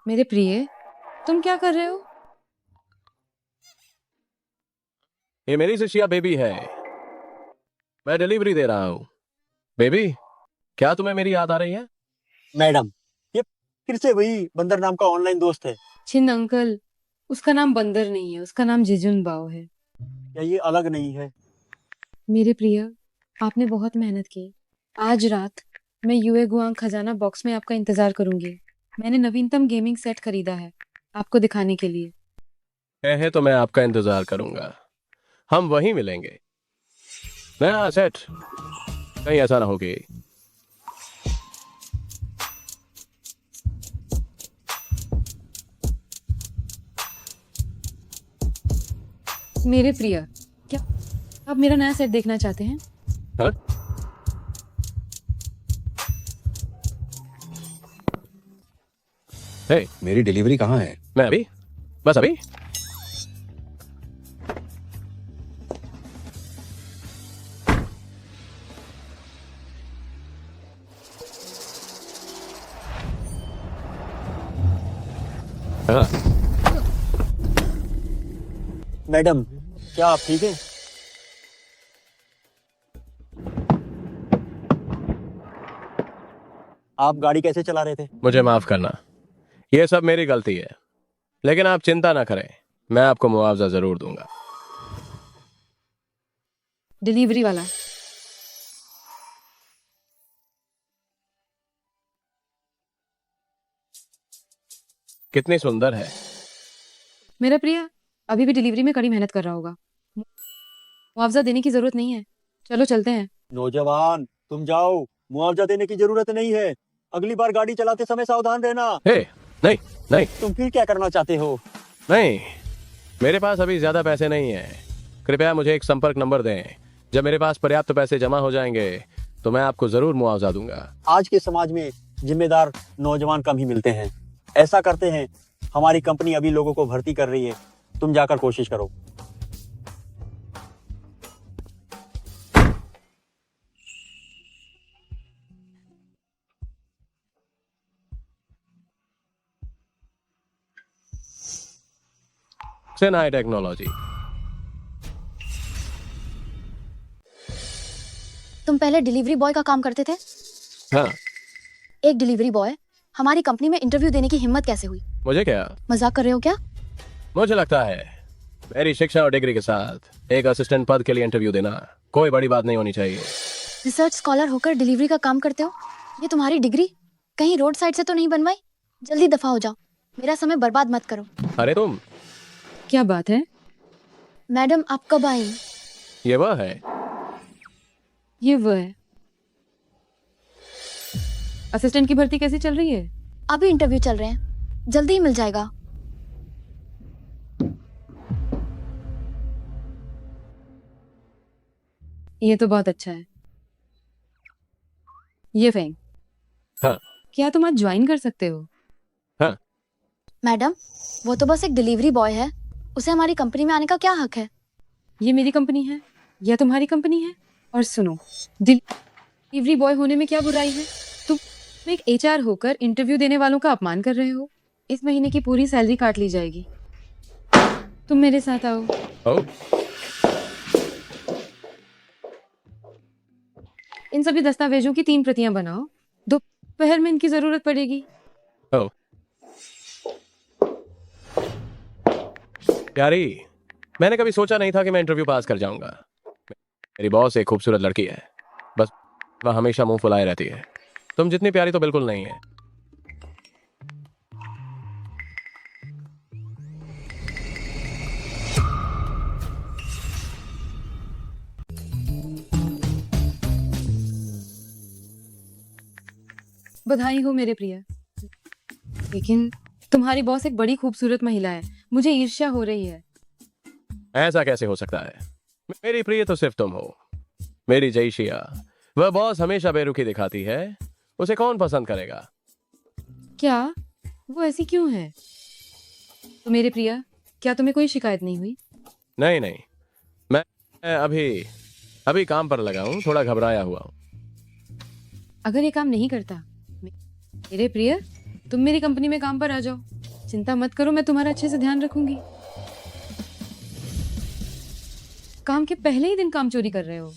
मेरे प्रिय, तुम क्या कर रहे हो? ये मेरी शिष्या बेबी है। मैं डिलीवरी दे रहा हूँ। बेबी, क्या तुम्हें मेरी याद आ रही है? मैडम, ये फिर से वही बंदर नाम का ऑनलाइन दोस्त है। छिन अंकल, उसका नाम बंदर नहीं है, उसका नाम जिजुन बाओ है। या ये अलग नहीं है? मेरे प्रिय, आपने बहुत मेहनत की। आज रात मैं यूए गुआंग खजाना बॉक्स में आपका इंतजार करूंगी। मैंने नवीनतम गेमिंग सेट खरीदा है आपको दिखाने के लिए। है तो मैं आपका इंतजार करूंगा। हम वहीं मिलेंगे। नया सेट कहीं ऐसा ना हो कि मेरे प्रिय, क्या आप मेरा नया सेट देखना चाहते हैं? हाँ? हे, मेरी डिलीवरी कहाँ है? मैं अभी बस अभी हाँ, मैडम, क्या आप ठीक हैं? आप गाड़ी कैसे चला रहे थे? मुझे माफ करना। ये सब मेरी गलती है। लेकिन आप चिंता ना करें, मैं आपको मुआवजा जरूर दूंगा। डिलीवरी वाला, कितनी सुंदर है। मेरा प्रिय अभी भी डिलीवरी में कड़ी मेहनत कर रहा होगा। मुआवजा देने की जरूरत नहीं है, चलो चलते हैं। नौजवान, तुम जाओ, मुआवजा देने की जरूरत नहीं है। अगली बार गाड़ी चलाते समय सावधान रहना। हे, नहीं नहीं तुम फिर क्या करना चाहते हो? नहीं, मेरे पास अभी ज्यादा पैसे नहीं है। कृपया मुझे एक संपर्क नंबर दें। जब मेरे पास पर्याप्त पैसे जमा हो जाएंगे तो मैं आपको जरूर मुआवजा दूंगा। आज के समाज में जिम्मेदार नौजवान कम ही मिलते हैं। ऐसा करते हैं, हमारी कंपनी अभी लोगों को भर्ती कर रही है। तुम जाकर कोशिश करो। सेनाई टेक्नोलॉजी। तुम पहले डिलीवरी बॉय का काम करते थे? हाँ, एक डिलीवरी बॉय हमारी कंपनी में इंटरव्यू देने की हिम्मत कैसे हुई? मुझे क्या, मजाक कर रहे हो क्या? मुझे लगता है मेरी शिक्षा और डिग्री के साथ एक असिस्टेंट पद के लिए इंटरव्यू देना कोई बड़ी बात नहीं होनी चाहिए। रिसर्च स्कॉलर होकर डिलीवरी का काम करते हो? ये तुम्हारी डिग्री कहीं रोड साइड से तो नहीं बनवाई? जल्दी दफा हो जाओ, मेरा समय बर्बाद मत करो। अरे तुम, क्या बात है? मैडम, आप कब आई? ये वह है। ये वो है। असिस्टेंट की भर्ती कैसी चल रही है? अभी इंटरव्यू चल रहे हैं, जल्दी ही मिल जाएगा। ये तो बहुत अच्छा है। ये फेंग, हाँ क्या तुम आज ज्वाइन कर सकते हो? हाँ, मैडम, वो तो बस एक डिलीवरी बॉय है, उसे हमारी कंपनी में आने का क्या हक है? ये मेरी कंपनी है या तुम्हारी कंपनी है? और सुनो, डिलीवरी बॉय होने में क्या बुराई है? तुम एक एचआर होकर इंटरव्यू देने वालों का अपमान कर रहे हो। इस महीने की पूरी सैलरी काट ली जाएगी। तुम मेरे साथ आओ। ओ, इन सभी दस्तावेजों की 3 प्रतियां बनाओ। दोपहर में इनकी जरूरत पड़ेगी। ओ, प्यारी, मैंने कभी सोचा नहीं था कि मैं इंटरव्यू पास कर जाऊंगा। मेरी बॉस एक खूबसूरत लड़की है, बस वह हमेशा मुंह फुलाए रहती है। तुम जितनी प्यारी तो बिल्कुल नहीं है। बधाई हो मेरे प्रिय, लेकिन तुम्हारी बॉस एक बड़ी खूबसूरत महिला है। मुझे ईर्ष्या हो रही है। ऐसा कैसे हो सकता है? मेरी प्रिय तो सिर्फ तुम हो। मेरी जयशिया, वह बॉस हमेशा बेरुखी दिखाती है। उसे कौन पसंद करेगा? क्या वो ऐसी क्यों है? तो मेरे प्रिय, क्या तुम्हें कोई शिकायत नहीं हुई? नहीं नहीं, मैं अभी अभी काम पर लगा हूँ, थोड़ा घबराया हुआ हूँ। अगर ये काम नहीं करता, मेरे प्रिय, तुम मेरी कंपनी में काम पर आ जाओ। चिंता मत करो, मैं तुम्हारा अच्छे से ध्यान रखूंगी। काम के पहले ही दिन काम चोरी कर रहे हो।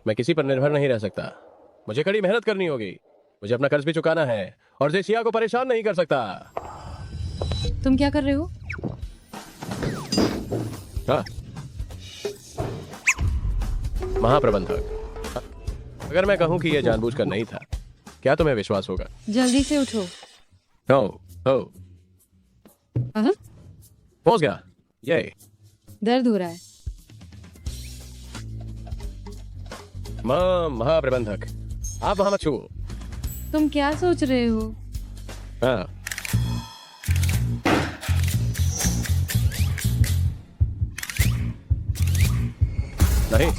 मैं किसी पर निर्भर नहीं रह सकता। मुझे कड़ी मेहनत करनी होगी। मुझे अपना कर्ज भी चुकाना है और जेसिया को परेशान नहीं कर सकता। तुम क्या कर रहे हो? हाँ। महाप्रबंधक, अगर मैं कहूं कि यह जानबूझकर नहीं था, क्या तुम्हें विश्वास होगा? जल्दी से उठो। हो हो हाँ? पहुंच गया। ये दर्द हो रहा है। महाप्रबंधक, आप वहां मत छुओ। तुम क्या सोच रहे हो? हाँ। नहीं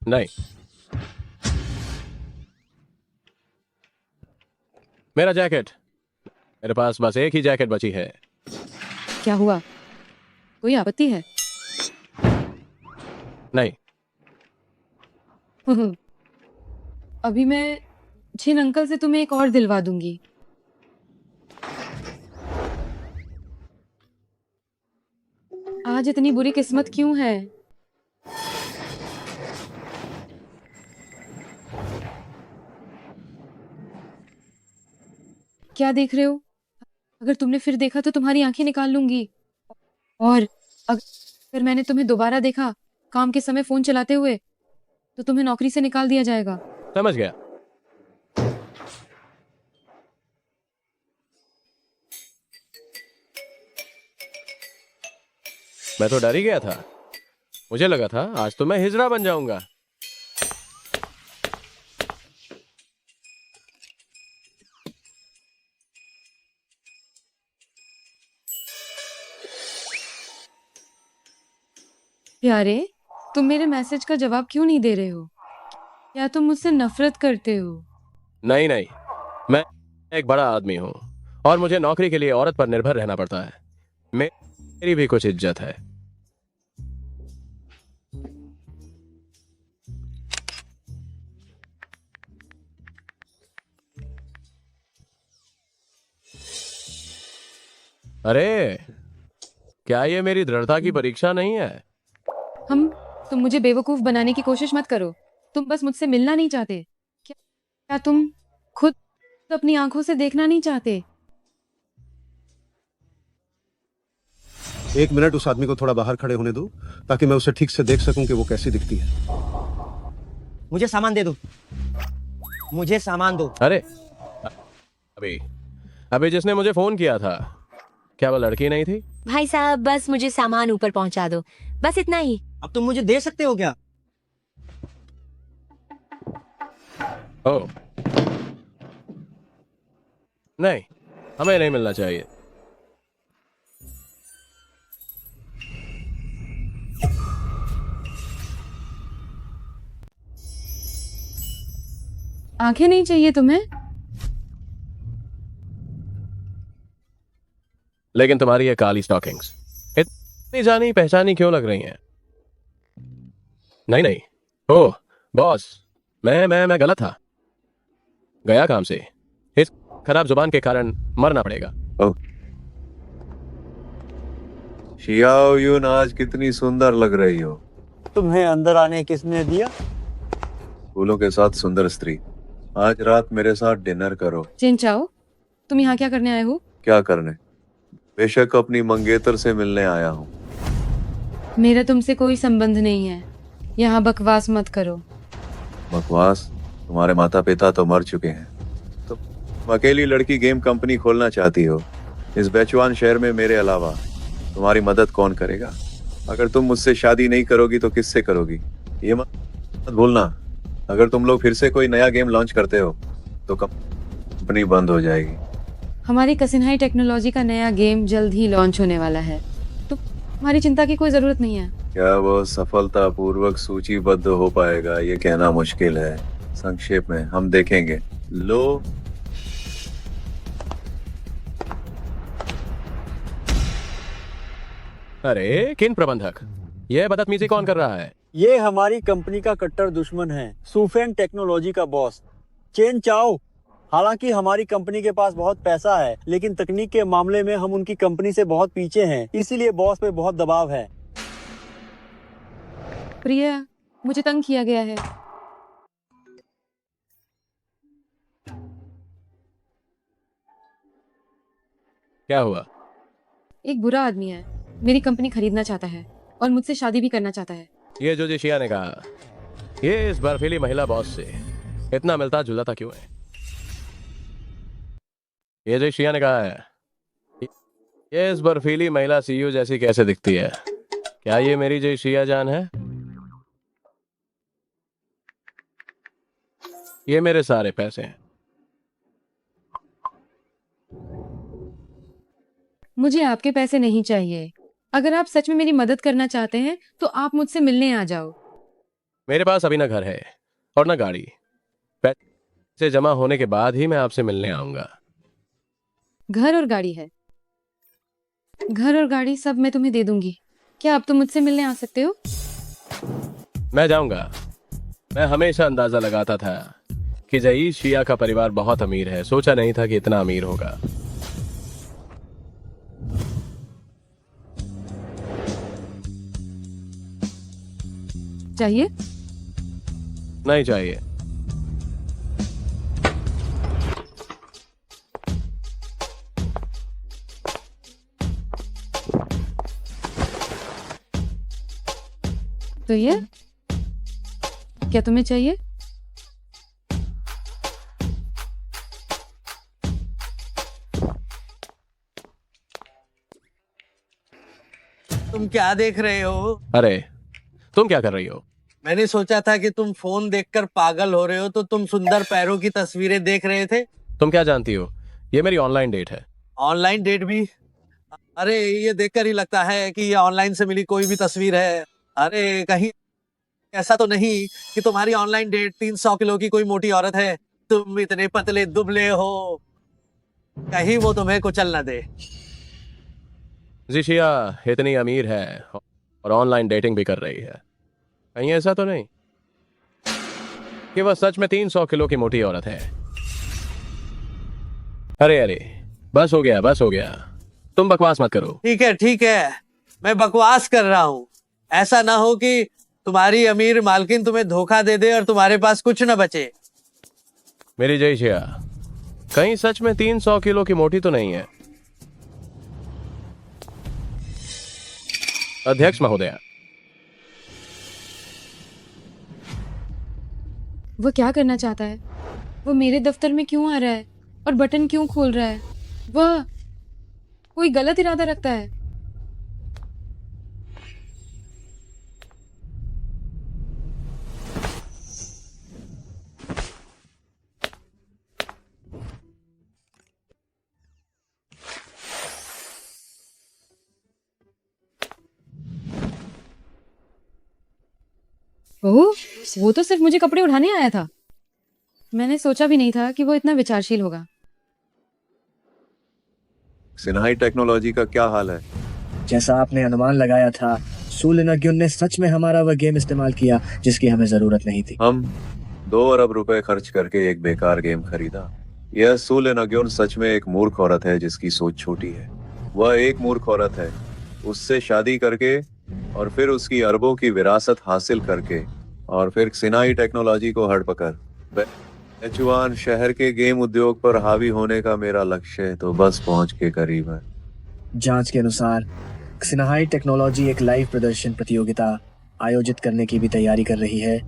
नहीं, मेरा जैकेट। मेरे पास बस एक ही जैकेट बची है। क्या हुआ? कोई आपत्ति है? नहीं, अभी मैं छिन अंकल से तुम्हें एक और दिलवा दूंगी। आज इतनी बुरी किस्मत क्यों है? क्या देख रहे हो? अगर तुमने फिर देखा तो तुम्हारी आंखें निकाल लूंगी। और अगर मैंने तुम्हें दोबारा देखा काम के समय फोन चलाते हुए, तो तुम्हें नौकरी से निकाल दिया जाएगा। समझ गया। मैं तो डर ही गया था। मुझे लगा था आज तो मैं हिजड़ा बन जाऊंगा। प्यारे, तुम मेरे मैसेज का जवाब क्यों नहीं दे रहे हो? या तुम मुझसे नफरत करते हो? नहीं नहीं, मैं एक बड़ा आदमी हूं और मुझे नौकरी के लिए औरत पर निर्भर रहना पड़ता है। मेरी भी कुछ इज्जत है। अरे, क्या ये मेरी दृढ़ता की परीक्षा नहीं है? तुम मुझे बेवकूफ बनाने की कोशिश मत करो। तुम बस मुझसे मिलना नहीं चाहते। क्या तुम खुद अपनी आंखों से देखना नहीं चाहते? एक मिनट उस आदमी को थोड़ा बाहर खड़े होने दो, ताकि मैं उसे ठीक से देख सकूं कि वो कैसी दिखती है। मुझे सामान दे दो। मुझे सामान दो। अरे, अभी अभी जिसने मुझे फोन किया था, क्या वो लड़की नहीं थी? भाई साहब, बस मुझे सामान ऊपर पहुंचा दो, बस इतना ही। अब तुम मुझे दे सकते हो क्या? ओ नहीं, हमें नहीं मिलना चाहिए। आंखें नहीं चाहिए तुम्हें? लेकिन तुम्हारी ये काली स्टॉकिंग्स इतनी जानी पहचानी क्यों लग रही हैं? नहीं नहीं, ओ बॉस, मैं गलत था। गया काम से। इस खराब जुबान के कारण मरना पड़ेगा। शियाओ यून, आज कितनी सुंदर लग रही हो। तुम्हें अंदर आने किसने दिया? फूलों के साथ सुंदर स्त्री, आज रात मेरे साथ डिनर करो। चिन चाओ, तुम यहाँ क्या करने आए हो? क्या करने? बेशक अपनी मंगेतर से मिलने आया हूँ। मेरा तुमसे कोई संबंध नहीं है। यहाँ बकवास मत करो। बकवास? तुम्हारे माता पिता तो मर चुके हैं। तुम अकेली लड़की गेम कंपनी खोलना चाहती हो इस बेचवान शहर में। मेरे अलावा तुम्हारी मदद कौन करेगा? अगर तुम मुझसे शादी नहीं करोगी तो किससे करोगी? ये मत भूलना। अगर तुम लोग फिर से कोई नया गेम लॉन्च करते हो तो कंपनी बंद हो जाएगी। हमारी कसिनहाई टेक्नोलॉजी का नया गेम जल्द ही लॉन्च होने वाला है, तो हमारी चिंता की कोई जरूरत नहीं है। क्या वो सफलतापूर्वक सूचीबद्ध हो पाएगा, ये कहना मुश्किल है। संक्षेप में हम देखेंगे। लो, अरे किन प्रबंधक, यह बदतमीजी कौन कर रहा है? ये हमारी कंपनी का कट्टर दुश्मन है, सुफेन टेक्नोलॉजी का बॉस चेन चाओ। हालांकि हमारी कंपनी के पास बहुत पैसा है, लेकिन तकनीक के मामले में हम उनकी कंपनी से बहुत पीछे हैं, इसीलिए बॉस पे बहुत दबाव है। प्रिया, मुझे तंग किया गया है। क्या हुआ? एक बुरा आदमी है, मेरी कंपनी खरीदना चाहता है और मुझसे शादी भी करना चाहता है। ये जो जिशिया ने कहा, ये इस बर्फीली महिला बॉस से इतना मिलता जुलता क्यों है? ये जो जिशिया ने कहा है, ये इस बर्फीली महिला सीईओ जैसी कैसे दिखती है? क्या ये मेरी जिशिया जान है? ये मेरे सारे पैसे हैं। मुझे आपके पैसे नहीं चाहिए। अगर आप सच में मेरी मदद करना चाहते हैं तो आप मुझसे मिलने आ जाओ। मेरे पास अभी ना घर है और ना गाड़ी। पैसे जमा होने के बाद ही मैं आपसे मिलने आऊंगा। घर और गाड़ी है। घर और गाड़ी सब मैं तुम्हें दे दूंगी। क्या आप तो मुझसे मिलने आ सकते हो? मैं जाऊंगा। मैं हमेशा अंदाजा लगाता था कि जईस शिया का परिवार बहुत अमीर है। सोचा नहीं था कि इतना अमीर होगा। चाहिए? नहीं चाहिए। तो ये क्या तुम्हें चाहिए? तुम क्या देख रहे हो? अरे, तुम क्या कर रही हो? मैंने सोचा था कि तुम फोन देखकर पागल हो रहे हो, तो तुम सुंदर पैरों की तस्वीरें देख रहे थे। तुम क्या जानती हो? ये मेरी ऑनलाइन डेट है। ऑनलाइन डेट भी? अरे ये देखकर ही लगता है कि ये ऑनलाइन से मिली कोई भी तस्वीर है। अरे कहीं ऐसा तो नहीं कि तुम्हारी ऑनलाइन डेट 300 किलो की कोई मोटी औरत है? तुम इतने पतले दुबले हो, कहीं वो तुम्हें कुचल न दे। जिशिया इतनी अमीर है और ऑनलाइन डेटिंग भी कर रही है। कहीं ऐसा तो नहीं कि वह सच में 300 किलो की मोटी औरत है? अरे अरे, बस हो गया, बस हो गया। तुम बकवास मत करो। ठीक है, मैं बकवास कर रहा हूँ। ऐसा ना हो कि तुम्हारी अमीर मालकिन तुम्हें धोखा दे दे और तुम्हारे पास कुछ न बचे। मेरी जयशिया कहीं सच में 300 किलो की मोटी तो नहीं है? अध्यक्ष महोदया, वो क्या करना चाहता है? वो मेरे दफ्तर में क्यों आ रहा है और बटन क्यों खोल रहा है? वह कोई गलत इरादा रखता है। ओह, वो तो सिर्फ मुझे कपड़े उठाने आया था। मैंने सोचा भी नहीं था कि वो इतना विचारशील होगा। सिन्हाई टेक्नोलॉजी का क्या हाल है? जैसा आपने अनुमान लगाया था, सूलिनाग्युन ने सच में हमारा वह गेम इस्तेमाल किया जिसकी हमें जरूरत नहीं थी। हम 2 अरब रुपए खर्च करके एक बेकार गेम खरीदा। यह सूलिनाग्युन सच में एक मूर्ख औरत है जिसकी सोच छोटी है। वह एक मूर्ख औरत है। उससे शादी करके और फिर उसकी अरबों की विरासत हासिल करके और फिर सिन्हाई टेक्नोलॉजी को हड़पकर बेचुआन शहर के गेम उद्योग पर हावी होने का मेरा लक्ष्य तो बस पहुंच के करीब है। जांच के अनुसार सिन्हाई टेक्नोलॉजी एक लाइव प्रदर्शन प्रतियोगिता आयोजित करने की भी तैयारी कर रही है।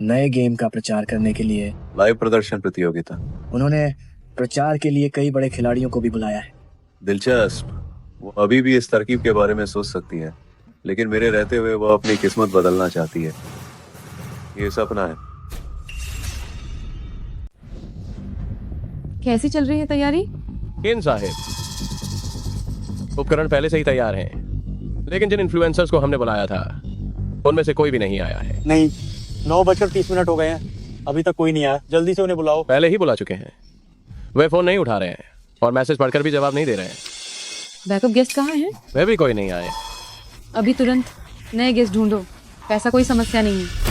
नए गेम का प्रचार करने के लिए लाइव प्रदर्शन प्रतियोगिता? उन्होंने प्रचार के लिए कई बड़े खिलाड़ियों को भी बुलाया है। दिलचस्प। वो अभी भी इस तरकीब के बारे में सोच सकती है, लेकिन मेरे रहते हुए वो अपनी किस्मत बदलना चाहती है। ये सपना है। कैसी चल रही है तैयारी? किन साहिब, उपकरण पहले से ही तैयार हैं, लेकिन जिन इन्फ्लुएंसर्स को हमने बुलाया था उनमें से कोई भी नहीं आया है। नहीं, 9:30 हो गए हैं, अभी तक कोई नहीं आया। जल्दी से उन्हें बुलाओ। पहले ही बुला चुके हैं। वे फोन नहीं उठा रहे हैं और मैसेज पढ़कर भी जवाब नहीं दे रहे हैं। बैकअप गेस्ट कहाँ हैं? वे भी कोई नहीं आए। अभी तुरंत नए गेस्ट ढूंढो। पैसा कोई समस्या नहीं है।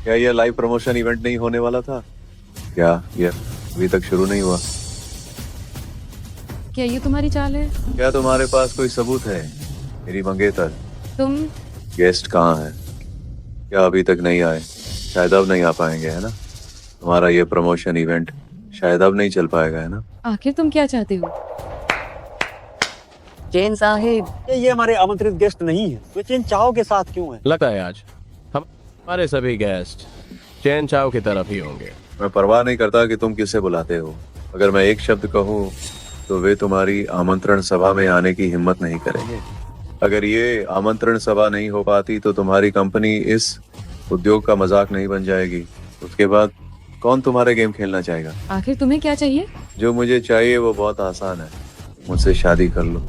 क्या यह लाइव प्रमोशन इवेंट नहीं होने वाला था? क्या ये अभी तक शुरू नहीं हुआ? क्या ये तुम्हारी चाल है? क्या तुम्हारे पास कोई सबूत है? मेरी मंगेतर तुम गेस्ट कहाँ है? क्या अभी तक नहीं आए? शायद अब नहीं आ पाएंगे, है ना? तुम्हारा ये प्रमोशन इवेंट शायद अब नहीं चल पाएगा, है ना? आखिर तुम क्या चाहते हो? चेन साहिब, ये हमारे आमंत्रित गेस्ट नहीं है, वे चेन चाओ के साथ क्यों है? लगता है आज हमारे सभी गेस्ट चैन चाओ की तरफ ही होंगे। मैं परवाह नहीं करता कि तुम किसे बुलाते हो। अगर मैं एक शब्द कहूँ तो वे तुम्हारी आमंत्रण सभा में आने की हिम्मत नहीं करेंगे। अगर ये आमंत्रण सभा नहीं हो पाती तो तुम्हारी कंपनी इस उद्योग का मजाक नहीं बन जाएगी। उसके बाद कौन तुम्हारे गेम खेलना चाहेगा? आखिर तुम्हें क्या चाहिए? जो मुझे चाहिए वो बहुत आसान है। मुझसे शादी कर लो।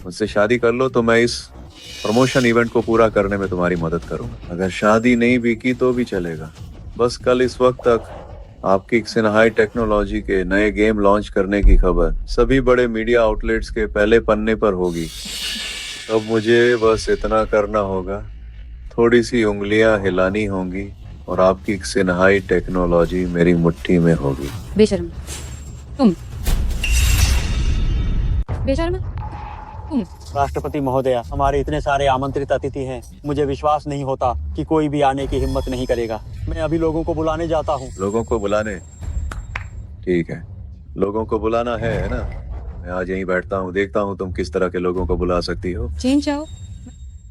मुझसे शादी कर लो तो मैं इस प्रमोशन इवेंट को पूरा करने में तुम्हारी मदद करूंगा। अगर शादी नहीं भी की तो भी चलेगा। बस कल इस वक्त तक आपकी सिन्हाई टेक्नोलॉजी के नए गेम लॉन्च करने की खबर सभी बड़े मीडिया आउटलेट्स के पहले पन्ने पर होगी। अब मुझे बस इतना करना होगा, थोड़ी सी उंगलियां हिलानी होंगी और आपकी सिन्हाई टेक्नोलॉजी मेरी मुट्ठी में होगी। बेशर्म तुम, बेशर्म तुम। राष्ट्रपति महोदया, हमारे इतने सारे आमंत्रित अतिथि हैं, मुझे विश्वास नहीं होता कि कोई भी आने की हिम्मत नहीं करेगा। मैं अभी लोगों को बुलाने जाता हूँ। लोगों को बुलाने? ठीक है, लोगों को बुलाना है ना? मैं आज यहीं बैठता हूँ, देखता हूँ तुम किस तरह के लोगों को बुला सकती हो। चेन चाओ,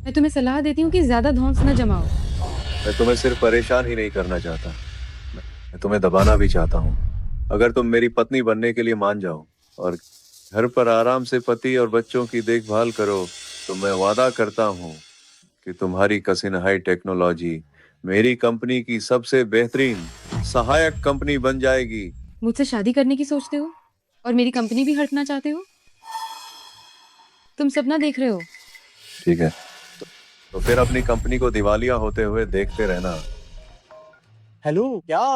मैं तुम्हें सलाह देती हूँ कि ज्यादा धौंस न जमाओ। मैं तुम्हें सिर्फ परेशान ही नहीं करना चाहता, मैं तुम्हें दबाना भी चाहता हूँ। अगर तुम मेरी पत्नी बनने के लिए मान जाओ और घर पर आराम से पति और बच्चों की देखभाल करो तो मैं वादा करता हूँ कि तुम्हारी सिन्हाई टेक्नोलॉजी मेरी कंपनी की सबसे बेहतरीन सहायक कंपनी बन जाएगी। मुझसे शादी करने की सोचते हो और मेरी कंपनी भी हटना चाहते हो? तुम सपना देख रहे हो। ठीक है, तो फिर अपनी कंपनी को दिवालिया होते हुए देखते रहना। हेलो, क्या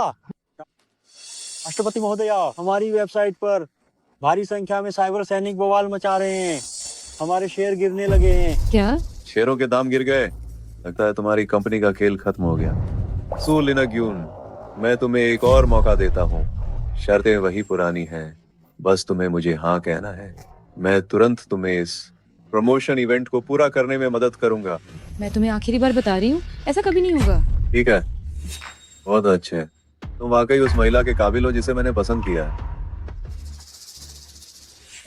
राष्ट्रपति महोदया, हमारी वेबसाइट पर भारी संख्या में साइबर सैनिक बवाल मचा रहे हैं। हमारे शेयर गिरने लगे हैं। क्या? शेयरों के दाम गिर गए? लगता है तुम्हारी कंपनी का खेल खत्म हो गया। सू लिनाग्यून, मैं तुम्हें एक और मौका देता हूँ। शर्तें वही पुरानी हैं, बस तुम्हें मुझे हाँ कहना है। मैं तुरंत तुम्हें इस प्रमोशन इवेंट को पूरा करने में मदद करूंगा। मैं तुम्हें आखिरी बार बता रही हूँ, ऐसा कभी नहीं होगा। ठीक है, बहुत अच्छे। तुम वाकई उस महिला के काबिल हो जिसे मैंने पसंद किया है।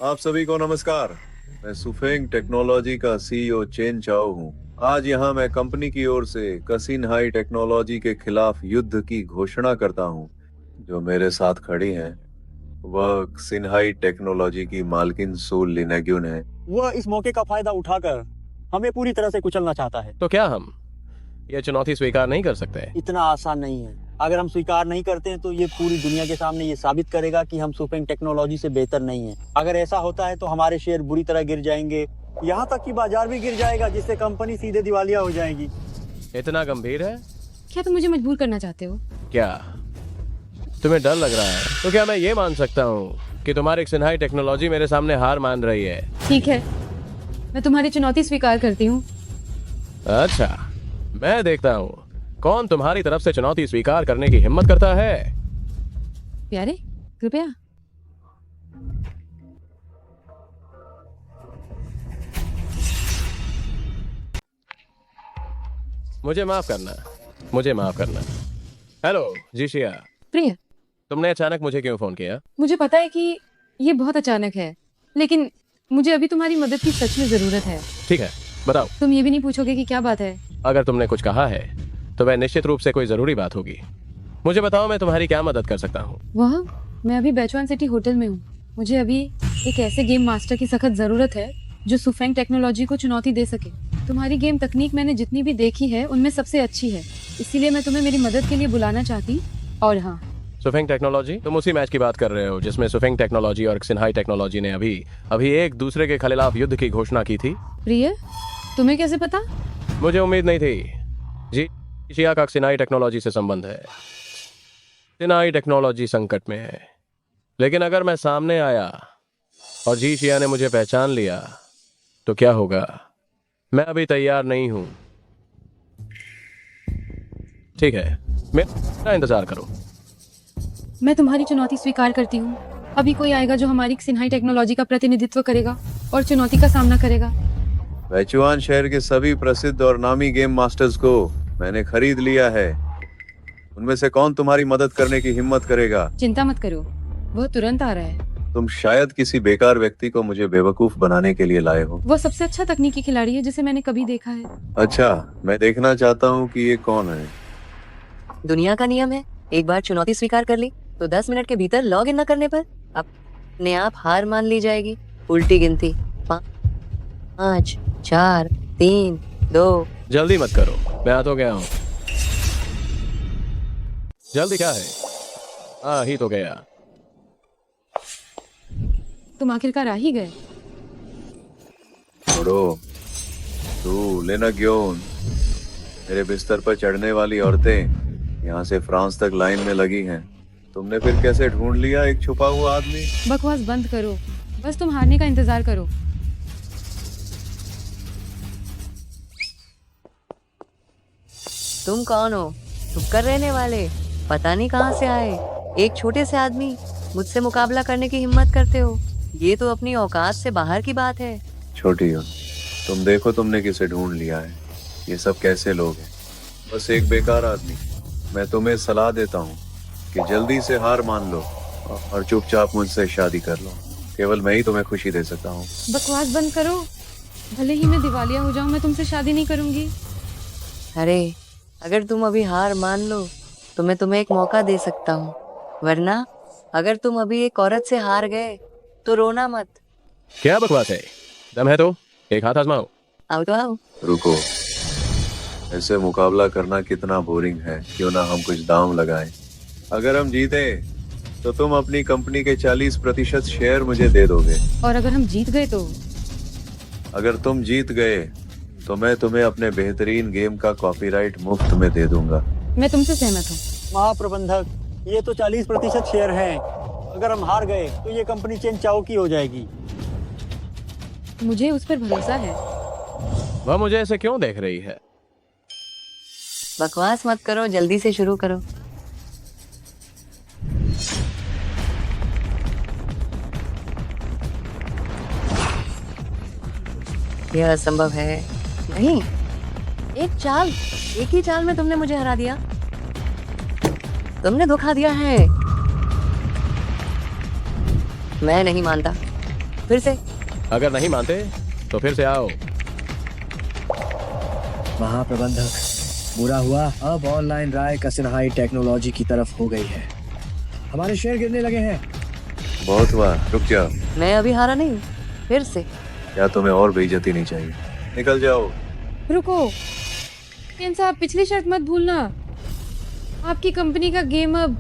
आप सभी को नमस्कार। मैं सुफेंग टेक्नोलॉजी का सीईओ चेन चाओ हूँ। आज यहाँ मैं कंपनी की ओर से सिन्हाई टेक्नोलॉजी के खिलाफ युद्ध की घोषणा करता हूँ। जो मेरे साथ खड़ी हैं वह सिन्हाई टेक्नोलॉजी की मालकिन सू लिनाग्यून है। वह इस मौके का फायदा उठाकर हमें पूरी तरह से कुचलना चाहता है। तो क्या हम ये चुनौती स्वीकार नहीं कर सकते? इतना आसान नहीं है। अगर हम स्वीकार नहीं करते हैं तो ये पूरी दुनिया के सामने ये साबित करेगा कि हम सुफेंग टेक्नोलॉजी से बेहतर नहीं है। अगर ऐसा होता है तो हमारे शेयर बुरी तरह गिर जाएंगे, यहाँ तक कि बाजार भी गिर जाएगा, जिससे कंपनी सीधे दिवालिया हो जाएगी। इतना गंभीर है? क्या तुम मुझे मजबूर करना चाहते हो? क्या तुम्हें डर लग रहा है? तो क्या मैं ये मान सकता हूँ कि तुम्हारी सिन्हाई टेक्नोलॉजी मेरे सामने हार मान रही है? ठीक है, मैं तुम्हारी चुनौती स्वीकार करती हूँ। अच्छा, मैं देखता हूँ कौन तुम्हारी तरफ से चुनौती स्वीकार करने की हिम्मत करता है। प्यारे, कृपया। मुझे माफ करना, मुझे माफ करना। हेलो जीशिया, प्रिय, तुमने अचानक मुझे क्यों फोन किया? मुझे पता है कि ये बहुत अचानक है, लेकिन मुझे अभी तुम्हारी मदद की सच में जरूरत है। ठीक है, बताओ। तुम ये भी नहीं पूछोगे कि क्या बात है? अगर तुमने कुछ कहा है तो वह निश्चित रूप से कोई जरूरी बात होगी। मुझे बताओ, मैं तुम्हारी क्या मदद कर सकता हूँ? वह मैं अभी बैचवान सिटी होटल में हूँ। मुझे अभी एक ऐसे गेम मास्टर की सख्त जरूरत है जो सुफेंग टेक्नोलॉजी को चुनौती दे सके। तुम्हारी गेम तकनीक मैंने जितनी भी देखी है उनमें सबसे अच्छी है, इसीलिए मैं तुम्हें मेरी मदद के लिए बुलाना चाहती। और हाँ, सुफेंग टेक्नोलॉजी, तुम उसी मैच की बात कर रहे हो जिसमें सुफेंग टेक्नोलॉजी और सिन्हाई टेक्नोलॉजी ने अभी एक दूसरे के खिलाफ युद्ध की घोषणा की थी। प्रिय, तुम्हें कैसे पता? मुझे उम्मीद नहीं थी। जी शिया का सिन्हाई टेक्नोलॉजी से संबंध है। सिन्हाई टेक्नोलॉजी संकट में है, लेकिन अगर मैं सामने आया और जी शिया ने मुझे पहचान लिया तो क्या होगा? मैं अभी तैयार नहीं हूं। ठीक है, मेरा इंतजार करो। मैं तुम्हारी चुनौती स्वीकार करती हूँ। अभी कोई आएगा जो हमारी सिन्हाई टेक्नोलॉजी का प्रतिनिधित्व करेगा और चुनौती का सामना करेगा। बैचुआन शहर के सभी प्रसिद्ध और नामी गेम मास्टर्स को मैंने खरीद लिया है। उनमें से कौन तुम्हारी मदद करने की हिम्मत करेगा? चिंता मत करो, वह तुरंत आ रहा है। तुम शायद किसी बेकार व्यक्ति को मुझे बेवकूफ बनाने के लिए लाए हो। वो सबसे अच्छा तकनीकी खिलाड़ी है जिसे मैंने कभी देखा है। अच्छा, मैं देखना चाहता हूँ कि ये कौन है। दुनिया का नियम है, एक बार चुनौती स्वीकार कर ली तो 10 मिनट के भीतर लॉग इन न करने पर अपने आप हार मान ली जाएगी। उल्टी गिनती 5 4 3 2। जल्दी मत करो, मैं आ तो गया हूँ। जल्दी क्या है? हाँ ही तो गया। तुम आखिरकार आ ही गए। छोड़ो, तू लेना ग्योन। मेरे बिस्तर पर चढ़ने वाली औरतें यहाँ से फ्रांस तक लाइन में लगी हैं। तुमने फिर कैसे ढूंढ लिया एक छुपा हुआ आदमी? बकवास बंद करो, बस तुम हारने का इंतजार करो। तुम कौन हो? टुक्कर रहने वाले, पता नहीं कहाँ से आए। एक छोटे से आदमी मुझसे मुकाबला करने की हिम्मत करते हो? ये तो अपनी औकात से बाहर की बात है। छोटी हो, तुम देखो तुमने किसे ढूंढ लिया है। ये सब कैसे लोग हैं? बस एक बेकार आदमी। मैं तुम्हें सलाह देता हूँ कि जल्दी से हार मान लो और चुपचाप मुझसे शादी कर लो। केवल मैं ही तुम्हें खुशी दे सकता हूँ। बकवास बंद करो, भले ही मैं दिवालिया हो जाऊं, मैं तुमसे शादी नहीं करूंगी। अरे अगर तुम अभी हार मान लो तो मैं तुम्हें एक मौका दे सकता हूँ, वरना अगर तुम अभी एक औरत से हार गए तो रोना मत। क्या बकवास है? दम है तो एक हाथ आजमाओ। आओ तो आओ। रुको, ऐसे मुकाबला करना कितना बोरिंग है। क्यों ना हम कुछ दांव लगाएं। अगर हम जीते तो तुम अपनी कंपनी के 40% शेयर मुझे दे दोगे। और अगर हम जीत गए तो? अगर तुम जीत गए तो मैं तुम्हें अपने बेहतरीन गेम का कॉपीराइट मुफ्त में दे दूंगा। मैं तुमसे सहमत हूँ। महाप्रबंधक, ये तो 40% शेयर हैं। अगर हम हार गए तो ये कंपनी चेन चाओ की हो जाएगी। मुझे उस पर भरोसा है। वह मुझे ऐसे क्यों देख रही है? बकवास मत करो, जल्दी से शुरू करो। यह असंभव है। नहीं, एक ही चाल में तुमने मुझे हरा दिया। तुमने धोखा दिया है। मैं नहीं मानता। फिर से। अगर नहीं मानते तो फिर से आओ। महाप्रबंधक, बुरा हुआ अब ऑनलाइन राय कसिनहाई टेक्नोलॉजी की तरफ हो गई है। हमारे शेयर गिरने लगे हैं। बहुत हुआ, रुक जाओ। मैं अभी हारा नहीं, फिर से। क्या तुम्हें और बेइज्जती नहीं चाहिए? निकल जाओ। रुको, केन साहब, पिछली शर्त मत भूलना। आपकी कंपनी का गेम अब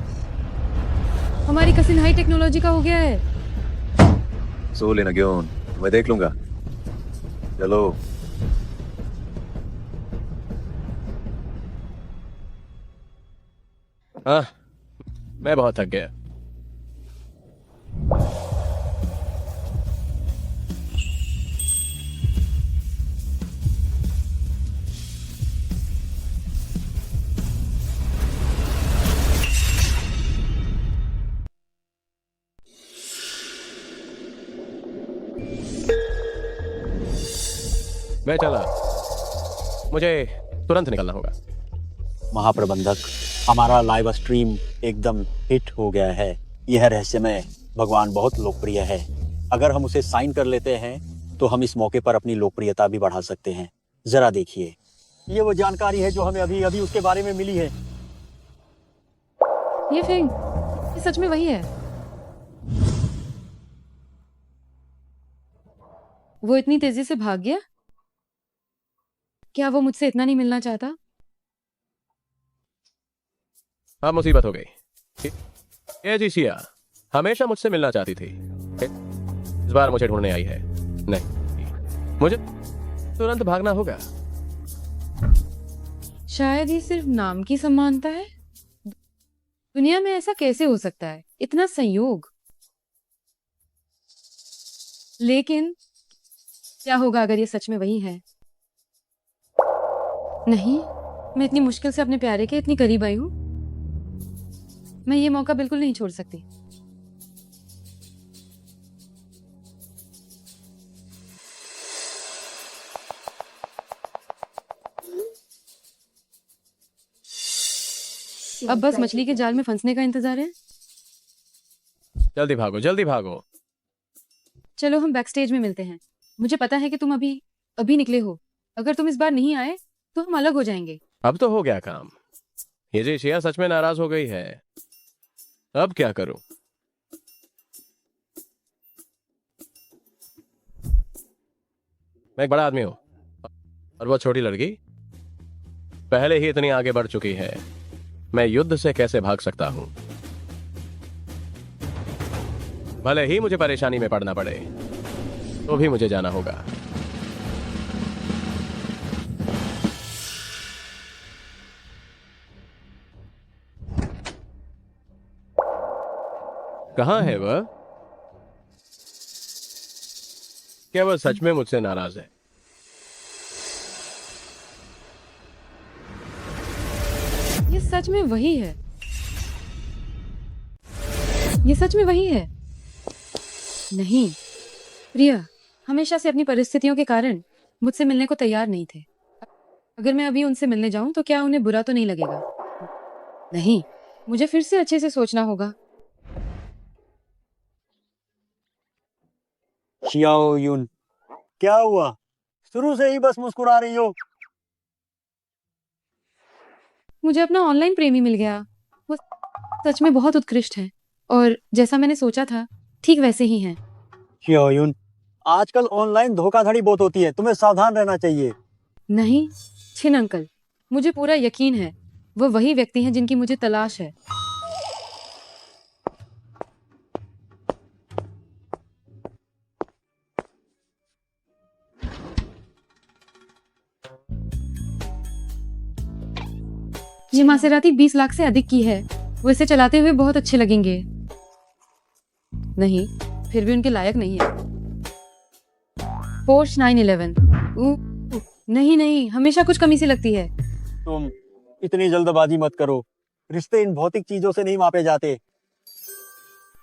हमारी कसिनहाई टेक्नोलॉजी का हो गया है। सो लेना ग्योन, मैं देख लूंगा। चलो। हाँ, मैं बहुत थक गया। मैं चला, मुझे तुरंत निकलना होगा। महाप्रबंधक, हमारा लाइव स्ट्रीम एकदम हिट हो गया है। यह रहस्यमय भगवान बहुत लोकप्रिय है। अगर हम उसे साइन कर लेते हैं तो हम इस मौके पर अपनी लोकप्रियता भी बढ़ा सकते हैं। जरा देखिए, ये वो जानकारी है जो हमें अभी अभी उसके बारे में मिली है। ये फिंग, ये सच में वही है। वो इतनी तेजी से भाग गया? क्या वो मुझसे इतना नहीं मिलना चाहता? अब मुसीबत हो गई। ये जीशिया हमेशा मुझसे मिलना चाहती थी, इस बार मुझे ढूंढने आई है। नहीं, मुझे तुरंत भागना होगा। शायद ये सिर्फ नाम की समानता है। दुनिया में ऐसा कैसे हो सकता है, इतना संयोग? लेकिन क्या होगा अगर ये सच में वही है? नहीं, मैं इतनी मुश्किल से अपने प्यारे के इतनी करीब आई हूं। मैं ये मौका बिल्कुल नहीं छोड़ सकती। अब बस मछली के जाल में फंसने का इंतजार है। जल्दी भागो, जल्दी भागो। चलो हम बैक स्टेज में मिलते हैं। मुझे पता है कि तुम अभी अभी निकले हो। अगर तुम इस बार नहीं आए तो हम अलग हो जाएंगे। अब तो हो गया काम। ये जी शिया सच में नाराज हो गई है। अब क्या करूं? मैं एक बड़ा आदमी हूं और वो छोटी लड़की पहले ही इतनी आगे बढ़ चुकी है। मैं युद्ध से कैसे भाग सकता हूं? भले ही मुझे परेशानी में पड़ना पड़े तो भी मुझे जाना होगा। कहां है वह? क्या वह सच में मुझसे नाराज है? ये सच में वही है। ये सच में वही है। नहीं, प्रिया हमेशा से अपनी परिस्थितियों के कारण मुझसे मिलने को तैयार नहीं थे। अगर मैं अभी उनसे मिलने जाऊं तो क्या उन्हें बुरा तो नहीं लगेगा? नहीं, मुझे फिर से अच्छे से सोचना होगा। शियाओ यून, क्या हुआ? शुरू से ही बस मुस्कुरा रही हो। मुझे अपना ऑनलाइन प्रेमी मिल गया। वो सच में बहुत उत्कृष्ट है और जैसा मैंने सोचा था ठीक वैसे ही हैं। शियाओ यून, आजकल ऑनलाइन धोखाधड़ी बहुत होती है, तुम्हें सावधान रहना चाहिए। नहीं छिन अंकल, मुझे पूरा यकीन है वो वही व्यक्ति हैं जिनकी मुझे तलाश है। ये मासेराती 20 लाख से अधिक की है। वो इसे चलाते हुए बहुत अच्छे लगेंगे। नहीं, फिर भी उनके लायक नहीं है। पोर्श 911। नहीं नहीं, हमेशा कुछ कमी सी लगती है। तुम इतनी जल्दबाजी मत करो। रिश्ते इन भौतिक चीजों से नहीं मापे जाते।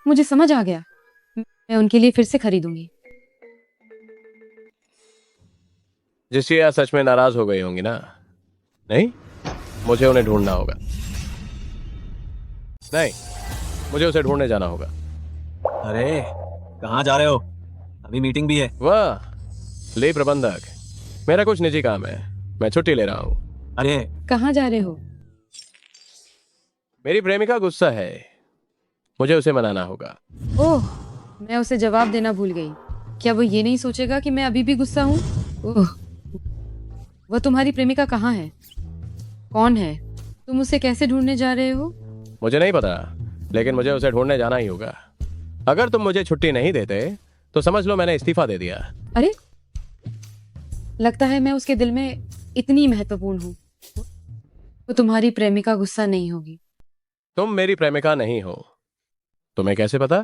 मुझे समझ आ गया, मैं उनके लिए फिर से खरीदूंगी। जिससे यह सच में नाराज हो गई होंगी ना? नहीं, मुझे उन्हें ढूंढना होगा। नहीं, मुझे उसे ढूंढने जाना होगा। अरे कहाँ जा रहे हो? अभी मीटिंग भी है। वाह, ले प्रबंधक, मेरा कुछ निजी काम है, मैं छुट्टी ले रहा हूँ। अरे कहाँ जा रहे हो? मेरी प्रेमिका गुस्सा है, मुझे उसे मनाना होगा। ओह, मैं उसे जवाब देना भूल गई। क्या वो ये नहीं सोचेगा कि मैं अभी भी गुस्सा हूँ? ओह, वह तुम्हारी प्रेमिका कहाँ है? कौन है? तुम उसे कैसे ढूंढने जा रहे हो? मुझे नहीं पता, लेकिन मुझे उसे ढूंढने जाना ही होगा। अगर तुम मुझे छुट्टी नहीं देते तो समझ लो मैंने इस्तीफा दे दिया। अरे, लगता है मैं उसके दिल में इतनी महत्वपूर्ण हूँ। तो तुम्हारी प्रेमिका गुस्सा नहीं होगी। तुम मेरी प्रेमिका नहीं हो। तुम्हें कैसे पता?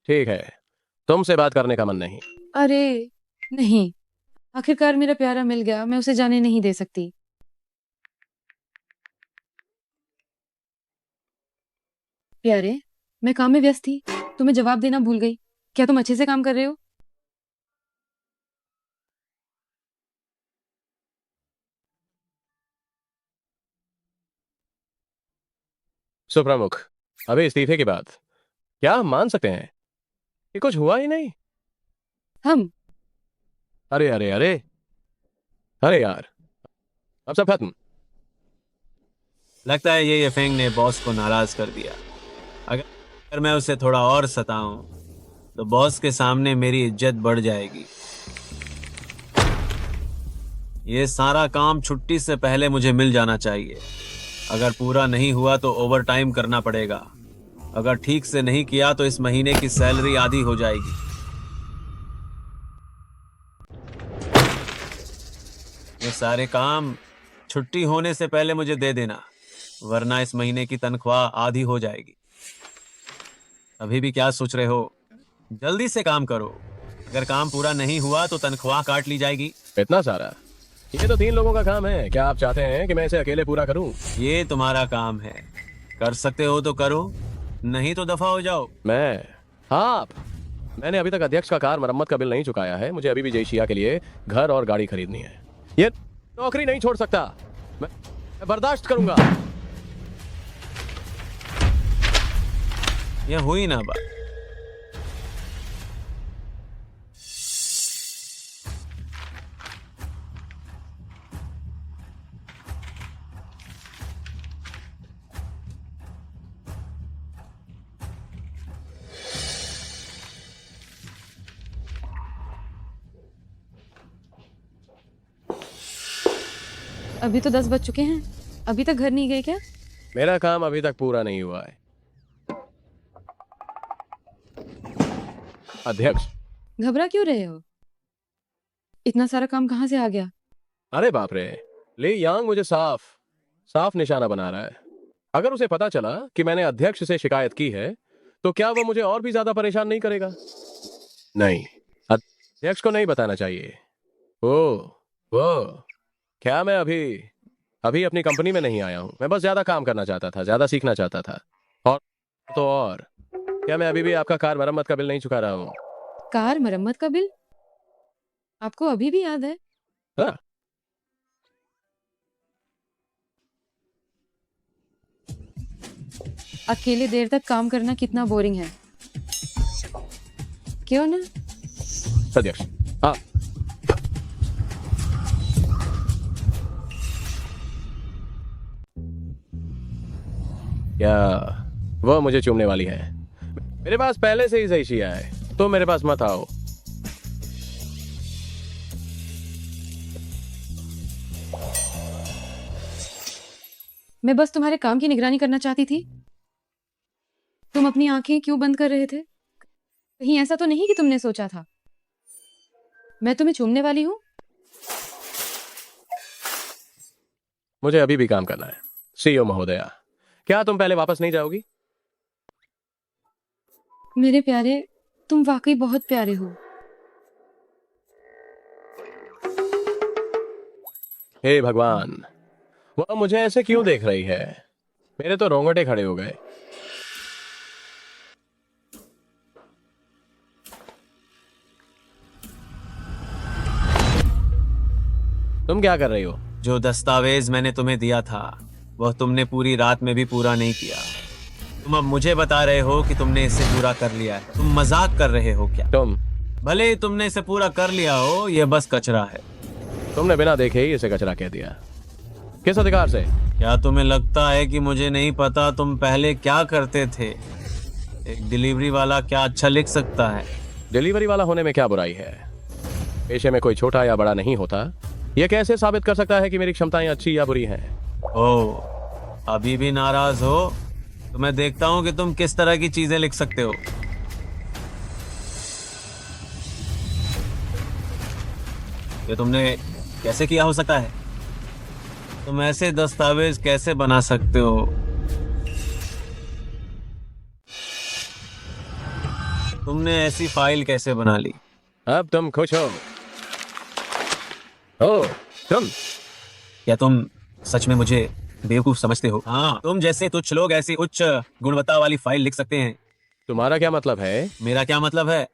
ठीक है, तुमसे बात करने का मन नहीं। अरे नहीं, आखिरकार मेरा प्यारा मिल गया, मैं उसे जाने नहीं दे सकती। प्यारे, मैं काम में व्यस्त थी, तुम्हें जवाब देना भूल गई। क्या तुम अच्छे से काम कर रहे हो? सुप्रमुख, अभी इस्तीफे की बात क्या हम मान सकते हैं? ये कुछ हुआ ही नहीं। हम अरे अरे अरे अरे यार, अब सब खत्म। लगता है ये फेंग ने बॉस को नाराज कर दिया। अगर मैं उसे थोड़ा और सताऊं तो बॉस के सामने मेरी इज्जत बढ़ जाएगी। ये सारा काम छुट्टी से पहले मुझे मिल जाना चाहिए। अगर पूरा नहीं हुआ तो ओवर टाइम करना पड़ेगा। अगर ठीक से नहीं किया तो इस महीने की सैलरी आधी हो जाएगी। ये सारे काम छुट्टी होने से पहले मुझे दे देना, वरना इस महीने की तनख्वाह आधी हो जाएगी। अभी भी क्या सोच रहे हो? जल्दी से काम करो। अगर काम पूरा नहीं हुआ तो तनख्वाह काट ली जाएगी। इतना सारा? ये तो 3 लोगों का काम है। क्या आप चाहते हैं कि मैं इसे अकेले पूरा करूं? ये तुम्हारा काम है। कर सकते हो तो करो, नहीं तो दफा हो जाओ। हाँ, मैंने अभी तक अध्यक्ष का कार मरम्मत का बिल नहीं चुकाया है। मुझे अभी भी जयशिया के लिए घर और गाड़ी खरीदनी है। ये नौकरी नहीं छोड़ सकता। मैं बर्दाश्त करूंगा। ये हुई ना बात। अभी तो 10 बज चुके हैं, अभी तक घर नहीं गए क्या? मेरा काम अभी तक पूरा नहीं हुआ है। अध्यक्ष, घबरा क्यों रहे हो? इतना सारा काम कहाँ से आ गया? अरे बाप रे, ले यांग मुझे साफ साफ निशाना बना रहा है। अगर उसे पता चला कि मैंने अध्यक्ष से शिकायत की है तो क्या वो मुझे और भी ज्यादा परेशान नहीं करेगा? नहीं, अध्यक्ष को नहीं बताना चाहिए। वो क्या मैं अभी अपनी कंपनी में नहीं आया हूं। मैं बस ज्यादा काम करना चाहता था, ज्यादा सीखना चाहता था। और क्या मैं अभी भी आपका कार मरम्मत का बिल नहीं चुका रहा हूं? कार मरम्मत का बिल आपको अभी भी याद है? हाँ। अकेले देर तक काम करना कितना बोरिंग है, क्यों ना? अध्यक्ष, हाँ। क्या वह मुझे चूमने वाली है? मेरे पास पहले से ही जयशिया है, तो मेरे पास मत आओ। मैं बस तुम्हारे काम की निगरानी करना चाहती थी। तुम अपनी आंखें क्यों बंद कर रहे थे? कहीं ऐसा तो नहीं कि तुमने सोचा था मैं तुम्हें चूमने वाली हूं? मुझे अभी भी काम करना है। सीईओ महोदया, क्या तुम पहले वापस नहीं जाओगी? मेरे प्यारे, तुम वाकई बहुत प्यारे हो। हे भगवान, वह मुझे ऐसे क्यों देख रही है? मेरे तो रोंगटे खड़े हो गए। तुम क्या कर रही हो? जो दस्तावेज मैंने तुम्हें दिया था वह तुमने पूरी रात में भी पूरा नहीं किया। तुम अब मुझे बता रहे हो कि तुमने इसे पूरा कर लिया है। तुम मजाक कर रहे हो क्या? तुम भले ही तुमने इसे पूरा कर लिया हो, यह बस कचरा है। तुमने बिना देखे ही इसे कचरा कह दिया। किस अधिकार से? क्या तुम्हें लगता है कि मुझे नहीं पता तुम पहले क्या करते थे? एक डिलीवरी वाला क्या अच्छा लिख सकता है? डिलीवरी वाला होने में क्या बुराई है? पेशे में कोई छोटा या बड़ा नहीं होता। यह कैसे साबित कर सकता है कि मेरी क्षमताएं अच्छी या बुरी हैं? ओह, अभी भी नाराज हो? तो मैं देखता हूं कि तुम किस तरह की चीजें लिख सकते हो। ये तुमने कैसे किया हो सकता है? तुम ऐसे दस्तावेज कैसे बना सकते हो? तुमने ऐसी फाइल कैसे बना ली? अब तुम खुश हो? ओ, तुम क्या तुम सच में मुझे बेवकूफ समझते हो? हाँ, तुम जैसे तुच्छ लोग ऐसी उच्च गुणवत्ता वाली फाइल लिख सकते हैं। तुम्हारा क्या मतलब है? मेरा क्या मतलब है?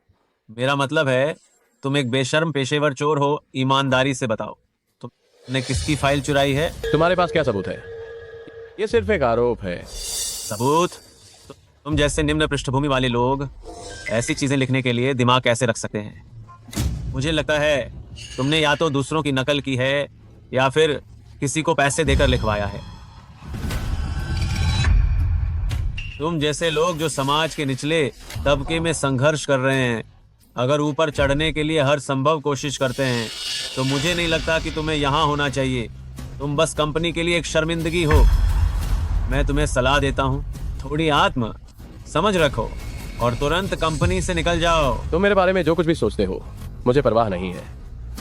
मेरा मतलब है तुम एक बेशर्म पेशेवर चोर हो। ईमानदारी से बताओ, तुमने किसकी फाइल चुराई है? तुम्हारे पास क्या सबूत है? ये सिर्फ एक आरोप है। सबूत? तुम जैसे निम्न पृष्ठभूमि वाले लोग ऐसी चीजें लिखने के लिए दिमाग कैसे रख सकते हैं? मुझे लगता है तुमने या तो दूसरों की नकल की है या फिर किसी को पैसे देकर लिखवाया है। तुम जैसे लोग जो समाज के निचले तबके में संघर्ष कर रहे हैं, अगर ऊपर चढ़ने के लिए हर संभव कोशिश करते हैं, तो मुझे नहीं लगता कि तुम्हें यहाँ होना चाहिए। तुम बस कंपनी के लिए एक शर्मिंदगी हो। मैं तुम्हें सलाह देता हूँ, थोड़ी आत्म समझ रखो और तुरंत कंपनी से निकल जाओ। तुम मेरे बारे में जो कुछ भी सोचते हो, मुझे परवाह नहीं है,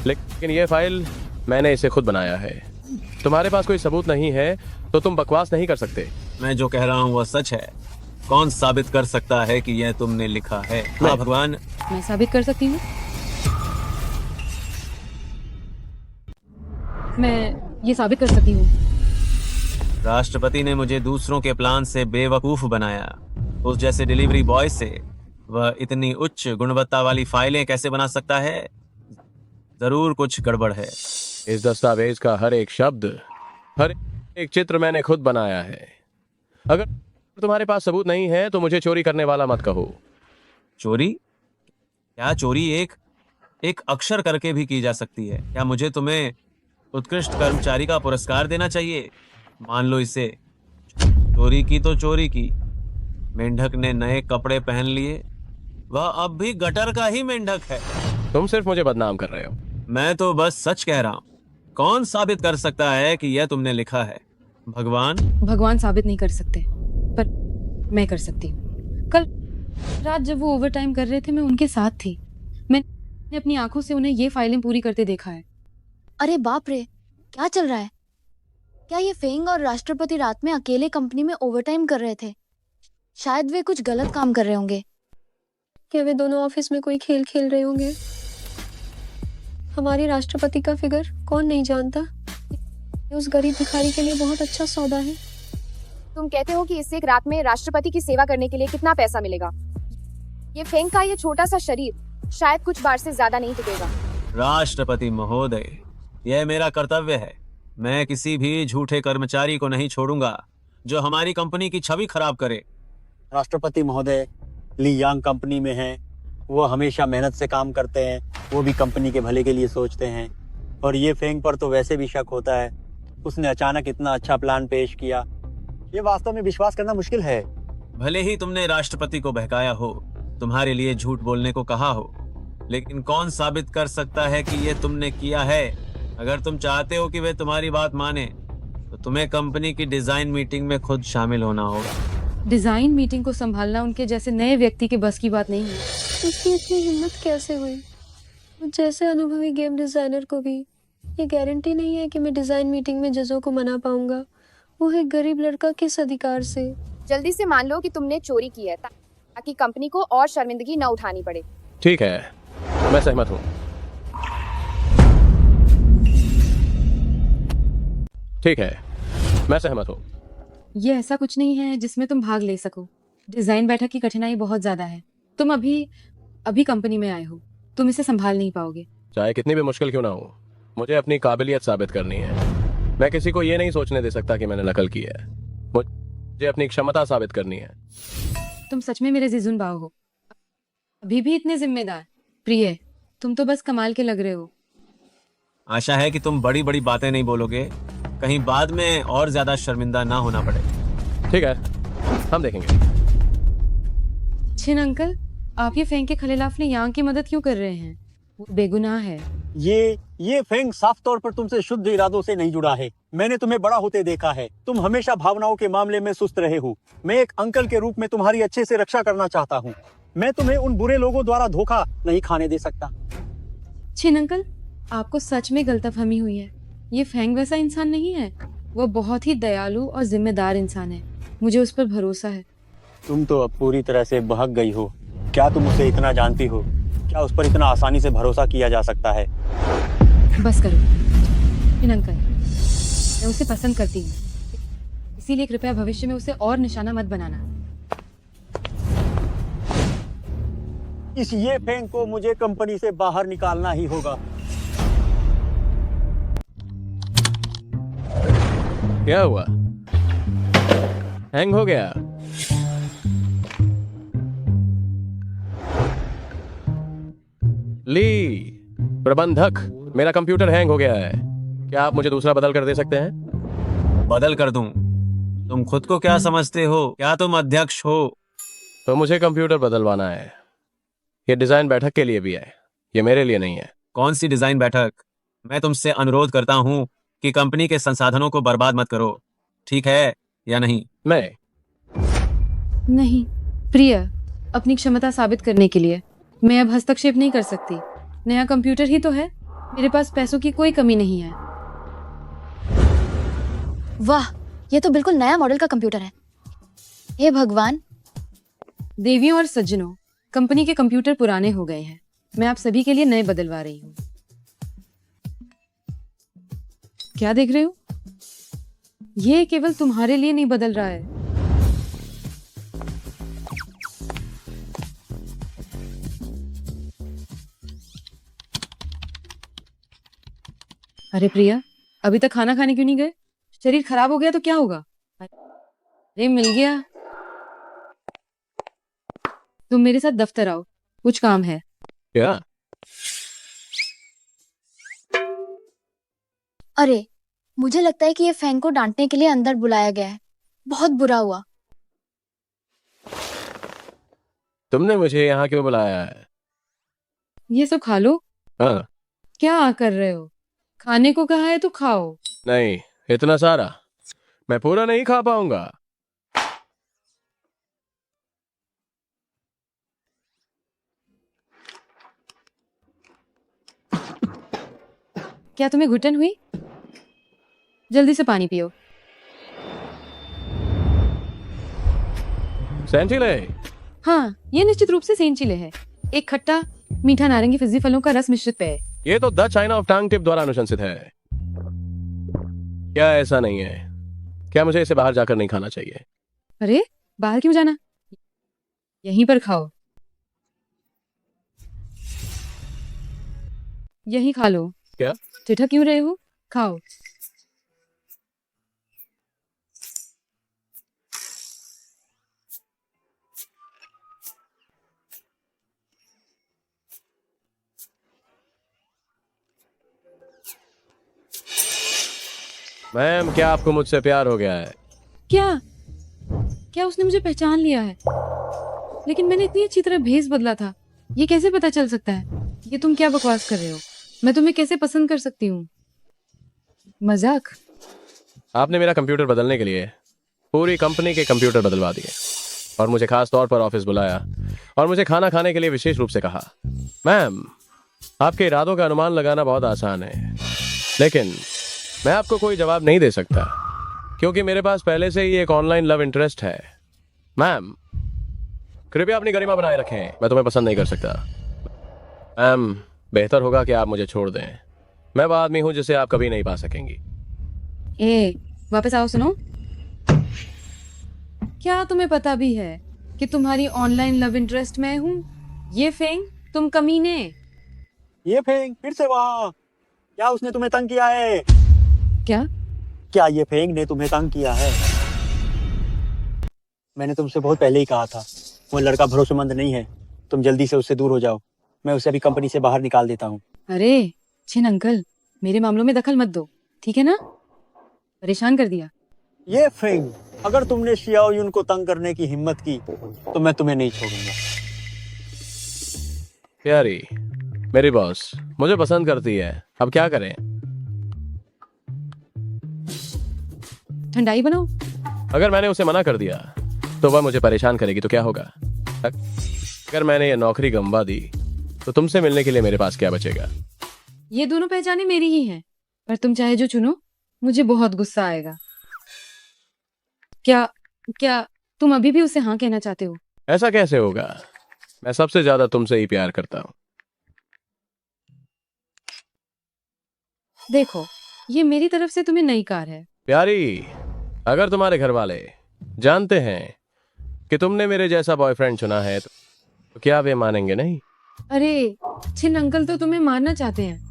लेकिन ये फाइल मैंने इसे खुद बनाया है। तुम्हारे पास कोई सबूत नहीं है तो तुम बकवास नहीं कर सकते। मैं जो कह रहा हूँ वह सच है। कौन साबित कर सकता है कि यह तुमने लिखा है? हाँ भगवान, मैं साबित कर सकती हूँ। मैं ये साबित कर सकती हूँ। राष्ट्रपति ने मुझे दूसरों के प्लान से बेवकूफ बनाया। उस जैसे डिलीवरी बॉय से वह इतनी उच्च गुणवत्ता वाली फाइलें कैसे बना सकता है? जरूर कुछ गड़बड़ है। इस दस्तावेज का हर एक शब्द, हर एक चित्र मैंने खुद बनाया है। अगर तुम्हारे पास सबूत नहीं है तो मुझे चोरी करने वाला मत कहो। चोरी? क्या चोरी एक अक्षर करके भी की जा सकती है? क्या मुझे तुम्हें उत्कृष्ट कर्मचारी का पुरस्कार देना चाहिए? मान लो इसे। चोरी की तो चोरी की। मेंढक ने नए कपड़े पहन लिए, वह अब भी गटर का ही मेंढक है। तुम सिर्फ मुझे बदनाम कर रहे हो। मैं तो बस सच कह रहा हूँ। कौन साबित कर सकता है कि यह तुमने लिखा है? भगवान? भगवान साबित नहीं कर सकते, पर मैं कर सकती हूँ। कल रात जब वो ओवरटाइम कर रहे थे, मैं उनके साथ थी। मैंने अपनी आंखों से उन्हें ये फाइलें पूरी करते देखा है। अरे बाप रे, क्या चल रहा है? क्या ये फेंग और राष्ट्रपति रात में अकेले कंपनी में ओवरटाइम कर रहे थे? शायद वे कुछ गलत काम कर रहे होंगे। क्या वे दोनों ऑफिस में कोई खेल खेल रहे होंगे? हमारे राष्ट्रपति का फिगर कौन नहीं जानता? ये उस गरीब भिखारी के लिए बहुत अच्छा सौदा है। तुम कहते हो कि इससे एक रात में राष्ट्रपति की सेवा करने के लिए कितना पैसा मिलेगा? ये फेंग का ये छोटा सा शरीर शायद कुछ बार से ज्यादा नहीं टिकेगा। राष्ट्रपति महोदय, यह मेरा कर्तव्य है। मैं किसी भी झूठे कर्मचारी को नहीं छोड़ूंगा जो हमारी कंपनी की छवि खराब करे। राष्ट्रपति महोदय ली यांग कंपनी में हैं, वो हमेशा मेहनत से काम करते हैं, वो भी कंपनी के भले के लिए सोचते हैं। और ये फेंग पर तो वैसे भी शक होता है, उसने अचानक इतना अच्छा प्लान पेश किया, ये वास्तव में विश्वास करना मुश्किल है। भले ही तुमने राष्ट्रपति को बहकाया हो, तुम्हारे लिए झूठ बोलने को कहा हो, लेकिन कौन साबित कर सकता है कि ये तुमने किया है? अगर तुम चाहते हो कि वे तुम्हारी बात माने तो तुम्हें कंपनी की डिजाइन मीटिंग में खुद शामिल होना होगा। डिजाइन मीटिंग को संभालना उनके जैसे नए व्यक्ति के बस की बात नहीं है। उसकी इतनी हिम्मत कैसे हुई? मुझ जैसे अनुभवी गेम डिजाइनर को भी ये गारंटी नहीं है कि मैं डिजाइन मीटिंग में जजों को मना पाऊंगा, वो एक गरीब लड़का किस अधिकार से? जल्दी से मान लो कि तुमने चोरी की है ताकि कंपनी को और शर्मिंदगी न उठानी पड़े। ठीक है, मैं सहमत हूँ। ठीक है, मैं सहमत हूँ। ये ऐसा कुछ नहीं है जिसमें तुम भाग ले सको। डिजाइन बैठक की कठिनाई बहुत ज्यादा है। तुम अभी कंपनी में आए हो, तुम इसे संभाल नहीं पाओगे। चाहे कितनी भी मुश्किल क्यों ना हो, मुझे अपनी काबिलियत साबित करनी है। मैं किसी को ये नहीं सोचने दे सकता कि मैंने नकल की है। मुझे अपनी क्षमता साबित करनी है। तुम सच में मेरे जिजुन बाव हो, अभी भी इतने जिम्मेदार। प्रिय, तुम तो बस कमाल के लग रहे हो। आशा है कि तुम बड़ी बड़ी बातें नहीं बोलोगे, कहीं बाद में और ज्यादा शर्मिंदा ना होना पड़े। ठीक है, हम देखेंगे। छिन अंकल, आप ये फेंग के खिलाफ ने यांग की मदद क्यों कर रहे हैं? वो बेगुनाह है। ये फेंग साफ तौर पर तुमसे शुद्ध इरादों से नहीं जुड़ा है। मैंने तुम्हें बड़ा होते देखा है, तुम हमेशा भावनाओं के मामले में सुस्त रहे हो। मैं एक अंकल के रूप में तुम्हारी अच्छे से रक्षा करना चाहता हूँ। मैं तुम्हें उन बुरे लोगों द्वारा धोखा नहीं खाने दे सकता। छिन अंकल, आपको सच में गलतफहमी हुई है। ये फेंग वैसा इंसान नहीं है। वो बहुत ही दयालु और जिम्मेदार इंसान है। मुझे उस पर भरोसा है। तुम तो अब पूरी तरह से बहक गई हो। क्या तुम उसे इतना जानती हो? क्या उस पर इतना आसानी से भरोसा किया जा सकता है? बस करो छिन अंकल, मैं उसे पसंद करती हूँ, इसीलिए कृपया भविष्य में उसे और निशाना मत बनाना। इस ये फेंग को मुझे कंपनी से बाहर निकालना ही होगा। क्या हुआ? हैंग हो गया? ली प्रबंधक, मेरा कंप्यूटर हैंग हो गया है। क्या आप मुझे दूसरा बदल कर दे सकते हैं? बदल कर दूं? तुम खुद को क्या समझते हो? क्या तुम अध्यक्ष हो? तो मुझे कंप्यूटर बदलवाना है। ये डिजाइन बैठक के लिए भी है, ये मेरे लिए नहीं है। कौन सी डिजाइन बैठक? मैं तुमसे अनुरोध करता हूँ कि कंपनी के संसाधनों को बर्बाद मत करो, ठीक है या नहीं? नहीं प्रिय, अपनी क्षमता साबित करने के लिए मैं अब हस्तक्षेप नहीं कर सकती। नया कंप्यूटर ही तो है, मेरे पास पैसों की कोई कमी नहीं है। वाह, ये तो बिल्कुल नया मॉडल का कंप्यूटर है। हे भगवान। देवियों और सज्जनों, कंपनी के कंप्यूटर पुराने हो गए हैं। मैं आप सभी के लिए नए बदलवा रही हूँ। क्या देख रहे हो? ये केवल तुम्हारे लिए नहीं बदल रहा है। अरे प्रिया, अभी तक खाना खाने क्यों नहीं गए? शरीर खराब हो गया तो क्या होगा? अरे मिल गया। तुम मेरे साथ दफ्तर आओ, कुछ काम है। क्या? अरे मुझे लगता है कि ये फैंग को डांटने के लिए अंदर बुलाया गया है। बहुत बुरा हुआ। तुमने मुझे यहाँ क्यों बुलाया है? ये सब खा लो। हाँ। क्या कर रहे हो? खाने को कहा है तो खाओ। नहीं, इतना सारा मैं पूरा नहीं खा पाऊंगा। क्या तुम्हें घुटन हुई? जल्दी से पानी पियो। सेंचिले। हाँ, ये निश्चित रूप से सेंचिले है, एक खट्टा मीठा नारंगी फिजी फलों का रस मिश्रित पेय। ये तो द चाइना ऑफ टांग टिप द्वारा अनुशंसित है। क्या ऐसा नहीं है? क्या मुझे इसे बाहर जाकर नहीं खाना चाहिए? अरे बाहर क्यों जाना, यहीं पर खाओ। यहीं खा लो। क्या? ठिठक क्यों रहे हो? खाओ। मैम, क्या आपको मुझसे प्यार हो गया है? क्या क्या उसने मुझे पहचान लिया है? लेकिन मैंने इतनी अच्छी तरह भेस बदला था, ये कैसे पता चल सकता है? ये तुम क्या बकवास कर रहे हो? मैं तुम्हें कैसे पसंद कर सकती हूँ? मजाक। आपने मेरा कंप्यूटर बदलने के लिए पूरी कंपनी के कंप्यूटर बदलवा दिए और मुझे खास तौर पर ऑफिस बुलाया और मुझे खाना खाने के लिए विशेष रूप से कहा। मैम, आपके इरादों का अनुमान लगाना बहुत आसान है, लेकिन मैं आपको कोई जवाब नहीं दे सकता क्योंकि मेरे पास पहले से ही एक ऑनलाइन लव इंटरेस्ट है। मैम, कृपया अपनी गरिमा बनाए रखें, मैं तुम्हें पसंद नहीं कर सकता। मैम, बेहतर होगा कि आप मुझे छोड़ दें। मैं वो आदमी हूं जिसे आप कभी नहीं पा सकेंगी। ए, वापस आओ। सुनो, क्या तुम्हें पता भी है कि तुम्हारी ऑनलाइन लव इंटरेस्ट मैं हूँ? ये फेंग, तुम कमीने। ये फेंग फिर से वहाँ। क्या उसने तुम्हें तंग किया है? क्या ये फेंग ने तुम्हें तंग किया है? मैंने तुमसे बहुत पहले ही कहा था, वो लड़का भरोसेमंद नहीं है। तुम जल्दी से उससे दूर हो जाओ। मैं उसे अभी कंपनी से बाहर निकाल देता हूँ। अरे छिन अंकल, मेरे मामलों में दखल मत दो, ठीक है ना? परेशान कर दिया। ये फेंग, अगर तुमने शियाओ युन को तंग करने की हिम्मत की तो मैं तुम्हें नहीं छोड़ूंगा। प्यारी, मेरी बॉस मुझे पसंद करती है, अब क्या करें? ठंडाई बनाओ। अगर मैंने उसे मना कर दिया तो वह मुझे परेशान करेगी तो क्या होगा? अगर मैंने ये नौकरी गंवा दी तो तुमसे मिलने के लिए मेरे पास क्या बचेगा? ये दोनों पहचाने मेरी ही हैं, पर तुम चाहे जो चुनो, मुझे बहुत गुस्सा आएगा। क्या क्या तुम अभी भी उसे हाँ कहना चाहते हो? ऐसा कैसे होगा? मैं सबसे ज्यादा तुमसे ही प्यार करता हूँ। देखो, ये मेरी तरफ से तुम्हें नई कार है। प्यारी, अगर तुम्हारे घर वाले जानते हैं कि तुमने मेरे जैसा बॉयफ्रेंड चुना है तो क्या वे मानेंगे नहीं? अरे छिन अंकल तो तुम्हें मारना चाहते हैं।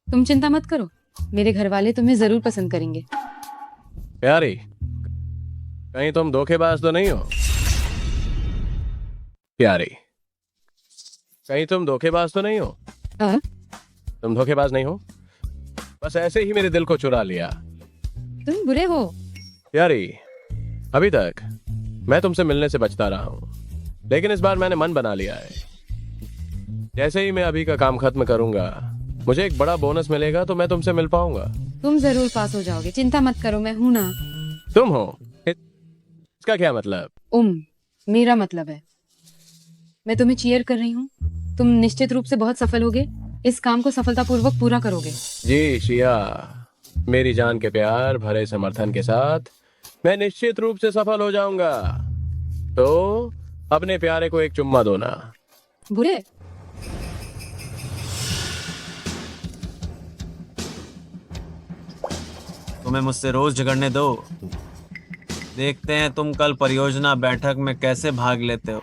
तुम चिंता मत करो, मेरे घर वाले तुम्हें जरूर पसंद करेंगे। प्यारी, कहीं तुम धोखेबाज तो नहीं हो? प्यारी, कहीं तुम धोखेबाज तो नहीं हो? तुम धोखेबाज नहीं हो, बस ऐसे ही मेरे दिल को चुरा लिया। तुम बुरे हो। प्यारी, अभी तक मैं तुमसे मिलने से बचता रहा हूं, लेकिन इस बार मैंने मन बना लिया है। जैसे ही मैं अभी का काम खत्म करूंगा, मुझे एक बड़ा बोनस मिलेगा तो मैं तुमसे मिल पाऊंगा। तुम जरूर पास हो जाओगे, चिंता मत करो, मैं हूं ना। तुम हो? इसका क्या मतलब? मेरा मतलब है, मैं तुम्हें चीयर कर रही हूँ। तुम निश्चित रूप से बहुत सफल होगे, इस काम को सफलतापूर्वक पूरा करोगे। जी शिया, मेरी जान के प्यार भरे समर्थन के साथ मैं निश्चित रूप से सफल हो जाऊंगा। तो अपने प्यारे को एक चुम्मा दो ना। बुरे? तुम्हें मुझसे रोज झगड़ने दो। देखते हैं तुम कल परियोजना बैठक में कैसे भाग लेते हो।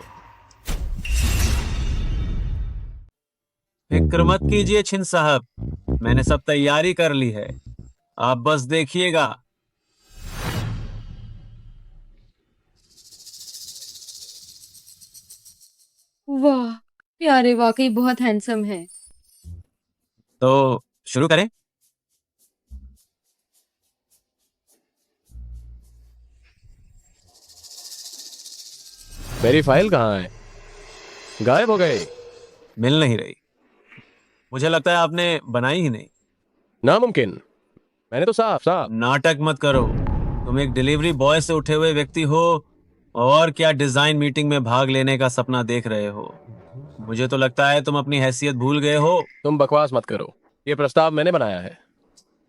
फिक्र मत कीजिए छिन साहब, मैंने सब तैयारी कर ली है, आप बस देखिएगा। वाह, प्यारे वाकई बहुत हैंडसम है। तो शुरू करें। मेरी फाइल कहाँ है? गायब हो गई। मिल नहीं रही। मुझे लगता है आपने बनाई ही नहीं। नामुमकिन, मैंने तो साफ साफ। नाटक मत करो, तुम एक डिलीवरी बॉय से उठे हुए व्यक्ति हो और क्या डिजाइन मीटिंग में भाग लेने का सपना देख रहे हो। मुझे तो लगता है तुम अपनी हैसियत भूल गए हो। तुम बकवास मत करो, ये प्रस्ताव मैंने बनाया है।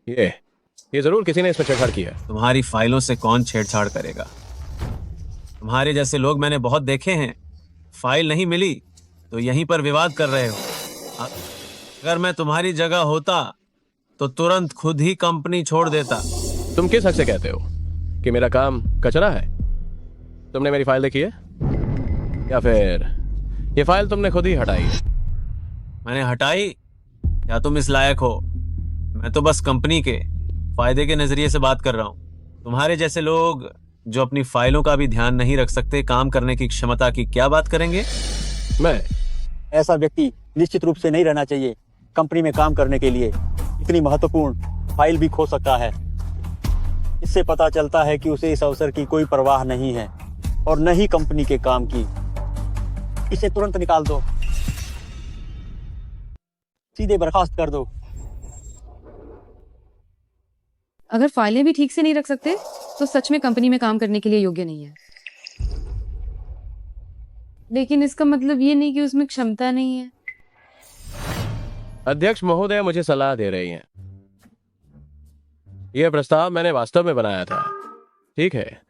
ये जरूर किसी ने इसमें छेड़छाड़ की है। तुम्हारी फाइलों से कौन छेड़छाड़ करेगा? तुम्हारे जैसे लोग मैंने बहुत देखे हैं, फाइल नहीं मिली तो यहीं पर विवाद कर रहे हो। अगर मैं तुम्हारी जगह होता तो तुरंत खुद ही कंपनी छोड़ देता। तुम किस हक से कहते हो कि मेरा काम कचरा है? तुमने मेरी फाइल देखी है या फिर ये फाइल तुमने खुद ही हटाई है? मैंने हटाई या तुम इस लायक हो? मैं तो बस कंपनी के फायदे के नजरिए से बात कर रहा हूं। तुम्हारे जैसे लोग जो अपनी फाइलों का भी ध्यान नहीं रख सकते, काम करने की क्षमता की क्या बात करेंगे? मैं ऐसा व्यक्ति निश्चित रूप से नहीं रहना चाहिए कंपनी में काम करने के लिए। इतनी महत्वपूर्ण फाइल भी खो सकता है। इससे पता चलता है कि उसे इस अवसर की कोई परवाह नहीं है और न ही कंपनी के काम की। इसे तुरंत निकाल दो, सीधे बर्खास्त कर दो। अगर फाइलें भी ठीक से नहीं रख सकते तो सच में कंपनी में काम करने के लिए योग्य नहीं है। लेकिन इसका मतलब ये नहीं कि उसमें क्षमता नहीं है। अध्यक्ष महोदय मुझे सलाह दे रही हैं। यह प्रस्ताव मैंने वास्तव में बनाया था। ठीक है,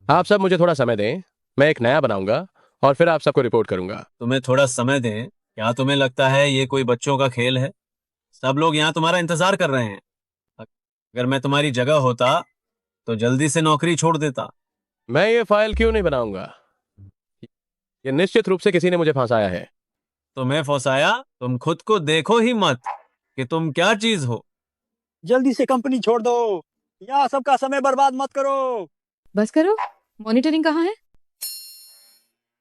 आप सब मुझे थोड़ा समय दें, मैं एक नया बनाऊंगा और फिर आप सबको रिपोर्ट करूंगा। तुम्हें थोड़ा समय दें? क्या तुम्हें लगता है ये कोई बच्चों का खेल है? सब लोग यहाँ तुम्हारा इंतजार कर रहे हैं। अगर मैं तुम्हारी जगह होता तो जल्दी से नौकरी छोड़ देता। मैं ये फाइल क्यों नहीं बनाऊंगा? ये निश्चित रूप से किसी ने मुझे फंसाया है। तुम्हें फंसाया? तुम खुद को देखो ही मत कि तुम क्या चीज हो। जल्दी से कंपनी छोड़ दो, यहाँ सबका समय बर्बाद मत करो। बस करो। मॉनिटरिंग कहाँ है?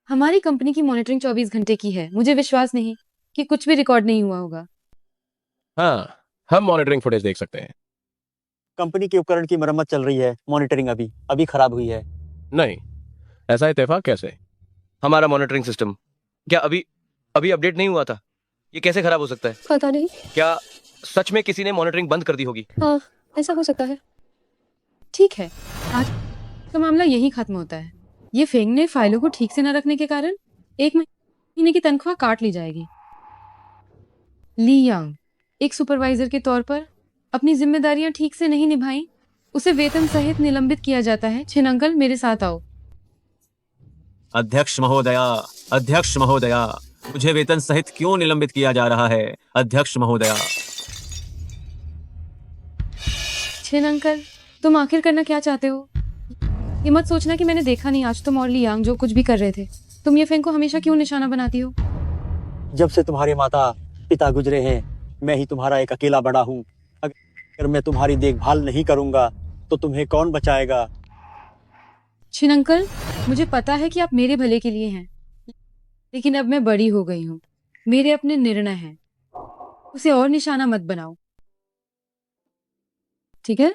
हमारी कंपनी की मॉनिटरिंग 24 घंटे की है। मुझे विश्वास नहीं कि कुछ भी रिकॉर्ड नहीं हुआ होगा। हाँ, हम मॉनिटरिंग फुटेज देख सकते हैं। कंपनी के उपकरण की मरम्मत चल रही है, मॉनिटरिंग अभी खराब हुई है। नहीं, ऐसा इत्तेफाक कैसे? हमारा मॉनिटरिंग सिस्टम क्या अभी अपडेट नहीं हुआ था? ये कैसे खराब हो सकता है? पता नहीं। क्या सच में किसी ने मॉनिटरिंग बंद कर दी होगी? हाँ, ऐसा हो सकता है। ठीक है, आज का मामला यही खत्म होता है। ये फेंग ने फाइलों को ठीक से न रखने के कारण 1 महीने की तनख्वाह काट ली जाएगी। ली यांग एक सुपरवाइजर के तौर पर अपनी जिम्मेदारियां ठीक से नहीं निभाई, उसे वेतन सहित निलंबित किया जाता है। छिन अंकल, मेरे साथ आओ। अध्यक्ष महोदया, मुझे वेतन सहित क्यों निलंबित किया जा रहा है? अध्यक्ष महोदया। छिन अंकल, तुम आखिर करना क्या चाहते हो? ये मत सोचना कि मैंने देखा नहीं आज तुम और ली यांग जो कुछ भी कर रहे थे। तुम ये फेंग को हमेशा क्यों निशाना बनाती हो? जब से तुम्हारे माता पिता गुजरे हैं, मैं ही तुम्हारा एक अकेला बड़ा हूँ। अगर मैं तुम्हारी देखभाल नहीं करूंगा तो तुम्हें कौन बचाएगा? छिन अंकल, मुझे पता है कि आप मेरे भले के लिए हैं, लेकिन अब मैं बड़ी हो गई हूँ। मेरे अपने निर्णय हैं, उसे और निशाना मत बनाओ, ठीक है?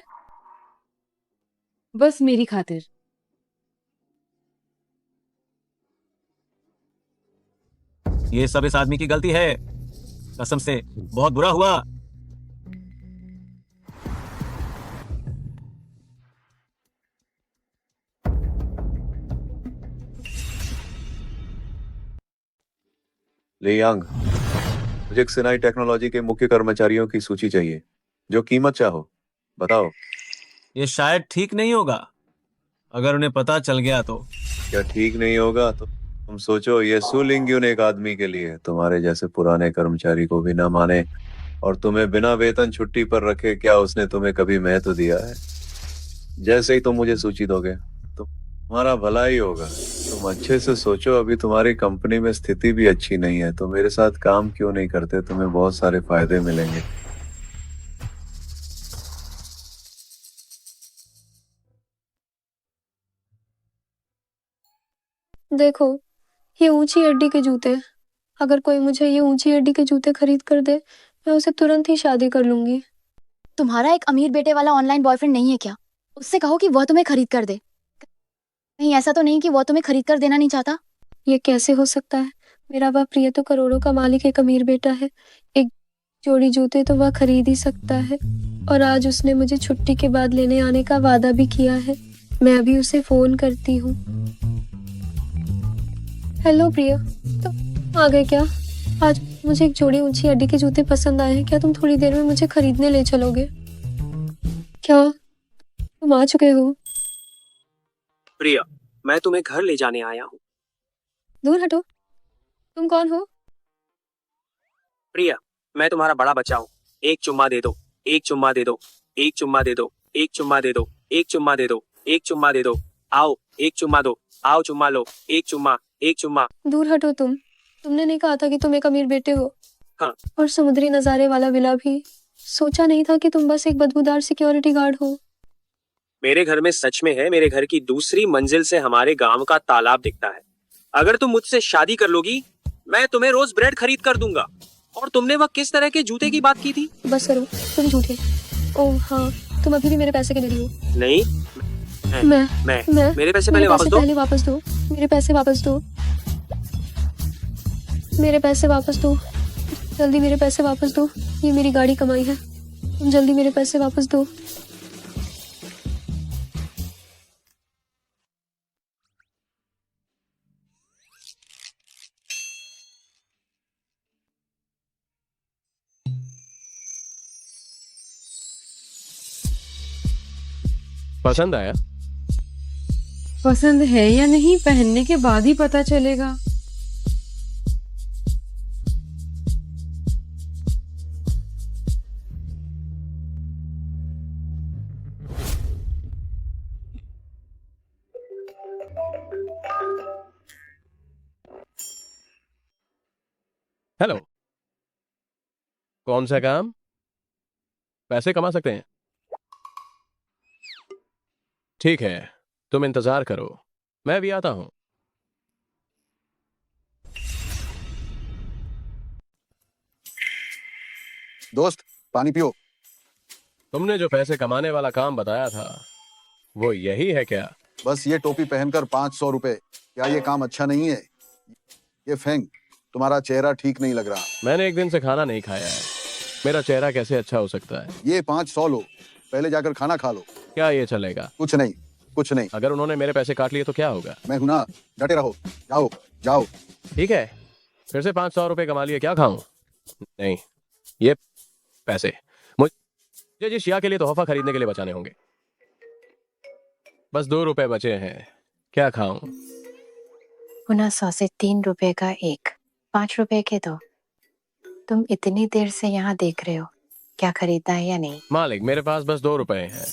बस मेरी खातिर। ये सब इस आदमी की गलती है, कसम से बहुत बुरा हुआ। ले यांग, मुझे क्सिनाई टेक्नोलॉजी के मुख्य कर्मचारियों की सूची चाहिए। जो कीमत चाहो बताओ। ये शायद ठीक नहीं होगा। अगर उन्हें पता चल गया तो? क्या ठीक नहीं होगा? तो तुम सोचो, ये सु लिंग्युन एक आदमी के लिए तुम्हारे जैसे पुराने कर्मचारी को भी ना माने और तुम्हें बिना वेतन छुट्टी पर रखे, क्या उसने तुम्हें कभी महत्व दिया है? जैसे ही तुम मुझे सूची दोगे तो तुम्हारा भला ही होगा। तुम अच्छे से सोचो, अभी तुम्हारी कंपनी में स्थिति भी अच्छी नहीं है, तो मेरे साथ काम क्यों नहीं करते? तुम्हें बहुत सारे फायदे मिलेंगे। देखो, ये ऊंची हड्डी के जूते। अगर कोई मुझे ये ऊंची हड्डी के जूते खरीद कर दे, मैं उसे तुरंत ही शादी कर लूंगी। तुम्हारा एक अमीर बेटे वाला ऑनलाइन बॉयफ्रेंड नहीं है क्या? उससे कहो कि वह तुम्हें खरीद कर दे। कहीं ऐसा तो नहीं कि वो तुम्हें खरीद कर देना नहीं चाहता? ये कैसे हो सकता है? मेरा वह प्रिय तो करोड़ों का मालिक एक अमीर बेटा है। एक जोड़ी जूते तो वह खरीद ही सकता है। और आज उसने मुझे छुट्टी के बाद लेने आने का वादा भी किया है। मैं अभी उसे फोन करती हूँ। हेलो प्रिय, तुम आ गए क्या? आज मुझे एक जोड़ी ऊंची हड्डी के जूते पसंद आए हैं। क्या तुम थोड़ी देर में मुझे खरीदने ले चलोगे? क्या तुम आ चुके हो? प्रिया, मैं तुम्हें घर ले जाने आया हूँ। दूर हटो। तुम कौन हो? प्रिया, मैं तुम्हारा बड़ा बच्चा हूँ। एक चुम्मा दे दो, एक चुम्मा दे दो, एक चुम्मा दे दो, एक चुम्मा दे दो, एक चुम्मा दे दो, एक चुम्मा दे दो। आओ, एक चुम्मा दो, आओ चुम्मा लो, एक चुम्मा, एक चुम्मा। दूर हटो तुम। तुमने नहीं कहा था कि तुम एक अमीर बेटे हो? हाँ। और समुद्री नजारे वाला विला भी। सोचा नहीं था कि तुम बस एक बदबूदार सिक्योरिटी गार्ड हो। मेरे घर में सच में है। मेरे घर की दूसरी मंजिल से हमारे गांव का तालाब दिखता है। अगर तुम मुझसे शादी कर लोगी, मैं तुम्हें रोज ब्रेड खरीद कर दूंगा। और तुमने वह किस तरह के जूते की बात की थी? बस करो, तुम झूठे। ओह हाँ, तुम अभी भी मेरे पैसे के नहीं हो। नहीं, मैं मेरे पैसे पहले वापस दो। पहले वापस दो। मेरे पैसे वापस दो। मेरे पैसे वापस दो। जल्दी मेरे पैसे वापस दो। ये मेरी गाड़ी कमाई है। तुम जल्दी मेरे पैसे वापस दो। पसंद आया? पसंद है या नहीं पहनने के बाद ही पता चलेगा। हेलो, कौन सा काम? पैसे कमा सकते हैं? ठीक है, तुम इंतजार करो, मैं भी आता हूं। दोस्त, पानी पियो। तुमने जो पैसे कमाने वाला काम बताया था, वो यही है क्या? बस ये टोपी पहनकर 500 रुपए। क्या ये काम अच्छा नहीं है? ये फेंग, तुम्हारा चेहरा ठीक नहीं लग रहा। मैंने एक दिन से खाना नहीं खाया है, मेरा चेहरा कैसे अच्छा हो सकता है? ये 500 लो, पहले जाकर खाना खा लो। क्या ये चलेगा? कुछ नहीं, कुछ नहीं। अगर उन्होंने मेरे पैसे काट लिए तो क्या होगा? मैं हूं ना, डटे रहो। जाओ जाओ। ठीक है, फिर से 500 रुपए कमा लिए, क्या खाऊं? नहीं, ये पैसे मुझे जिस शिया के लिए तोहफा खरीदने के लिए बचाने होंगे। बस 2 रुपए बचे हैं, क्या खाऊं? 100 से 3 रुपए का एक, 5 रुपए के दो। तुम इतनी देर से यहाँ देख रहे हो, क्या खरीदना है या नहीं? मालिक, मेरे पास बस 2 रुपए हैं,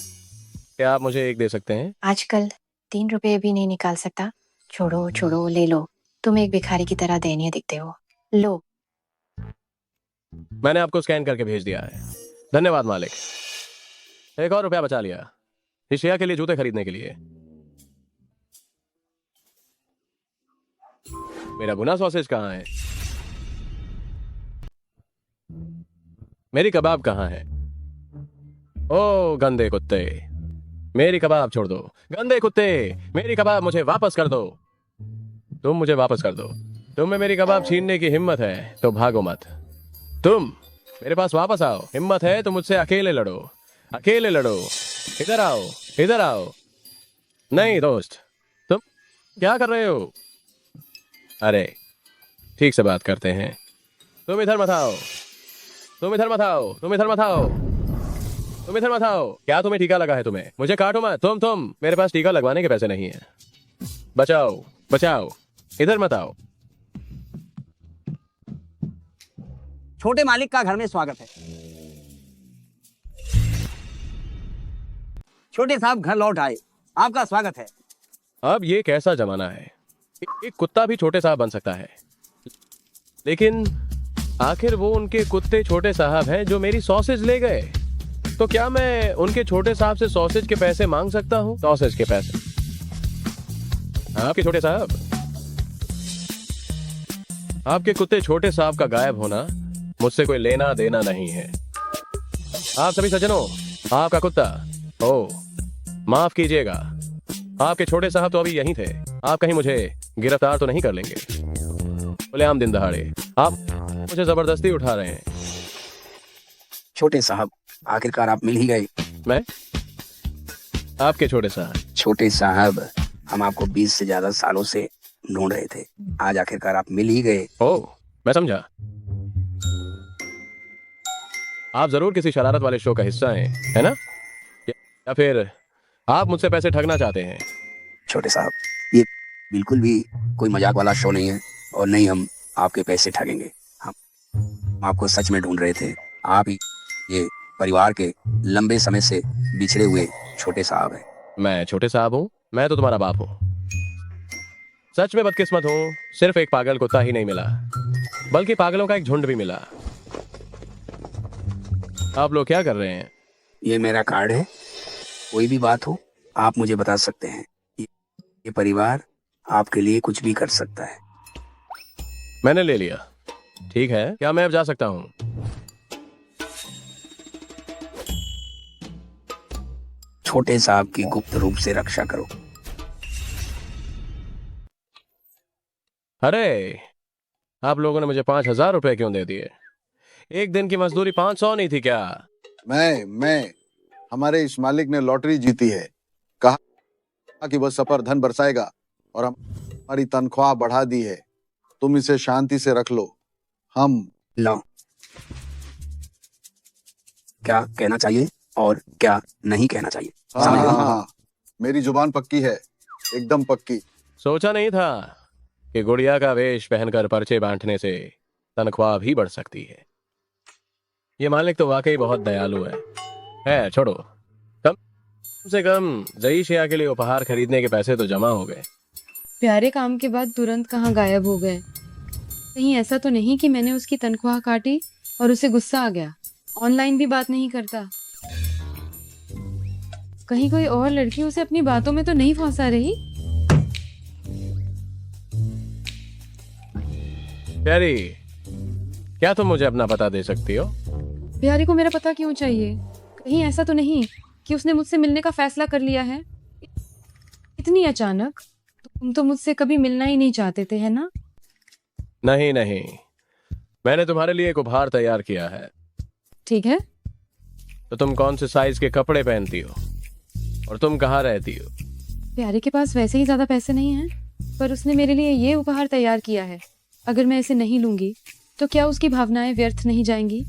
क्या आप मुझे एक दे सकते हैं? आजकल 3 रुपए भी नहीं निकाल सकता। छोड़ो छोड़ो, ले लो। तुम एक भिखारी की तरह दयनीय दिखते हो। लो। मैंने आपको स्कैन करके भेज दिया है, धन्यवाद मालिक। एक और रुपया बचा लिया इस शिया के लिए जूते खरीदने के लिए। मेरा भुना सॉसेज कहाँ है? मेरी कबाब कहाँ है? ओ गंदे कुत्ते, मेरी कबाब छोड़ दो। गंदे कुत्ते, मेरी कबाब मुझे वापस कर दो। तुम मुझे वापस कर दो। तुम में मेरी कबाब छीनने की हिम्मत है तो भागो मत। तुम मेरे पास वापस आओ। हिम्मत है तो मुझसे अकेले लड़ो, अकेले लड़ो। इधर आओ, इधर आओ। नहीं दोस्त, तुम क्या कर रहे हो? अरे ठीक से बात करते हैं। तुम इधर मत आओ, तुम इधर मत आओ, तुम इधर मत आओ, तुम इधर मत आओ। क्या तुम्हें टीका लगा है? तुम्हें मुझे काटो मत। तुम मेरे पास टीका लगवाने के पैसे नहीं है। बचाओ बचाओ, इधर मत आओ। छोटे मालिक का घर में स्वागत है। छोटे साहब घर लौट आए, आपका स्वागत है। अब ये कैसा जमाना है, एक कुत्ता भी छोटे साहब बन सकता है। लेकिन आखिर वो उनके कुत्ते छोटे साहब हैं जो मेरी सॉसेज ले गए। तो क्या मैं उनके छोटे साहब से सॉसेज के पैसे मांग सकता हूँ? सॉसेज के पैसे? आपके छोटे साहब, आपके कुत्ते छोटे साहब का गायब होना मुझसे कोई लेना देना नहीं है। आप सभी सज्जनों, आपका कुत्ता, ओ माफ कीजिएगा, आपके छोटे साहब तो अभी यहीं थे। आप कहीं मुझे गिरफ्तार तो नहीं कर लेंगे? खुलेआम दिन दहाड़े आप मुझे जबरदस्ती उठा रहे हैं। छोटे साहब, आखिरकार आप मिल ही गए। मैं? आपके छोटे साहब? छोटे साहब, हम आपको 20 से ज्यादा सालों से ढूंढ रहे थे, आज आखिरकार आप मिल ही गए। ओ, मैं समझा। आप जरूर किसी शरारत वाले शो का हिस्सा हैं, है ना? या फिर आप मुझसे पैसे ठगना चाहते हैं? छोटे साहब, ये बिल्कुल भी कोई मजाक वाला शो नहीं है और नहीं हम आपके पैसे ठगेंगे। हम आपको सच में ढूंढ रहे थे। आप ही ये परिवार के लंबे समय से बिछड़े हुए छोटे साहब हैं। मैं छोटे साहब हूँ? मैं तो तुम्हारा बाप हूँ। सच में बदकिस्मत हूँ, सिर्फ एक पागल कुत्ता ही नहीं मिला, बल्कि पागलों का एक झुंड भी मिला। आप लोग क्या कर रहे हैं? ये मेरा कार्ड है, कोई भी बात हो आप मुझे बता सकते हैं। ये परिवार आपके लिए कुछ भी कर सकता है। मैंने ले लिया। ठीक है, क्या मैं अब जा सकता हूँ? छोटे साहब की गुप्त रूप से रक्षा करो। अरे, आप लोगों ने मुझे 5,000 रुपए क्यों दे दिए? एक दिन की मजदूरी 500 नहीं थी क्या? मैं हमारे इस मालिक ने लॉटरी जीती है, कहा कि वह सपर धन बरसाएगा और हमारी तनख्वाह बढ़ा दी है। तुम इसे शांति से रख लो। हम लो, क्या कहना चाहिए और क्या नहीं कहना चाहिए? हाँ, मेरी जुबान पक्की है, एकदम पक्की। सोचा नहीं था कि गुड़िया का वेश पहनकर पर्चे बांटने से तनख्वाह भी बढ़ सकती है। ये मालिक तो वाकई बहुत दयालु है। छोड़ो, कम से कम जईशिया के लिए उपहार खरीदने के पैसे तो जमा हो गए। प्यारे काम के बाद तुरंत कहाँ गायब हो गए? कहीं ऐसा तो नहीं कि मैंने उसकी तनख्वाह काटी और उसे गुस्सा आ गया? ऑनलाइन भी बात नहीं करता। कहीं कोई और लड़की उसे अपनी बातों में तो नहीं फंसा रही? प्यारी, क्या तुम मुझे अपना पता दे सकती हो? प्यारी को मेरा पता क्यों चाहिए? कहीं ऐसा तो नहीं कि उसने मुझसे मिलने का फैसला कर लिया है? इतनी अचानक? तुम तो मुझसे कभी मिलना ही नहीं चाहते थे, है ना? नहीं, मैंने तुम्हारे लिए एक उपहार तैयार किया है। ठीक है। तो तुम कौन से साइज के कपड़े पहनती हो और तुम कहाँ रहती हो? प्यारे के पास वैसे ही ज्यादा पैसे नहीं हैं, पर उसने मेरे लिए ये उपहार तैयार किया है। अगर मैं इसे नहीं लूंगी तो क्या उसकी भावनाएं व्यर्थ नहीं जाएंगी?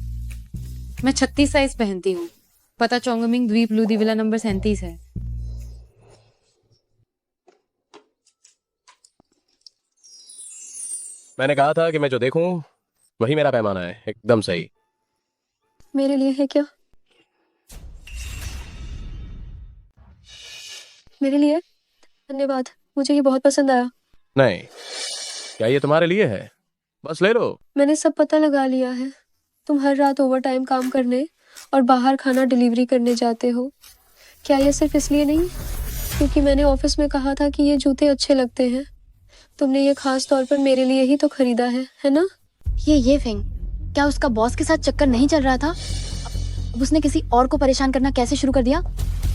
मैं 36 साइज पहनती हूँ। पता चोंगमिंग द्वीप लूदी विला नंबर 37 है। मैंने कहा था कि मैं जो देखूं वही मेरा पैमाना है, एकदम सही। मेरे लिए है क्या? मेरे लिए? धन्यवाद, मुझे ये बहुत पसंद आया। नहीं, क्या ये तुम्हारे लिए है? बस ले लो। मैंने सब पता लगा लिया है। तुम हर रात ओवर टाइम काम करने और बाहर खाना डिलीवरी करने जाते हो। क्या ये सिर्फ इसलिए नहीं क्योंकि मैंने ऑफिस में कहा था कि ये जूते अच्छे लगते हैं? तुमने ये खास तौर पर मेरे लिए ही तो खरीदा है ना? ये फेंग, क्या उसका बॉस के साथ चक्कर नहीं चल रहा था? अब उसने किसी और को परेशान करना कैसे शुरू कर दिया?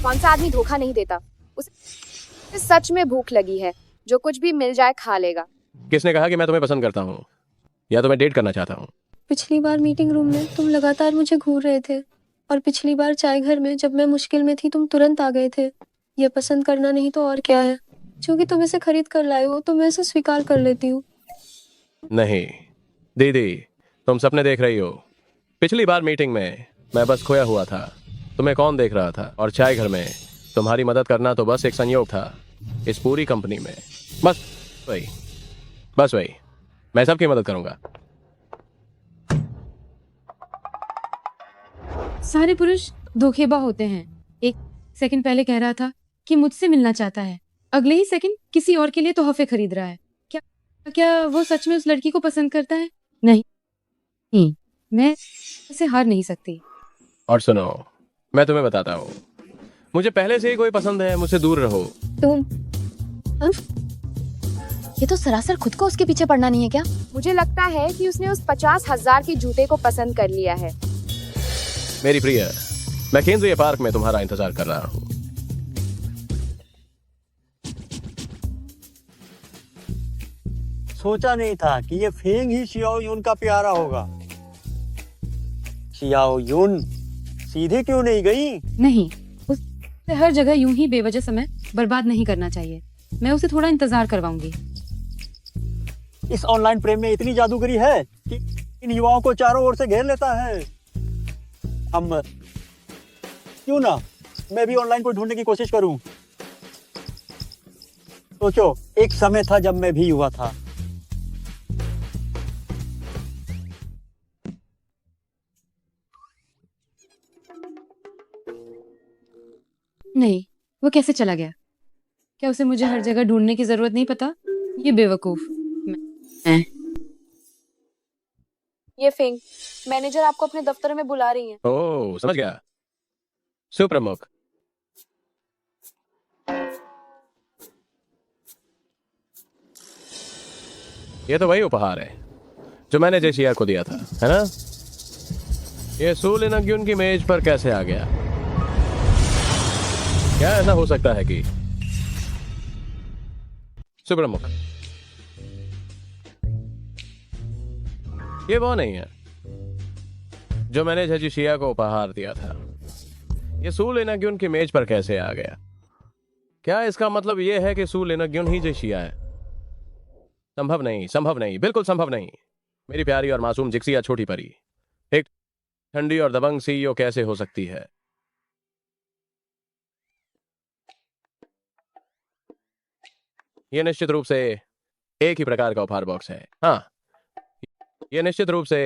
कौन सा आदमी धोखा नहीं देता? उसे सच में भूख लगी है, जो कुछ भी मिल जाए खा लेगा। किसने कहा कि मैं तुम्हें पसंद करता हूँ या तुम्हें डेट करना चाहता हूँ? पिछली बार मीटिंग रूम में तुम लगातार मुझे घूर रहे थे और पिछली बार चाय घर में जब मैं मुश्किल में थी तुम तुरंत आ गए थे। ये पसंद करना नहीं तो और क्या है? क्योंकि तुम इसे खरीद कर लाए हो तो मैं इसे स्वीकार कर लेती हूँ। नहीं दीदी, तुम सपने देख रही हो। पिछली बार मीटिंग में मैं बस खोया हुआ था, तुम्हें कौन देख रहा था? और चाय घर में तुम्हारी मदद करना तो बस एक संयोग था इस पूरी कंपनी में। बस वही, मैं सबकी मदद करूंगा। सारे पुरुष धोखेबाज होते हैं। एक सेकंड पहले कह रहा था कि मुझसे मिलना चाहता है, अगले ही सेकंड किसी और के लिए तोहफे खरीद रहा है। क्या क्या वो सच में उस लड़की को पसंद करता है? नहीं, मैं इसे हार नहीं सकती। और सुनो, मैं तुम्हें बताता हूँ, मुझे पहले से ही कोई पसंद है, मुझसे दूर रहो। तुम ये तो सरासर खुद को उसके पीछे पड़ना नहीं है क्या? मुझे लगता है कि उसने उस 50,000 के जूते को पसंद कर लिया है। मेरी प्रिय, मैं केंद्रीय पार्क में तुम्हारा इंतजार कर रहा हूँ। सोचा नहीं था कि ये फेंग ही शियाओ यून का प्यारा होगा। शियाओ यून सीधे क्यों नहीं गई? नहीं, उसे हर जगह यूं ही बेवजह समय बर्बाद नहीं करना चाहिए। मैं उसे थोड़ा इंतजार करवाऊंगी। इस ऑनलाइन प्रेम में इतनी जादूगरी है कि इन युवाओं को चारों ओर से घेर लेता है। हम क्यों ना मैं भी ऑनलाइन को ढूंढने की कोशिश करूं। सोचो, एक समय था जब मैं भी युवा था। नहीं, वो कैसे चला गया? क्या उसे मुझे हर जगह ढूंढने की जरूरत नहीं पता? ये बेवकूफ। मैं ये फेंग, मैनेजर आपको अपने दफ्तर में बुला रही हैं। ओह, समझ गया। सुप्रमुख, ये तो वही उपहार है जो मैंने जेसिया को दिया था, है ना? ये सूलिनग्युन की मेज पर कैसे आ गया? क्या ऐसा हो सकता है कि सुप्रमुख, ये वो नहीं है जो मैंने जेसिया को उपहार दिया था। ये सूलिनग्युन की मेज पर कैसे आ गया? क्या इसका मतलब यह है कि सूलिनग्युन ही जेसिया है? संभव नहीं, संभव नहीं, बिल्कुल संभव नहीं। मेरी प्यारी और मासूम जिक्सिया छोटी परी एक ठंडी और दबंग सीईओ कैसे हो सकती है? यह निश्चित रूप से एक ही प्रकार का उपहार बॉक्स है। हाँ, यह निश्चित रूप से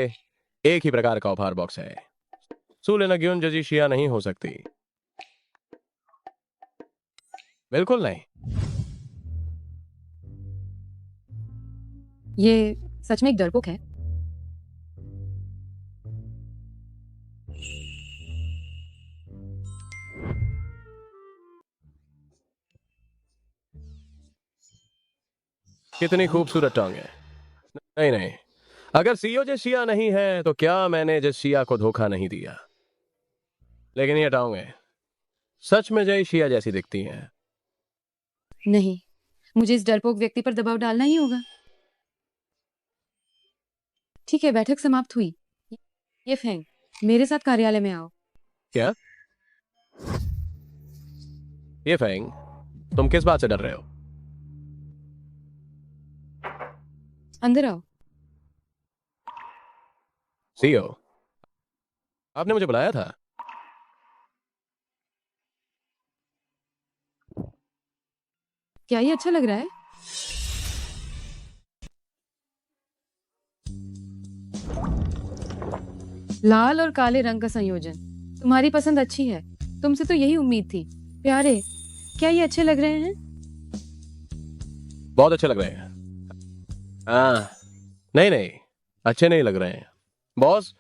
एक ही प्रकार का उपहार बॉक्स है। सूलिनग्युन जेसिया नहीं हो सकती, बिल्कुल नहीं। ये सच में एक डरपोक है। कितनी खूबसूरत टांग है। नहीं नहीं, अगर सीईओ जेसिया नहीं है तो क्या मैंने जेसिया को धोखा नहीं दिया? लेकिन ये टांगें सच में जेसिया जैसी दिखती हैं। नहीं, मुझे इस डरपोक व्यक्ति पर दबाव डालना ही होगा। ठीक है, बैठक समाप्त हुई। ये फेंग, मेरे साथ कार्यालय में आओ। क्या? ये फेंग, तुम किस बात से डर रहे हो? अंदर आओ। सीईओ, आपने मुझे बुलाया था? क्या ये अच्छा लग रहा है? लाल और काले रंग का संयोजन, तुम्हारी पसंद अच्छी है। तुमसे तो यही उम्मीद थी। प्यारे, क्या ये अच्छे लग रहे हैं? बहुत अच्छे लग रहे हैं। हाँ, नहीं नहीं, अच्छे नहीं लग रहे हैं। बॉस,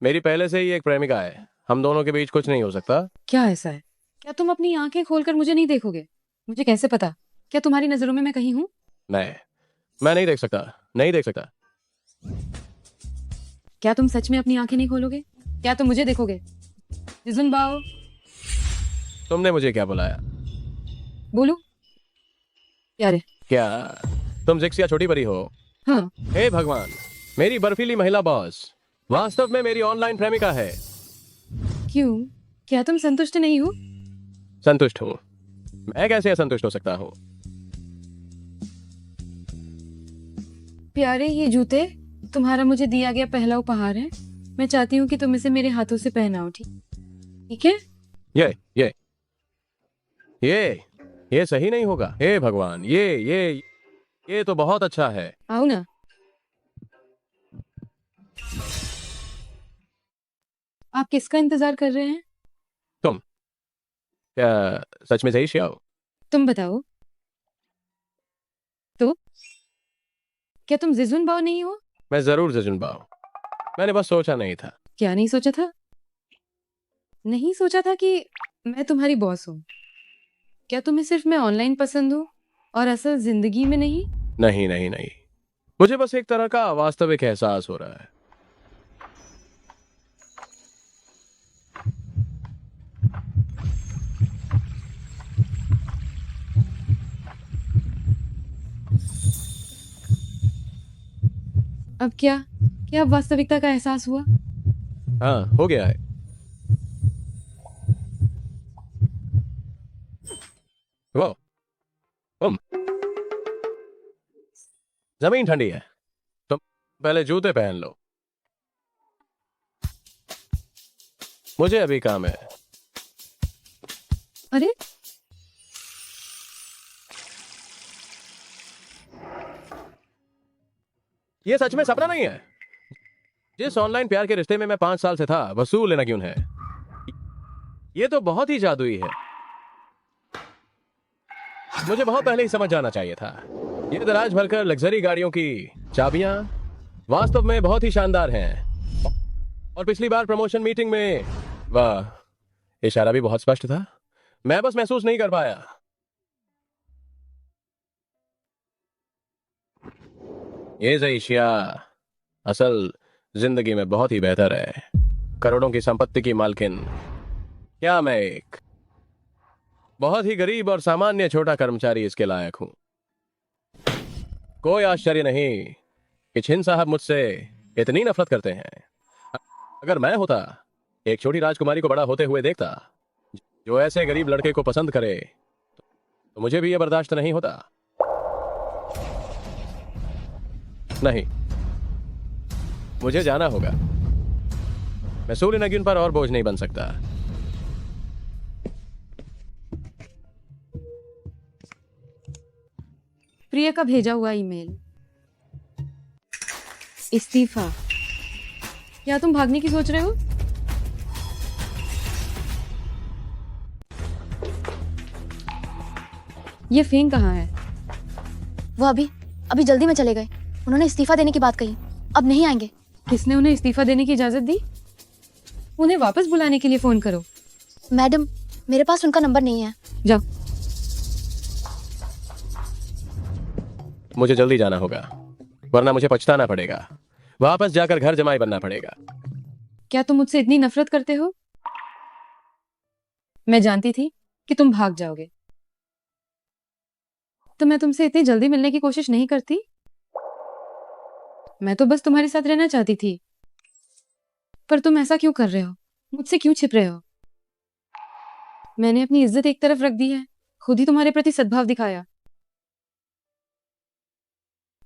मेरी पहले से ही एक प्रेमिका है। हम दोनों के बीच कुछ नहीं हो सकता। क्या ऐसा है? क्या तुम अपनी आंखें खोलकर मुझे नहीं देखोगे? मुझे कैसे पता? क्या तुम्हारी नजरों में मैं कहीं हूँ? मैं नहीं देख सकता, नहीं देख सकता। क्या तुम सच में अपनी आंखें नहीं खोलोगे? क्या तुम मुझे देखोगे? जिजुन बाओ, तुमने मुझे क्या बुलाया? बोलो। प्यारे, क्या तुम जिक्सिया छोटी परी हो? हाँ। हे भगवान, मेरी बर्फीली महिला बॉस वास्तव में मेरी ऑनलाइन प्रेमिका है। क्यों? क्या तुम संतुष्ट नहीं हो? संतुष्ट हूँ। मैं कैसे असंतुष्ट हो सकता हूँ? प्यारे, ये जूते तुम्हारा मुझे दिया गया पहला उपहार है। मैं चाहती हूँ कि तुम इसे मेरे हाथों से पहनाओ। ठीक है? ये सही नहीं होगा। हे भगवान, ये तो बहुत अच्छा है। आओ ना। आप किसका इंतजार कर रहे हैं? तुम। क्या सच में सही शियाओ? तुम बताओ तो क्या तुम जिजुन बाओ नहीं हो? मैं जरूर जजुन बाओ, मैंने बस सोचा नहीं था। क्या नहीं सोचा था? नहीं सोचा था कि मैं तुम्हारी बॉस हूँ। क्या तुम्हें सिर्फ मैं ऑनलाइन पसंद हूँ और असल जिंदगी में नहीं? नहीं नहीं नहीं, मुझे बस एक तरह का वास्तविक एहसास हो रहा है। अब क्या क्या अब वास्तविकता का एहसास हुआ? हाँ, हो गया है। वो जमीन ठंडी है, तुम पहले जूते पहन लो, मुझे अभी काम है। अरे ये सच में सपना नहीं है। जिस ऑनलाइन प्यार के रिश्ते में मैं 5 साल से था, वसूल लेना क्यों है। ये तो बहुत ही जादुई है। मुझे बहुत पहले ही समझ जाना चाहिए था। ये दराज भरकर लग्जरी गाड़ियों की चाबियां वास्तव में बहुत ही शानदार हैं। और पिछली बार प्रमोशन मीटिंग में वाह, इशारा भी बहुत स्पष्ट था, मैं बस महसूस नहीं कर पाया। ये ज़ईशिया असल जिंदगी में बहुत ही बेहतर है। करोड़ों की संपत्ति की मालकिन, क्या मैं एक बहुत ही गरीब और सामान्य छोटा कर्मचारी इसके लायक हूं। कोई आश्चर्य नहीं कि छिन साहब मुझसे इतनी नफरत करते हैं। अगर मैं होता, एक छोटी राजकुमारी को बड़ा होते हुए देखता जो ऐसे गरीब लड़के को पसंद करे, तो मुझे भी यह बर्दाश्त नहीं होता। नहीं, मुझे जाना होगा। मैं सूर्य नगीन पर और बोझ नहीं बन सकता। प्रिया का भेजा हुआ ईमेल, इस्तीफा। क्या तुम भागने की सोच रहे हो? ये फेंग कहाँ है? वो अभी अभी जल्दी में चले गए। उन्होंने इस्तीफा देने की बात कही, अब नहीं आएंगे। किसने उन्हें इस्तीफा देने की इजाजत दी? उन्हें वापस बुलाने के लिए फोन करो। मैडम, मेरे पास उनका नंबर नहीं है। जाओ। मुझे जल्दी जाना होगा, वरना मुझे पछताना पड़ेगा। वापस जाकर घर जमाई बनना पड़ेगा। क्या तुम मुझसे इतनी नफरत करते हो? मैं जानती थी कि तुम भाग जाओगे, तो मैं तुमसे इतनी जल्दी मिलने की कोशिश नहीं करती। मैं तो बस तुम्हारे साथ रहना चाहती थी। पर तुम ऐसा क्यों कर रहे हो? मुझसे क्यों छिप रहे हो? मैंने अपनी इज्जत एक तरफ रख दी है, खुद ही तुम्हारे प्रति सद्भाव दिखाया,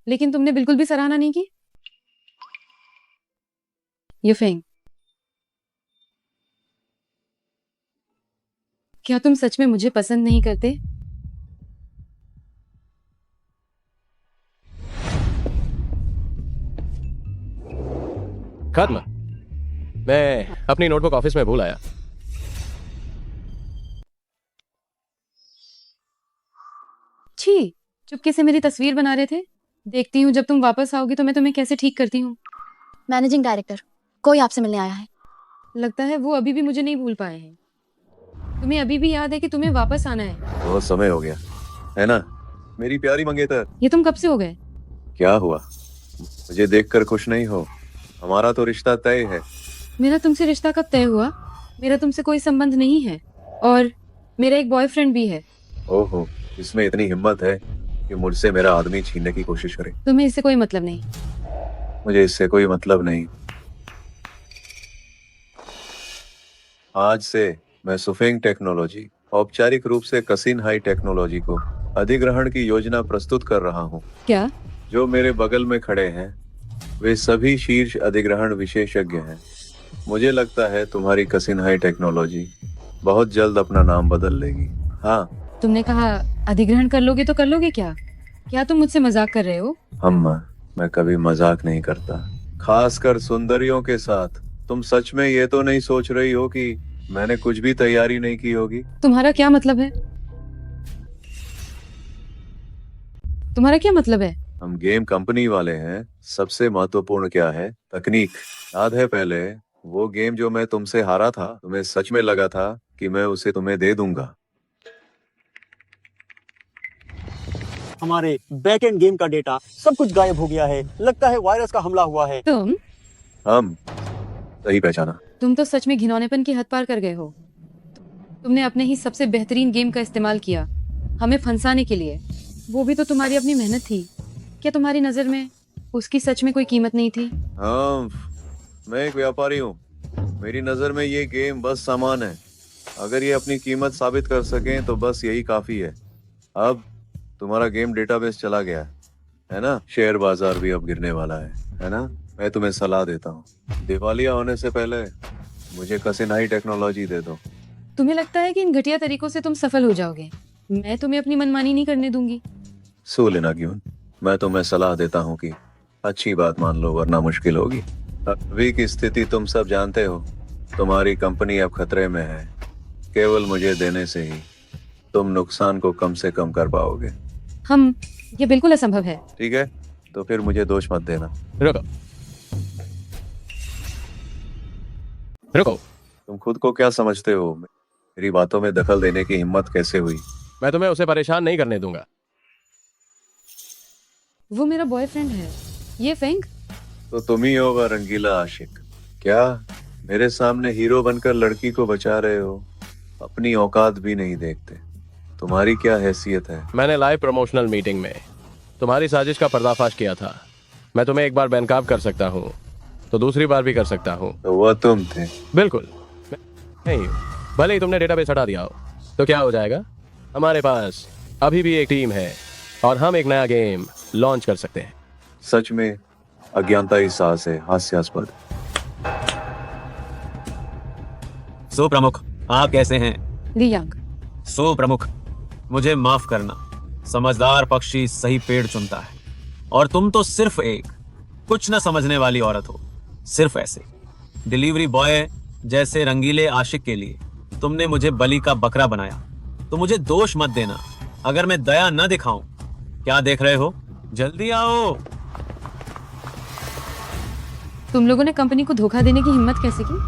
लेकिन तुमने बिल्कुल भी सराहना नहीं की। ये फेंग, क्या तुम सच में मुझे पसंद नहीं करते? खत्म। मैं अपनी नोटबुक ऑफिस में भूल आया। छी, चुपके से मेरी तस्वीर बना रहे थे। देखती हूँ जब तुम वापस आओगी तो मैं तुम्हें कैसे ठीक करती हूँ। मैनेजिंग डायरेक्टर, कोई आपसे मिलने आया है। लगता है वो अभी भी मुझे नहीं भूल पाए हैं। तुम्हें अभी भी याद है कि तुम्हें वापस आना है। बहुत समय हो गया है ना मेरी प्यारी मंगेतर। ये तुम कब से हो गए? क्या हुआ, मुझे देखकर खुश नहीं हो? हमारा तो रिश्ता तय है। मेरा तुमसे रिश्ता कब तय हुआ? मेरा तुमसे कोई संबंध नहीं है और मेरा एक बॉयफ्रेंड भी है। ओहो, इसमें इतनी हिम्मत है कि मुझसे मेरा आदमी छीनने की कोशिश करे। तुम्हें इससे कोई मतलब नहीं। मुझे इससे कोई मतलब नहीं। आज से मैं सुफेंग टेक्नोलॉजी, औपचारिक रूप से कसिन हाई टेक्नोलॉजी को अधिग्रहण की योजना प्रस्तुत कर रहा हूँ। क्या? जो मेरे बगल में खड़े हैं वे सभी शीर्ष अधिग्रहण विशेषज्ञ हैं। मुझे लगता है तुम्हारी कसिन हाई टेक्नोलॉजी बहुत जल्द अपना नाम बदल लेगी। हाँ, तुमने कहा अधिग्रहण कर लोगे तो कर लोगे क्या? क्या तुम मुझसे मजाक कर रहे हो? मैं कभी मजाक नहीं करता, खासकर सुंदरियों के साथ। तुम सच में ये तो नहीं सोच रही हो कि मैंने कुछ भी तैयारी नहीं की होगी। तुम्हारा क्या मतलब है? तुम्हारा क्या मतलब है? हम गेम कंपनी वाले हैं, सबसे महत्वपूर्ण क्या है? तकनीक। याद है पहले वो गेम जो मैं तुमसे हारा था, तुम्हें सच में लगा था कि मैं उसे तुम्हें दे दूंगा। हमारे बैक एंड गेम का डेटा सब कुछ गायब हो गया है। लगता है वायरस का हमला हुआ है। हम सही पहचाना। तुम तो सच में घिनौनेपन की हद पार कर गए हो। तुमने अपने ही सबसे बेहतरीन गेम का इस्तेमाल किया हमें फंसाने के लिए, वो भी तो तुम्हारी अपनी मेहनत थी। क्या तुम्हारी नजर में उसकी सच में कोई कीमत नहीं थी? हाँ, मैं एक व्यापारी हूँ। मेरी नजर में ये गेम बस सामान है। अगर ये अपनी कीमत साबित कर सकें तो बस यही काफी है। अब तुम्हारा गेम डेटाबेस चला गया है ना? शेयर बाजार भी अब गिरने वाला है ना? मैं तुम्हें सलाह देता हूँ, दिवालिया होने से पहले मुझे कसिनाई टेक्नोलॉजी दे दो। तुम्हें लगता है कि इन घटिया तरीकों से तुम सफल हो जाओगे? मैं तुम्हें अपनी मनमानी नहीं करने दूंगी। सो लेना क्यों? मैं तुम्हें सलाह देता हूँ कि अच्छी बात मान लो, वरना मुश्किल होगी। अभी की स्थिति तुम सब जानते हो। तुम्हारी कंपनी अब खतरे में है। केवल मुझे देने से ही तुम नुकसान को कम से कम कर पाओगे। ये बिल्कुल असंभव है। ठीक है, तो फिर मुझे दोष मत देना। रुको। तुम खुद को क्या समझते हो? मेरी बातों में दखल देने की हिम्मत कैसे हुई? मैं तुम्हें उसे परेशान नहीं करने दूंगा। वो मेरा बॉयफ्रेंड है। ये फेंग। तो तुम ही होगा रंगीला आशिक। क्या मेरे सामने हीरो बनकर लड़की को बचा रहे हो? अपनी औकात भी नहीं देखते। तुम्हारी क्या हैसियत है? मैंने लाइव प्रमोशनल मीटिंग में तुम्हारी साजिश का पर्दाफाश किया था। मैं तुम्हें एक बार बेनकाब कर सकता हूँ तो दूसरी बार भी कर सकता हूँ। तो वह तुम थे? बिल्कुल नहीं। भले ही तुमने डेटाबेस हटा दिया हो तो क्या हो जाएगा? हमारे पास अभी भी एक टीम है और हम एक नया गेम लॉन्च कर सकते हैं। सच में अज्ञानता ही साहस है, हास्यास्पद। सो प्रमुख, आप कैसे हैं? लियांग। सो प्रमुख, मुझे माफ करना। समझदार पक्षी सही पेड़ चुनता है और तुम तो सिर्फ एक कुछ न समझने वाली औरत हो। सिर्फ ऐसे डिलीवरी बॉय जैसे रंगीले आशिक के लिए तुमने मुझे बलि का बकरा बनाया। तो मुझे दोष मत देना अगर मैं दया न दिखाऊं। क्या देख रहे हो? जल्दी आओ। तुम लोगों ने कंपनी को धोखा देने की हिम्मत कैसे की?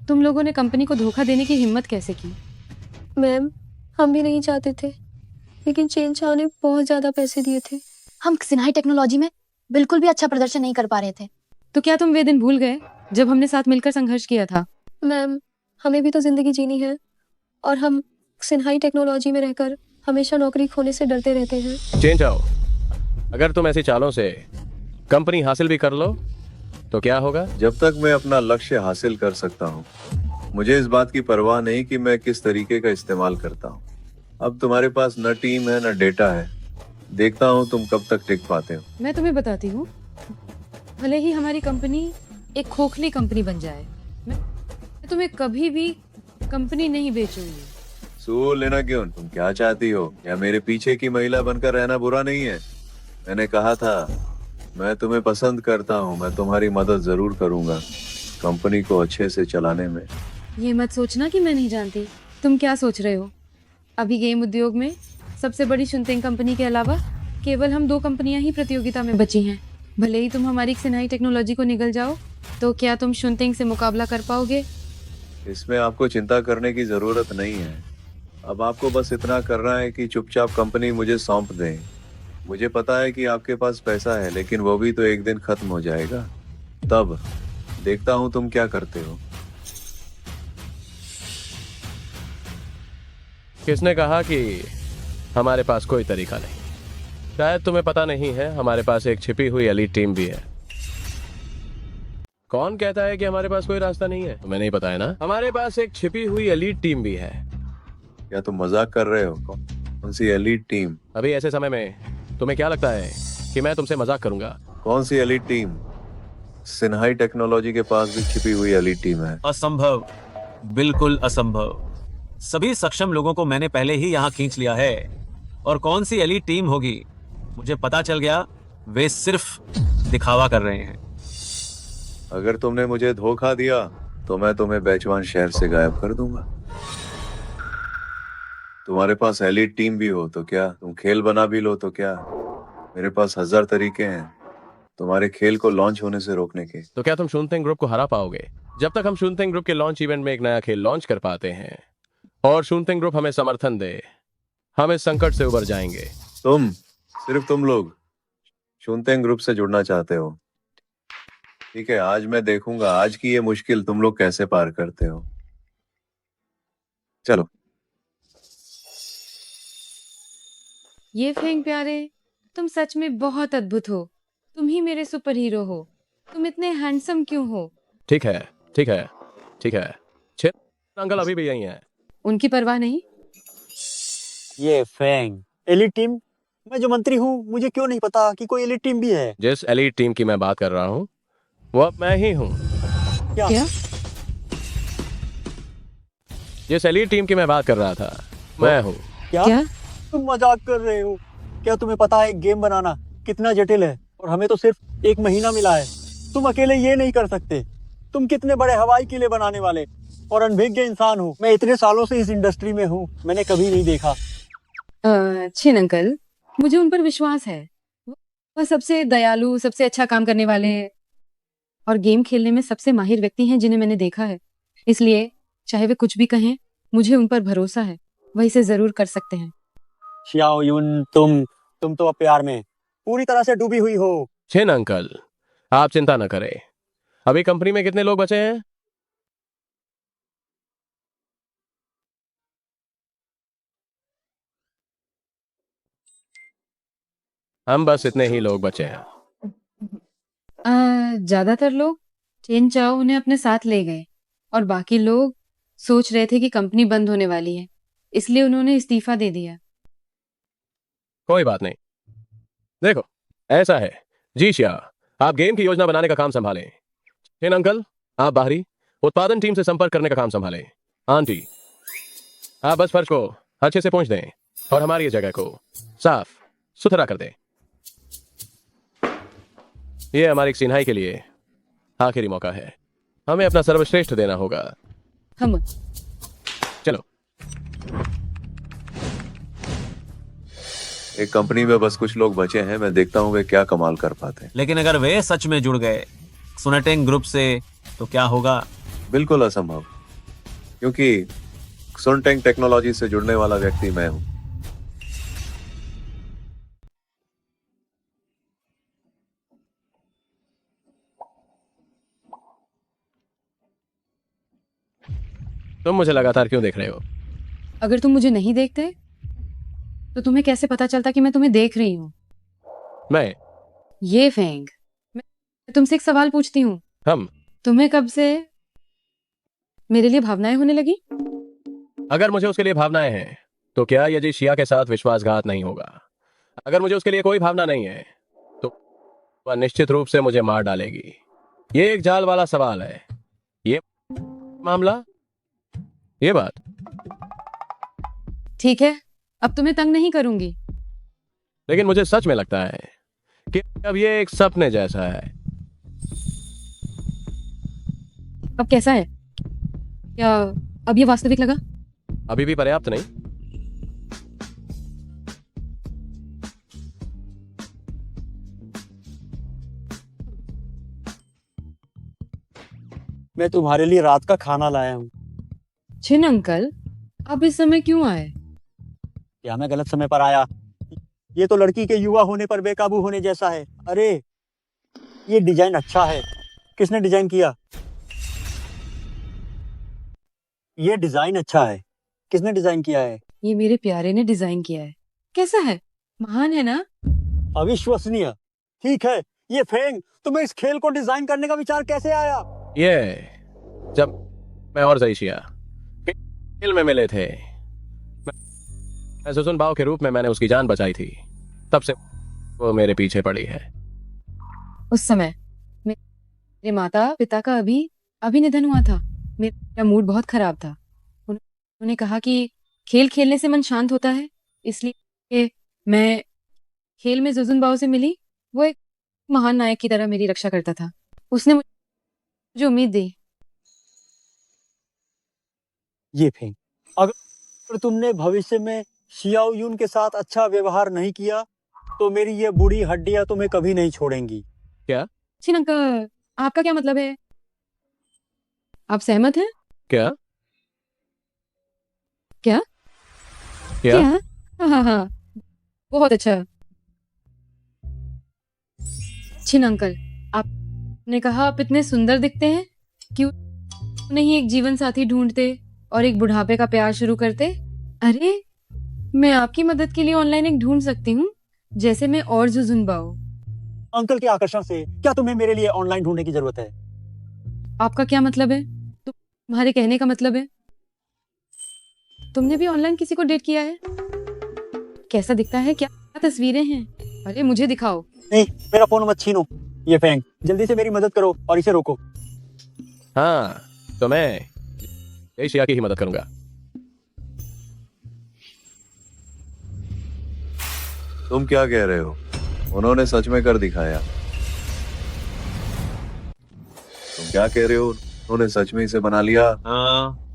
तुम लोगों ने कंपनी को धोखा देने की हिम्मत कैसे की? मैम, हम भी नहीं चाहते थे, लेकिन चेन चाव ने बहुत ज्यादा पैसे दिए थे। हम सिन्हाई टेक्नोलॉजी में बिल्कुल भी अच्छा प्रदर्शन नहीं कर पा रहे थे। तो क्या तुम वे दिन भूल गए जब हमने साथ मिलकर संघर्ष किया था? मैम, हमें भी तो जिंदगी जीनी है और हम सिन्हाई टेक्नोलॉजी में रहकर हमेशा नौकरी खोने से डरते रहते हैं। चेंज आओ। अगर तुम ऐसी चालों से कंपनी हासिल भी कर लो तो क्या होगा? जब तक मैं अपना लक्ष्य हासिल कर सकता हूँ, मुझे इस बात की परवाह नहीं कि मैं किस तरीके का इस्तेमाल करता हूँ। अब तुम्हारे पास न टीम है न डेटा है। देखता हूँ तुम कब तक टिक पाते हो। मैं तुम्हें बताती हूँ, भले ही हमारी कंपनी एक खोखली कंपनी बन जाए, मैं तुम्हें कभी भी कंपनी नहीं बेचूंगी। सो लेना क्यों? तुम क्या चाहती हो? या मेरे पीछे की महिला बनकर रहना बुरा नहीं है? मैंने कहा था मैं तुम्हें पसंद करता हूँ। मैं तुम्हारी मदद जरूर करूंगा कंपनी को अच्छे से चलाने में। ये मत सोचना कि मैं नहीं जानती तुम क्या सोच रहे हो। अभी गेम उद्योग में सबसे बड़ी शुनतिंग कंपनी के अलावा केवल हम 2 कंपनियां ही प्रतियोगिता में बची हैं। भले ही तुम हमारी सिन्हाई टेक्नोलॉजी को निगल जाओ, तो क्या तुम शुनतिंग से मुकाबला कर पाओगे? इसमें आपको चिंता करने की जरूरत नहीं है। अब आपको बस इतना करना है कि चुपचाप कंपनी मुझे सौंप दें। मुझे पता है कि आपके पास पैसा है, लेकिन वो भी तो एक दिन खत्म हो जाएगा। तब देखता हूँ तुम क्या करते हो। किसने कहा कि हमारे पास कोई तरीका नहीं? शायद तुम्हें पता नहीं है, हमारे पास एक छिपी हुई एलीट टीम भी है। कौन कहता है कि हमारे पास कोई रास्ता नहीं है? तुम्हें नहीं पता है ना? हमारे पास एक छिपी हुई एलीट टीम भी है। क्या तुम मजाक कर रहे हो? कौन सी एलीट टीम? अभी ऐसे समय में तुम्हें क्या लगता है कि मैं तुमसे मजाक करूंगा? कौन सी एलीट टीम? सिन्हाई टेक्नोलॉजी के पास भी छिपी हुई एलीट टीम है। असंभव, बिल्कुल असंभव। सभी सक्षम लोगों को मैंने पहले ही यहाँ खींच लिया है। और कौन सी एलीट टीम होगी? मुझे पता चल गया, वे सिर्फ दिखावा कर रहे हैं। अगर तुमने मुझे धोखा दिया तो मैं तुम्हें बेचवान शहर से गायब कर दूंगा। तुम्हारे पास एलीट टीम भी हो तो क्या, तुम खेल बना भी लो तो क्या, मेरे पास 1000 तरीके हैं तुम्हारे खेल को लॉन्च होने से रोकने के। तो क्या तुम शून्यतिंग ग्रुप को हरा पाओगे? जब तक हम शून्यतिंग ग्रुप के लॉन्च इवेंट में एक नया खेल लॉन्च कर पाते हैं और शून्यतिंग ग्रुप हमें समर्थन दे, हम इस संकट से उबर जाएंगे। सिर्फ तुम लोग शून्यतिंग ग्रुप से जुड़ना चाहते हो। ठीक है, आज मैं देखूंगा आज की ये मुश्किल तुम लोग कैसे पार करते हो। चलो। ये फेंग प्यारे, तुम सच में बहुत अद्भुत हो। तुम ही मेरे सुपर हीरो हो। तुम इतने हैंडसम क्यों हो? ठीक है, ठीक है, ठीक है। छे अंकल अभी भी यही हैं। उनकी परवाह नहीं। ये फेंग एलिट टीम, मैं जो मंत्री हूँ मुझे क्यों नहीं पता कि कोई एलिट टीम भी है? जिस एलीट टीम की मैं बात कर रहा हूँ वो अब मैं ही हूँ। क्या? जिस एलीट टीम की मैं बात कर रहा था मैं हूँ। क्या? तुम मजाक कर रहे हो? क्या तुम्हें पता है गेम बनाना कितना जटिल है और हमें तो सिर्फ 1 महीना मिला है। तुम अकेले ये नहीं कर सकते। तुम कितने बड़े हवाई किले बनाने वाले और अनभिज्ञ इंसान हो। मैं इतने सालों से इस इंडस्ट्री में हूँ, मैंने कभी नहीं देखा। छिन अंकल, मुझे उन पर विश्वास है। वह सबसे दयालु, सबसे अच्छा काम करने वाले और गेम खेलने में सबसे माहिर व्यक्ति हैं जिन्हें मैंने देखा है। इसलिए चाहे वे कुछ भी कहें, मुझे उन पर भरोसा है। वह इसे जरूर कर सकते हैं। शियाओ युन, तुम तो अब प्यार में पूरी तरह से डूबी हुई हो। छिन अंकल, आप चिंता न करें। अभी कंपनी में कितने लोग बचे हैं? हम बस इतने ही लोग बचे हैं। ज्यादातर लोग चेन चाओ उन्हें अपने साथ ले गए और बाकी लोग सोच रहे थे कि कंपनी बंद होने वाली है, इसलिए उन्होंने इस्तीफा दे दिया। कोई बात नहीं। देखो, ऐसा है जी शिया, आप गेम की योजना बनाने का काम संभालें। छिन अंकल, आप बाहरी उत्पादन टीम से संपर्क करने का काम संभालें। आंटी, आप बस फर्श को अच्छे से पोंछ दें और हमारी ये जगह को साफ सुथरा कर दें। ये हमारी सिन्हाई के लिए आखिरी मौका है। हमें अपना सर्वश्रेष्ठ देना होगा। हम चलो। एक कंपनी में बस कुछ लोग बचे हैं, मैं देखता हूँ वे क्या कमाल कर पाते हैं। लेकिन अगर वे सच में जुड़ गए सुनेटिंग ग्रुप से तो क्या होगा? बिल्कुल असंभव, क्योंकि सुनटेंग टेक्नोलॉजी से जुड़ने वाला व्यक्ति मैं हूं। तुम मुझे लगातार क्यों देख रहे हो? अगर तुम मुझे नहीं देखते तो तुम्हें कैसे पता चलता कि मैं तुम्हें देख रही हूँ? मैं ये फेंग, मैं तुमसे एक सवाल पूछती हूँ। हम तुम्हें कब से मेरे लिए भावनाएं होने लगी? अगर मुझे उसके लिए भावनाएं हैं तो क्या ये जी शिया के साथ विश्वासघात नहीं होगा? अगर मुझे उसके लिए कोई भावना नहीं है तो वह निश्चित रूप से मुझे मार डालेगी। ये एक जाल वाला सवाल है। ये मामला, ये बात। ठीक है, अब तुम्हें तंग नहीं करूंगी। लेकिन मुझे सच में लगता है कि अब ये एक सपने जैसा है। अब कैसा है? क्या अब ये वास्तविक लगा? अभी भी पर्याप्त नहीं। मैं तुम्हारे लिए रात का खाना लाया हूँ। छिन अंकल, आप इस समय क्यों आए? क्या मैं गलत समय पर आया? ये तो लड़की के युवा होने पर बेकाबू होने जैसा है। अरे ये डिजाइन अच्छा है। किसने डिजाइन किया? ये डिजाइन अच्छा है। किसने डिजाइन किया है? ये मेरे प्यारे ने डिजाइन किया है। कैसा है? महान है ना? अविश्वसनीय। ठीक है, ये फेंग, तुम्हें इस खेल को डिजाइन करने का विचार कैसे आया? ये जब मैं और जईशिया खेल में मिले थे, मैं जुजुन बाओ के रूप में मैंने उसकी जान बचाई थी। तब से वो मेरे पीछे पड़ी है। उस समय मेरे माता पिता का अभी निधन हुआ था। मेरा मूड बहुत खराब था। उन्होंने कहा कि खेल खेलने से मन शांत होता है, इसलिए मैं खेल में जुजुन बाओ से मिली। वो एक महान नायक की तरह मेरी रक्षा करता था। उसने जो उम्मीद दी। ये फेंग, अगर तुमने भविष्य में शियाओ यून के साथ अच्छा व्यवहार नहीं किया तो मेरी ये बूढ़ी हड्डियां तुम्हें कभी नहीं छोड़ेंगी। क्या? छिन अंकल, आपका क्या मतलब है? आप सहमत हैं? क्या? क्या? क्या? हाँ हाँ, बहुत अच्छा। छिन अंकल, आपने कहा आप इतने सुंदर दिखते हैं, क्यों नहीं एक जीवन साथी ढूंढते और एक बुढ़ापे का प्यार शुरू करते? अरे, मैं आपकी मदद के लिए ऑनलाइन एक ढूंढ सकती हूँ, जैसे मैं और जुजुन बाओ। अंकल के आकर्षण से क्या तुम्हें मेरे लिए ऑनलाइन ढूंढने की जरूरत है? आपका क्या मतलब है? तुम्हारे कहने का मतलब है तुमने भी ऑनलाइन किसी को डेट किया है? कैसा दिखता है? क्या तस्वीरें हैं? अरे मुझे दिखाओ। नहीं, मेरा फोन मत छीनो। ये फेंग, जल्दी से मेरी मदद करो और इसे रोको। हाँ, तो मैं एशिया की ही मदद करूंगा। तुम क्या कह रहे हो? उन्होंने सच में कर दिखाया। तुम क्या कह रहे हो? उन्होंने सच में इसे बना लिया? हाँ,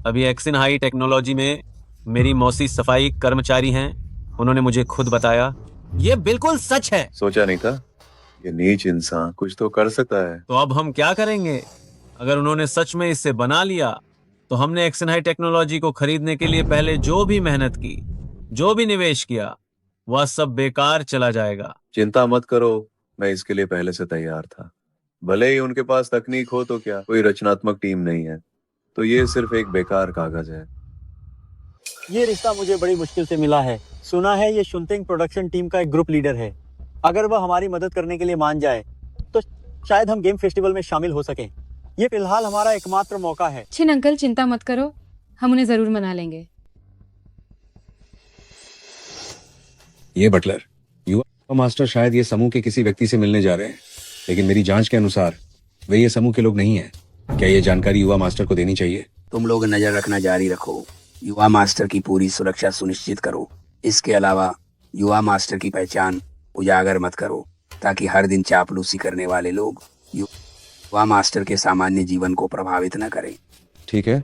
अभी एक्सिन हाई टेक्नोलॉजी में मेरी मौसी सफाई कर्मचारी हैं, उन्होंने मुझे खुद बताया। ये बिल्कुल सच है। सोचा नहीं था ये नीच इंसान कुछ तो कर सकता है। तो अब हम क्या करेंगे? अगर उन्होंने सच में इसे बना लिया तो हमने एक्सिन हाई टेक्नोलॉजी को खरीदने के लिए पहले जो भी मेहनत की, जो भी निवेश किया, वह सब बेकार चला जाएगा। चिंता मत करो, मैं इसके लिए पहले से तैयार था। भले ही उनके पास तकनीक हो तो क्या, कोई रचनात्मक टीम नहीं है, तो ये सिर्फ एक बेकार कागज है। ये रिश्ता मुझे बड़ी मुश्किल से मिला है। सुना है ये शुनतिंग प्रोडक्शन टीम का एक ग्रुप लीडर है। अगर वह हमारी मदद करने के लिए मान जाए तो शायद हम गेम फेस्टिवल में शामिल हो सकें। ये फिलहाल हमारा एकमात्र मौका है। छिन अंकल, चिंता मत करो, हम उन्हें जरूर मना लेंगे। ये बटलर, युवा मास्टर शायद ये समूह के किसी व्यक्ति से मिलने जा रहे हैं, लेकिन मेरी जांच के अनुसार वे ये समूह के लोग नहीं हैं। क्या ये जानकारी युवा मास्टर को देनी चाहिए? तुम लोग नजर रखना जारी रखो, युवा मास्टर की पूरी सुरक्षा सुनिश्चित करो। इसके अलावा युवा मास्टर की पहचान उजागर मत करो, ताकि हर दिन चापलूसी करने वाले लोग युवा मास्टर के सामान्य जीवन को प्रभावित न करें। ठीक है।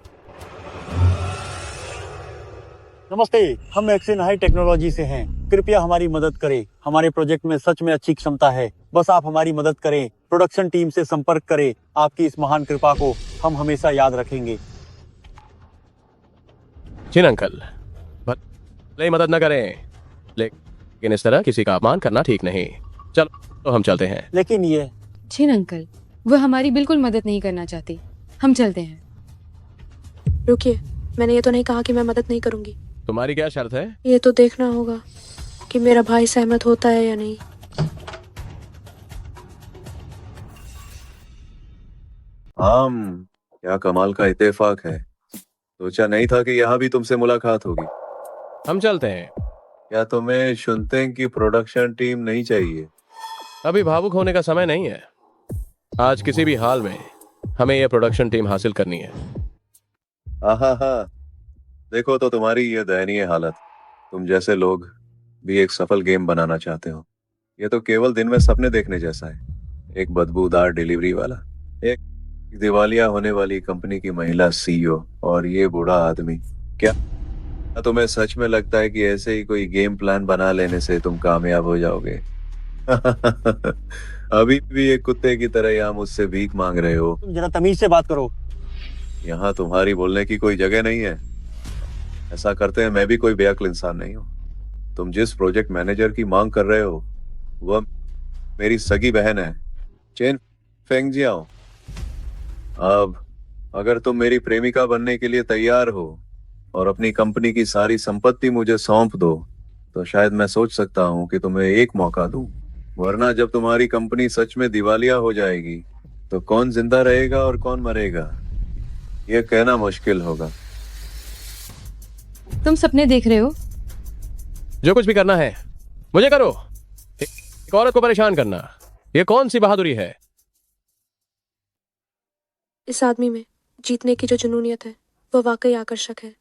नमस्ते, हम एक्सिन हाई टेक्नोलॉजी से हैं। कृपया हमारी मदद करें। हमारे प्रोजेक्ट में सच में अच्छी क्षमता है। बस आप हमारी मदद करें। प्रोडक्शन टीम से संपर्क करें। आपकी इस महान कृपा को हम हमेशा याद रखेंगे। चिन अंकल, भले ही मदद न करें, लेकिन इस तरह किसी का अपमान करना ठीक नहीं। चलो तो हम चलते हैं। लेकिन ये छिन अंकल, वह हमारी बिल्कुल मदद नहीं करना चाहती। हम चलते हैं। रुकिए, मैंने ये तो नहीं कहा कि मैं मदद नहीं करूंगी। तुम्हारी क्या शर्त है? ये तो देखना होगा कि मेरा भाई सहमत होता है या नहीं। क्या कमाल का इत्तेफाक है। सोचा नहीं था कि यहाँ भी तुमसे मुलाकात होगी। हम चलते हैं। क्या तुम्हें शुनतेंग की प्रोडक्शन टीम नहीं चाहिए? अभी भावुक होने का समय नहीं है। आज किसी भी हाल में हमें यह प्रोडक्शन टीम हासिल करनी है। हाँ, देखो तो तुम्हारी ये दयनीय हालत। तुम जैसे लोग भी एक सफल गेम बनाना चाहते हो। ये तो केवल दिन में सपने देखने जैसा है। एक बदबूदार डिलीवरी वाला, एक दिवालिया होने वाली कंपनी की महिला सीईओ और ये बूढ़ा आदमी। क्या तुम्हें सच में लगता है कि ऐसे ही कोई गेम प्लान बना लेने से तुम कामयाब हो जाओगे? अभी भी एक कुत्ते की तरह यहाँ मुझसे भीख मांग रहे हो। तुम जरा तमीज से बात करो। यहाँ तुम्हारी बोलने की कोई जगह नहीं है। ऐसा करते हैं मैं भी कोई बेअक्ल इंसान नहीं हूँ। तुम जिस प्रोजेक्ट मैनेजर की मांग कर रहे हो वह मेरी सगी बहन है, चेन फेंगजियाओ। अब अगर तुम मेरी प्रेमिका बनने के लिए तैयार हो और अपनी कंपनी की सारी संपत्ति मुझे सौंप दो, तो शायद मैं सोच सकता हूँ कि तुम्हें एक मौका दूं। वरना जब तुम्हारी कंपनी सच में दिवालिया हो जाएगी तो कौन जिंदा रहेगा और कौन मरेगा, यह कहना मुश्किल होगा। तुम सपने देख रहे हो? जो कुछ भी करना है मुझे करो। एक औरत को परेशान करना, ये कौन सी बहादुरी है? इस आदमी में जीतने की जो जुनूनियत है वह वाकई आकर्षक है।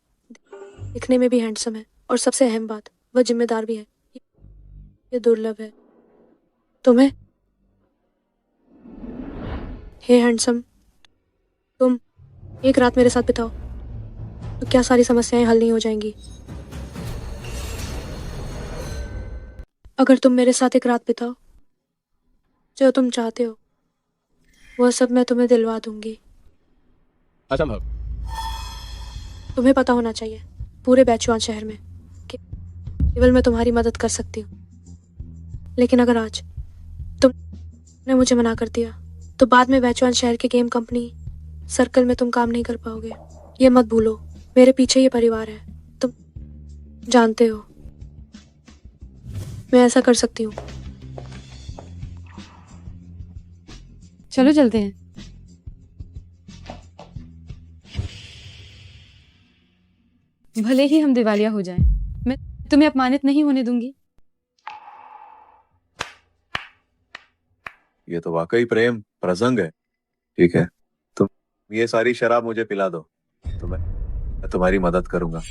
दिखने में भी हैंडसम है और सबसे अहम बात, वह जिम्मेदार भी है। ये दुर्लभ है। तुम्हें हे हैंडसम, एक रात मेरे साथ बिताओ तो क्या सारी समस्याएं हल नहीं हो जाएंगी? अगर तुम मेरे साथ एक रात बिताओ, जो तुम चाहते हो वो सब मैं तुम्हें दिलवा दूंगी। असंभव। तुम्हें पता होना चाहिए पूरे बैचुआन शहर में कि केवल मैं तुम्हारी मदद कर सकती हूँ। लेकिन अगर आज तुमने मुझे मना कर दिया तो बाद में बैचुआन शहर के गेम कंपनी सर्कल में तुम काम नहीं कर पाओगे। ये मत भूलो, मेरे पीछे ये परिवार है, तुम जानते हो मैं ऐसा कर सकती हूँ। चलो चलते हैं। भले ही हम दिवालिया हो जाएं, मैं तुम्हें अपमानित नहीं होने दूंगी। ये तो वाकई प्रेम प्रसंग है। ठीक है, तुम ये सारी शराब मुझे पिला दो तो मैं तुम्हारी मदद करूंगा।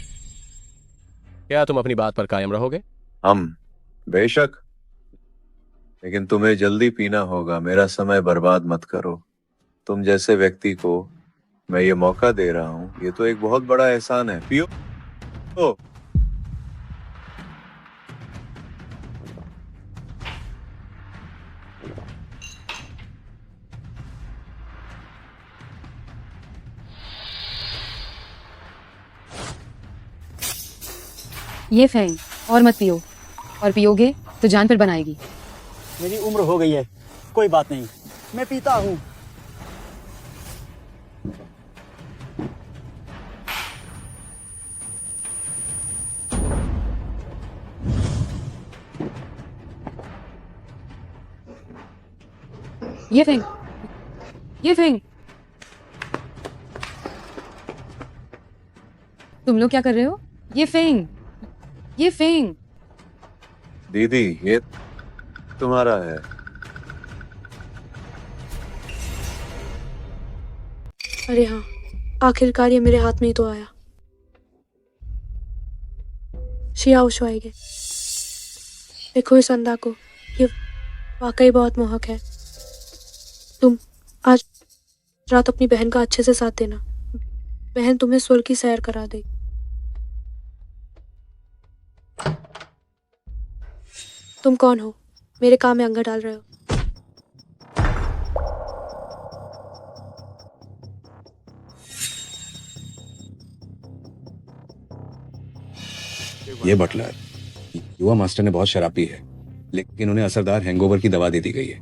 क्या तुम अपनी बात पर कायम रहोगे? हम बेशक, लेकिन तुम्हें जल्दी पीना होगा। मेरा समय बर्बाद मत करो। तुम जैसे व्यक्ति को मैं ये मौका दे रहा हूँ, ये तो एक बहुत बड़ा एहसान है। पियो। ओ, ये फेंग, और मत पियो, और पियोगे तो जान पर बनाएगी। मेरी उम्र हो गई है, कोई बात नहीं, मैं पीता हूँ। ये फेंग, ये फेंग। तुम लोग क्या कर रहे हो? ये फेंग, ये फेंग। दीदी ये तुम्हारा है। अरे हाँ, आखिरकार ये मेरे हाथ में ही तो आया। शिया उशवाएगे। देखो इस अंधा को, ये वाकई बहुत मोहक है। तुम आज रात अपनी बहन का अच्छे से साथ देना। बहन तुम्हें स्वर्ग की सैर करा देगी। तुम कौन हो? मेरे काम में अंगा डाल रहे हो? ये बटलर, युवा मास्टर ने बहुत शराब पी है, लेकिन उन्हें असरदार हैंगओवर की दवा दे दी गई है।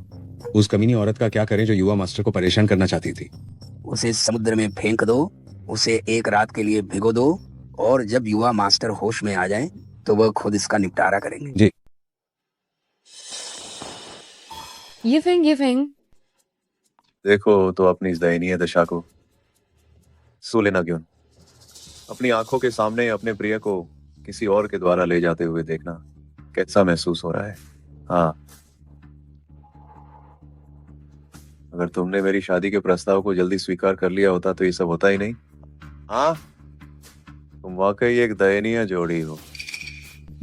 उस कमीनी औरत का क्या करें जो युवा मास्टर को परेशान करना चाहती थी? उसे समुद्र में फेंक दो, उसे एक रात के लिए भिगो दो, और जब युवा मास्टर होश में आ जाए तो वह खुद इसका निपटारा करेंगे। जी। ये फेंग, ये फेंग। देखो तो अपनी इस दयनीय दशा को। सुलेना क्यों? अपनी आंखों के सामने अपने प्रिय को किसी और के द्वारा ले जाते हुए देखना कैसा महसूस हो रहा है? हाँ, अगर तुमने मेरी शादी के प्रस्ताव को जल्दी स्वीकार कर लिया होता तो ये सब होता ही नहीं। हाँ, तुम वाकई एक दयनीय जोड़ी हो।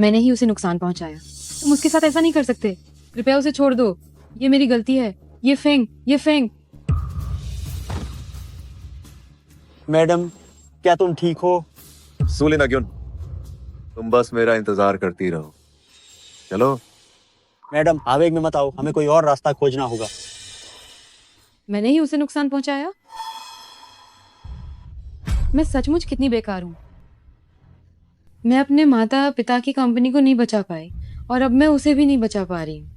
मैंने ही उसे नुकसान पहुंचाया, तुम उसके साथ ऐसा नहीं कर सकते। कृपया उसे छोड़ दो, ये मेरी गलती है। ये फेंग, ये फेंग। मैडम, क्या तुम ठीक हो? सुलेना क्यों? तुम बस मेरा इंतजार करती रहो। चलो। मैडम, आवेग में मत आओ, हमें कोई और रास्ता खोजना होगा। मैंने ही उसे नुकसान पहुंचाया? मैं सचमुच कितनी बेकार हूं। मैं अपने माता पिता की कंपनी को नहीं बचा पाई, और अब मैं उसे भी नहीं बचा पा रही हूं।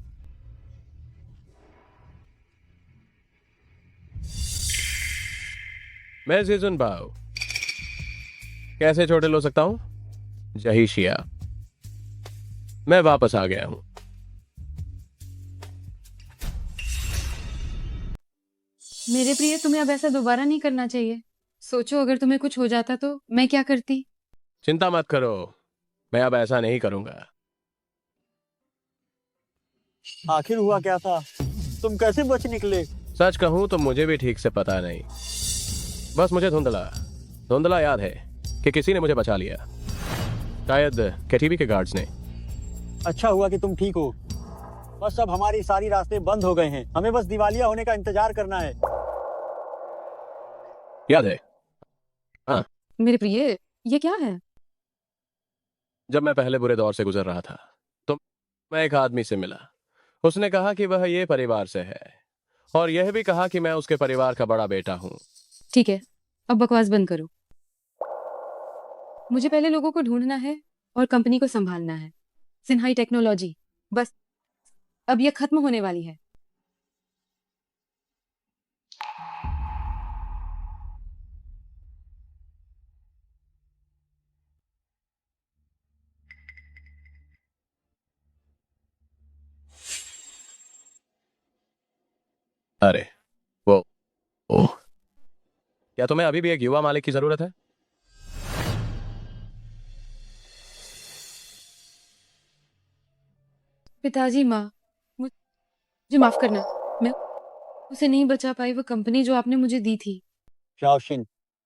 मैं जीजुन बाओ कैसे छोटे लो सकता हूं? जहीशिया, मैं वापस आ गया हूं। मेरे प्रिय, तुम्हें अब ऐसा दोबारा नहीं करना चाहिए। सोचो अगर तुम्हें कुछ हो जाता तो मैं क्या करती? चिंता मत करो, मैं अब ऐसा नहीं करूंगा। आखिर हुआ क्या था? तुम कैसे बच निकले? सच कहूं तो मुझे भी ठीक से पता नहीं। बस मुझे धुंधला याद है कि किसी ने मुझे बचा लिया, शायद केटीवी के गार्ड्स ने। अच्छा हुआ कि तुम ठीक हो। बस अब हमारी सारी रास्ते बंद हो गए हैं, हमें बस दिवालिया होने का इंतजार करना है। याद है हाँ, मेरे प्रिय, ये क्या है? जब मैं पहले बुरे दौर से गुजर रहा था तो मैं एक आदमी से मिला। उसने कहा कि वह ये परिवार से है और यह भी कहा कि मैं उसके परिवार का बड़ा बेटा हूँ। ठीक है, अब बकवास बंद करो। मुझे पहले लोगों को ढूंढना है और कंपनी को संभालना है। सिन्हाई टेक्नोलॉजी, बस अब ये खत्म होने वाली है। अरे वो क्या तुम्हें अभी भी एक युवा मालिक की जरूरत है? पिताजी, माँ, मुझे माफ करना। मैं उसे नहीं बचा पाई, वो कंपनी जो आपने मुझे दी थी। शाओशिन,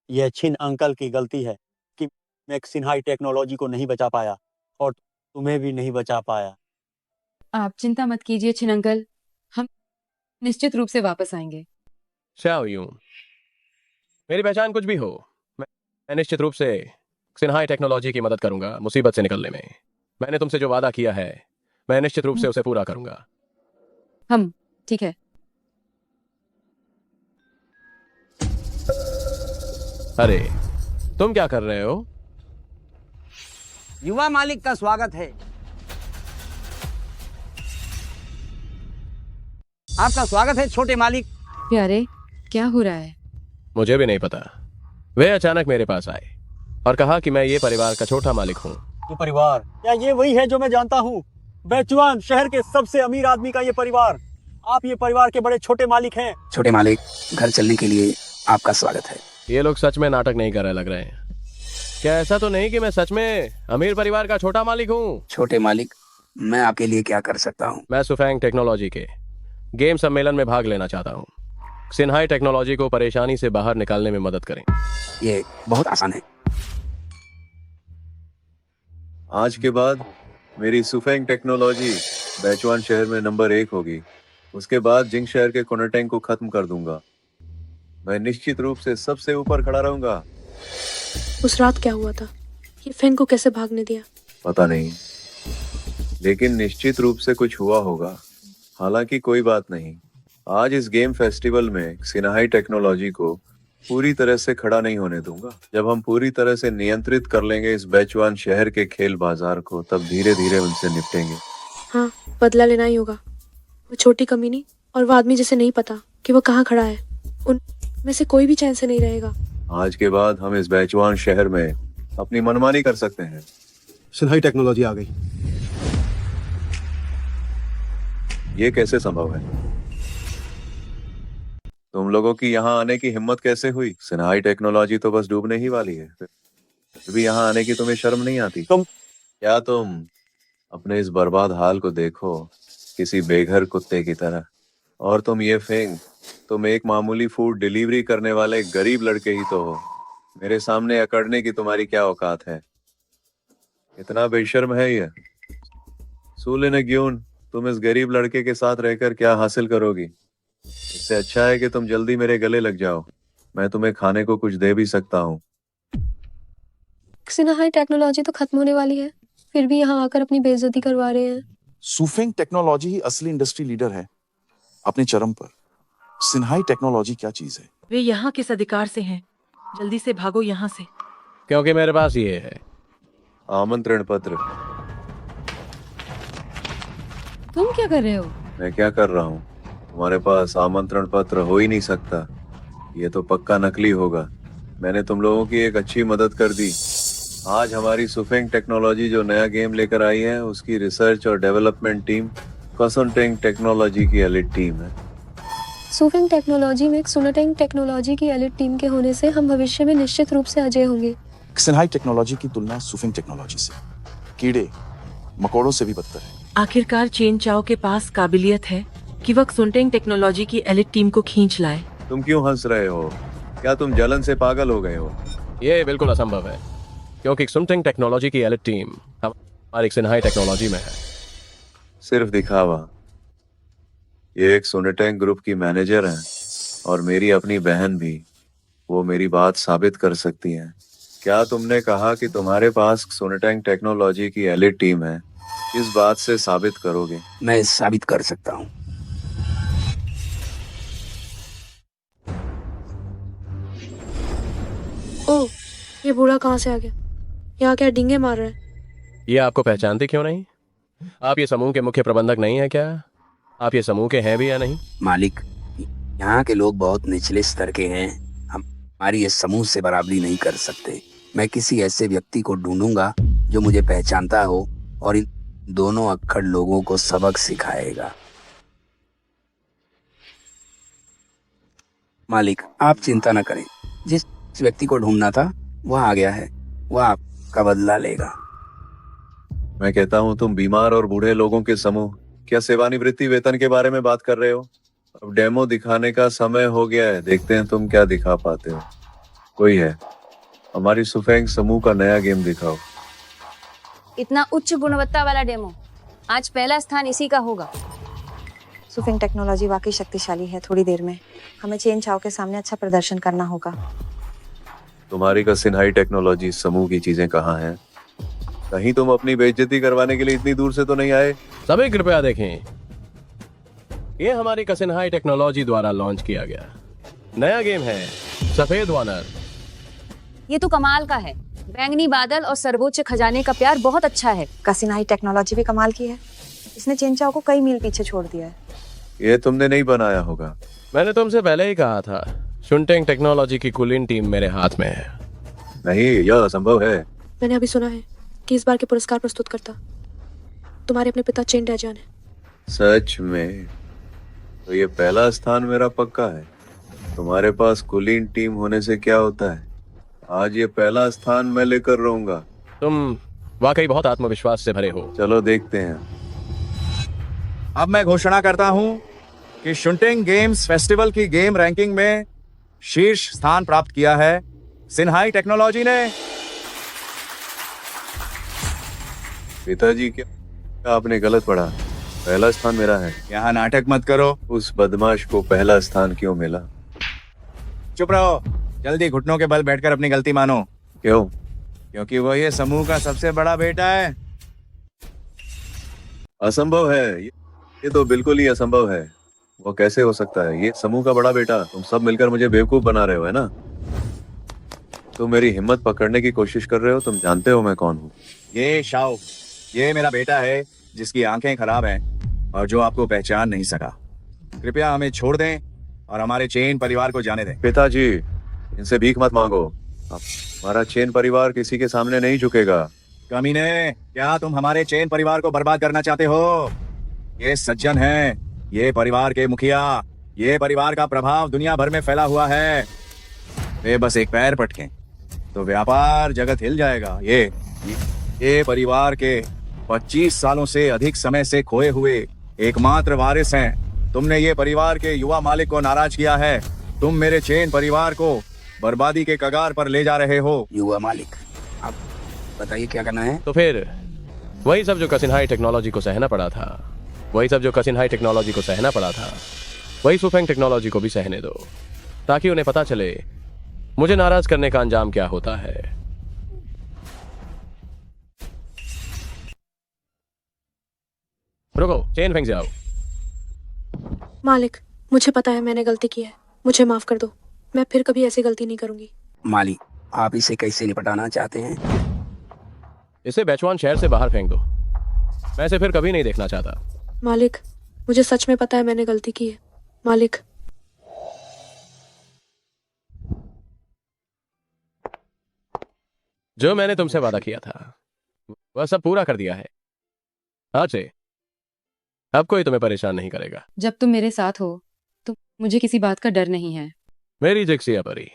यह छिन अंकल की गलती है कि मैं सिन्हाई टेक्नोलॉजी को नहीं बचा पाया और तुम्हें भी नहीं बचा पाया। आप चिंता मत कीजिए छिन अंकल, हम निश्चित रूप से वापस आएंगे। श्याओ यूं, मेरी पहचान कुछ भी हो, मैं निश्चित रूप से सिन्हाई टेक्नोलॉजी की मदद करूंगा मुसीबत से निकलने में। मैंने तुमसे जो वादा किया है मैं निश्चित रूप से उसे पूरा करूंगा। हम, ठीक है। अरे तुम क्या कर रहे हो? युवा मालिक का स्वागत है। आपका स्वागत है छोटे मालिक। प्यारे, क्या हो रहा है? मुझे भी नहीं पता। वे अचानक मेरे पास आए और कहा कि मैं ये परिवार का छोटा मालिक हूँ। ये परिवार, क्या ये वही है जो मैं जानता हूँ? बेचुआन शहर के सबसे अमीर आदमी का ये परिवार। आप ये परिवार के बड़े छोटे मालिक हैं। छोटे मालिक, घर चलने के लिए आपका स्वागत है। ये लोग सच में नाटक नहीं कर रहे लग रहे हैं। क्या ऐसा तो नहीं कि मैं सच में अमीर परिवार का छोटा मालिक हूँ? छोटे मालिक, मैं आपके लिए क्या कर सकता हूँ? मैं सुफेंग टेक्नोलॉजी के गेम सम्मेलन में भाग लेना चाहता हूँ। सिन्हाई टेक्नोलॉजी को परेशानी से बाहर निकालने में मदद करें। ये बहुत आसान है। आज के बाद मेरी सुफेंग टेक्नोलॉजी बैचुआन शहर में नंबर 1 होगी। उसके बाद जिंग शहर के कोनाटेंग को खत्म कर दूंगा। मैं निश्चित रूप से सबसे ऊपर खड़ा रहूंगा। उस रात क्या हुआ था? ये फेंग को कैसे भागने दिया? पता नहीं, लेकिन निश्चित रूप से कुछ हुआ होगा। हालांकि कोई बात नहीं, आज इस गेम फेस्टिवल में सिन्हाई टेक्नोलॉजी को पूरी तरह से खड़ा नहीं होने दूंगा। जब हम पूरी तरह से नियंत्रित कर लेंगे इस बैचुआन शहर के खेल बाजार को, तब धीरे धीरे उनसे निपटेंगे। हाँ, बदला लेना ही होगा। वो छोटी कमीनी और वो आदमी जिसे नहीं पता कि वो कहाँ खड़ा है, उन में से कोई भी चैन से नहीं रहेगा। आज के बाद हम इस बैचुआन शहर में अपनी मनमानी कर सकते हैं। सिन्हाई टेक्नोलॉजी आ गई। ये कैसे संभव है? तुम लोगों की यहाँ आने की हिम्मत कैसे हुई? सिन्हाई टेक्नोलॉजी तो बस डूबने ही वाली है, फिर भी यहाँ आने की तुम्हें शर्म नहीं आती? क्या तुम अपने इस बर्बाद हाल को देखो किसी बेघर कुत्ते की तरह? और तुम ये फेंग, तुम एक मामूली फूड डिलीवरी करने वाले गरीब लड़के ही तो हो। मेरे सामने अकड़ने की तुम्हारी क्या औकात है? इतना बेशर्म है ये। सूले ग्यून, तुम इस गरीब लड़के के साथ रहकर क्या हासिल करोगी? इससे अच्छा है कि तुम जल्दी मेरे गले लग जाओ। मैं तुम्हें खाने को कुछ दे भी सकता हूँ। सिन्हाई टेक्नोलॉजी तो खत्म होने वाली है, फिर भी यहाँ आकर अपनी बेइज्जती करवा रहे हैं। सुफेंग टेक्नोलॉजी ही असली इंडस्ट्री लीडर है, अपने चरम पर। सिन्हाई टेक्नोलॉजी क्या चीज है? वे यहाँ किस अधिकार से हैं? जल्दी से भागो यहाँ से। क्योंकि मेरे पास ये है आमंत्रण पत्र। तुम क्या कर रहे हो? मैं क्या कर रहा हूँ? तुम्हारे पास आमंत्रण पत्र हो ही नहीं सकता। ये तो पक्का नकली होगा। मैंने तुम लोगों की एक अच्छी मदद कर दी। आज हमारी सुफेंग टेक्नोलॉजी जो नया गेम लेकर आई है, उसकी रिसर्च और डेवलपमेंट टीम कसनटेंग टेक्नोलॉजी की एलिट टीम है। सुफेंग टेक्नोलॉजी में सुनटेंग टेक्नोलॉजी की एलिट टीम के होने से हम भविष्य में निश्चित रूप से अजय होंगे। सिन्हाई टेक्नोलॉजी की तुलना सुफेंग टेक्नोलॉजी से कीड़े मकोड़ों से भी बदतर है। आखिरकार चेन चाओ के पास काबिलियत है कि वह सुनटेंग टेक्नोलॉजी की एलिट टीम को खींच लाए। तुम क्यों हंस रहे हो? क्या तुम जलन से पागल हो गए हो? ये बिल्कुल असंभव है, क्योंकि सुनटेंग टेक्नोलॉजी की एलिट टीम हमारी सिन्हाई टेक्नोलॉजी में है। सिर्फ दिखावा। ये एक सुनटेंग ग्रुप की मैनेजर हैं और मेरी अपनी बहन भी। वो मेरी बात साबित कर सकती हैं। क्या तुमने कहा कि तुम्हारे पास सुनटेंग टेक्नोलॉजी की एलिट टीम है? इस बात से साबित करोगे? मैं साबित कर सकता हूँ। ओह, ये बूढ़ा कहाँ से आ गया? यहाँ क्या डींगे मार रहा है? ये आपको पहचानते क्यों नहीं? आप ये समूह के मुख्य प्रबंधक नहीं है क्या? आप ये समूह के हैं भी या नहीं? मालिक, यहाँ के लोग बहुत निचले स्तर के हैं। हम हमारी इस समूह से बराबरी नहीं कर सकते। मैं किसी ऐसे व्यक्ति को ढूंढूंगा जो मुझे पहचानता हो और इन दोनों अक्खड़ लोगों को सबक सिखाएगा। मालिक, आप चिंता न करें। जिस व्यक्ति को ढूंढना था वह आ गया है। वह आपका बदला लेगा। मैं कहता हूँ तुम बीमार और बूढ़े लोगों के समूह क्या सेवानिवृत्ति वेतन के बारे में बात कर रहे हो? अब डेमो दिखाने का समय हो गया है। देखते हैं तुम क्या दिखा पाते हो। कोई है? हमारी सुफेंग समूह का नया गेम दिखाओ। इतना उच्च गुणवत्ता वाला डेमो, आज पहला स्थान इसी का होगा। सुफिंग टेक्नोलॉजी वाकई शक्तिशाली है। थोड़ी देर में हमें चेन चाओ के सामने अच्छा प्रदर्शन करना होगा। तुम्हारी का सिन्हाई टेक्नोलॉजी समूह की चीजें कहाँ हैं? कहीं तुम अपनी बेइज्जती करवाने के लिए इतनी दूर से तो नहीं आए? सभी कृपया देखें, ये हमारी कसिनहाई टेक्नोलॉजी द्वारा लॉन्च किया गया नया गेम है सफेद वानर। ये तो कमाल का है। बैंगनी बादल और सर्वोच्च खजाने का प्यार बहुत अच्छा है। कसिनहाई टेक्नोलॉजी भी कमाल की है। इसने चेन चाओ को कई मील पीछे छोड़ दिया है। ये तुमने नहीं बनाया होगा। मैंने तुमसे पहले ही कहा था, शुनटेंग टेक्नोलॉजी की कुलीन टीम मेरे हाथ में है। नहीं, यह असंभव है। मैंने अभी सुना है कि इस बार के पुरस्कार प्रस्तुत करता तुम्हारे अपने पिता चेन डैजान है। सच में? तो ये पहला स्थान मेरा पक्का है। तुम्हारे पास कुलीन टीम होने से क्या होता है? आज ये पहला स्थान मैं लेकर रहूंगा। तुम वाकई बहुत आत्मविश्वास से भरे हो। चलो देखते हैं। अब मैं घोषणा करता हूं कि शुनटेंग गेम्स फेस्टिवल की गेम रैंकिंग में शीर्ष स्थान प्राप्त किया है सिन्हाई टेक्नोलॉजी ने। पिताजी, क्या आपने गलत पढ़ा? पहला स्थान मेरा है। यहाँ नाटक मत करो। उस बदमाश को पहला स्थान क्यों मिला? चुप रहो। जल्दी घुटनों के बल बैठकर अपनी गलती मानो। क्यों? क्योंकि वो ये समूह का सबसे बड़ा बेटा है। असंभव है। ये तो बिल्कुल ही असंभव है। वो कैसे हो सकता है? ये समूह का बड़ा बेटा। तुम सब मिलकर मुझे बेवकूफ बना रहे हो, है ना? तुम मेरी हिम्मत पकड़ने की कोशिश कर रहे हो। तुम जानते हो मैं कौन हूँ। ये शाओ, ये मेरा बेटा है जिसकी आंखें खराब हैं और जो आपको पहचान नहीं सका। कृपया हमें छोड़ दें और हमारे चेन परिवार को जाने दें। पिताजी, इनसे भीख मत मांगो। हमारा चेन परिवार किसी के सामने नहीं झुकेगा। कमीने, क्या तुम हमारे चेन परिवार को बर्बाद करना चाहते हो? ये सज्जन हैं, ये परिवार के मुखिया। ये परिवार का प्रभाव दुनिया भर में फैला हुआ है। वे बस एक पैर पटकें तो व्यापार जगत हिल जाएगा। ये परिवार के 25 सालों से अधिक समय से खोए हुए एकमात्र वारिस हैं। तुमने ये परिवार के युवा मालिक को नाराज किया है। तुम मेरे चेन परिवार को बर्बादी के कगार पर ले जा रहे हो। युवा मालिक, आप बताइए क्या करना है? तो फिर वही सब जो कसिनहाई टेक्नोलॉजी को सहना पड़ा था, वही सुफेंग टेक्नोलॉजी को भी सहने दो, ताकि उन्हें पता चले मुझे नाराज करने का अंजाम क्या होता है। रुको, चेन फेंक जाओ। मालिक, मुझे पता है मैंने गलती की है। मुझे माफ कर दो। मैं फिर कभी ऐसी गलती नहीं करूंगी। मालिक, आप इसे कैसे निपटाना चाहते हैं? इसे बेचवान शहर से बाहर फेंक दो। मैं इसे फिर कभी नहीं देखना चाहता। मालिक, मुझे सच में पता है मैंने गलती की है। मालिक, जो मैंने तुमसे वादा किया था वह सब पूरा कर दिया है। आज से अब कोई तुम्हें परेशान नहीं करेगा। जब तुम मेरे साथ हो तो मुझे किसी बात का डर नहीं है। मेरी जिक्सिया परी,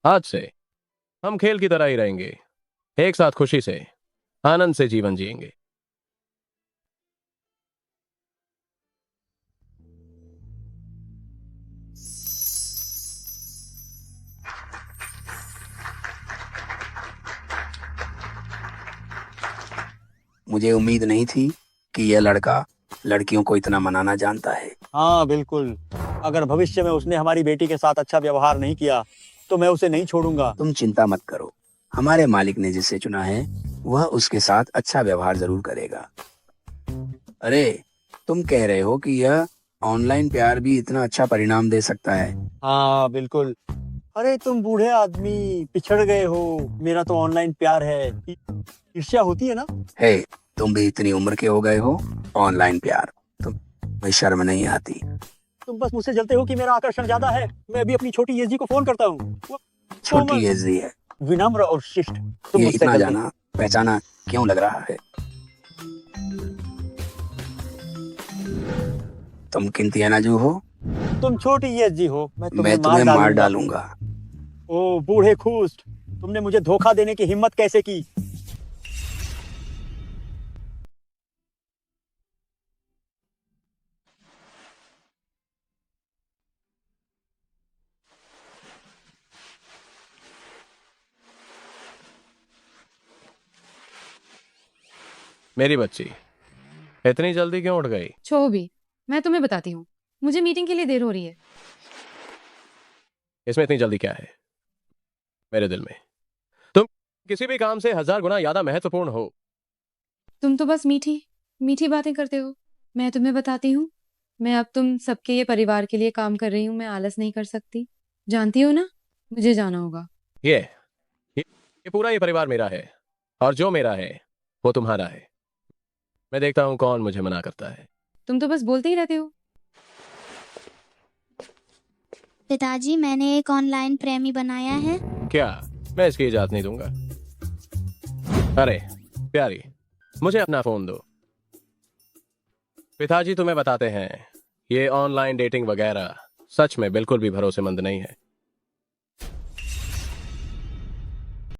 आज से हम खेल की तरह ही रहेंगे। एक साथ खुशी से, आनंद से जीवन जिएंगे। मुझे उम्मीद नहीं थी कि यह लड़का लड़कियों को इतना मनाना जानता है। हाँ बिल्कुल। अगर भविष्य में उसने हमारी बेटी के साथ अच्छा व्यवहार नहीं किया तो मैं उसे नहीं छोड़ूंगा। तुम चिंता मत करो, हमारे मालिक ने जिसे चुना है वह उसके साथ अच्छा व्यवहार जरूर करेगा। अरे तुम कह रहे हो कि यह ऑनलाइन प्यार भी इतना अच्छा परिणाम दे सकता है? हाँ बिल्कुल। अरे तुम बूढ़े आदमी पिछड़ गए हो, मेरा तो ऑनलाइन प्यार है। ईर्ष्या होती है ना। हे, तुम भी इतनी उम्र के हो गए हो, ऑनलाइन प्यार, तुम्हें शर्म नहीं आती? तुम बस मुझसे जलते हो कि मेरा आकर्षण ज्यादा है। मैं अभी अपनी छोटी एजी को फोन करता हूँ। छोटी एजी है, विनम्र और शिष्ट। तुम ये मुझसे इतना जलते जाना पहचाना क्यों लग रहा है? तुम किंतियानाजू हो? तुम छोटी एजी हो, मैं मैं तुम्हें मार डालूंगा। ओ बूढ़े खूस्ट, तुमने मुझे धोखा देने की हिम्मत कैसे की? मेरी बच्ची इतनी जल्दी क्यों उठ गई? छो भी, मैं तुम्हें बताती हूँ, मुझे मीटिंग के लिए देर हो रही है। इसमें इतनी जल्दी क्या है? मेरे दिल में तुम किसी भी काम से 1000 गुना ज्यादा महत्वपूर्ण हो। तुम तो बस मीठी मीठी बातें करते हो। मैं तुम्हें बताती हूँ, मैं अब तुम सबके ये परिवार के लिए काम कर रही हूँ। मैं आलस नहीं कर सकती, जानती हो ना। मुझे जाना होगा। ये पूरा ये परिवार मेरा है, और जो मेरा है वो तुम्हारा है। मैं देखता हूँ कौन मुझे मना करता है। तुम तो बस बोलते ही रहते हो। पिताजी, मैंने एक ऑनलाइन प्रेमी बनाया है। क्या? मैं इसकी इजाजत नहीं दूंगा। अरे प्यारी, मुझे अपना फोन दो। पिताजी तुम्हें बताते हैं, ये ऑनलाइन डेटिंग वगैरह सच में बिल्कुल भी भरोसेमंद नहीं है।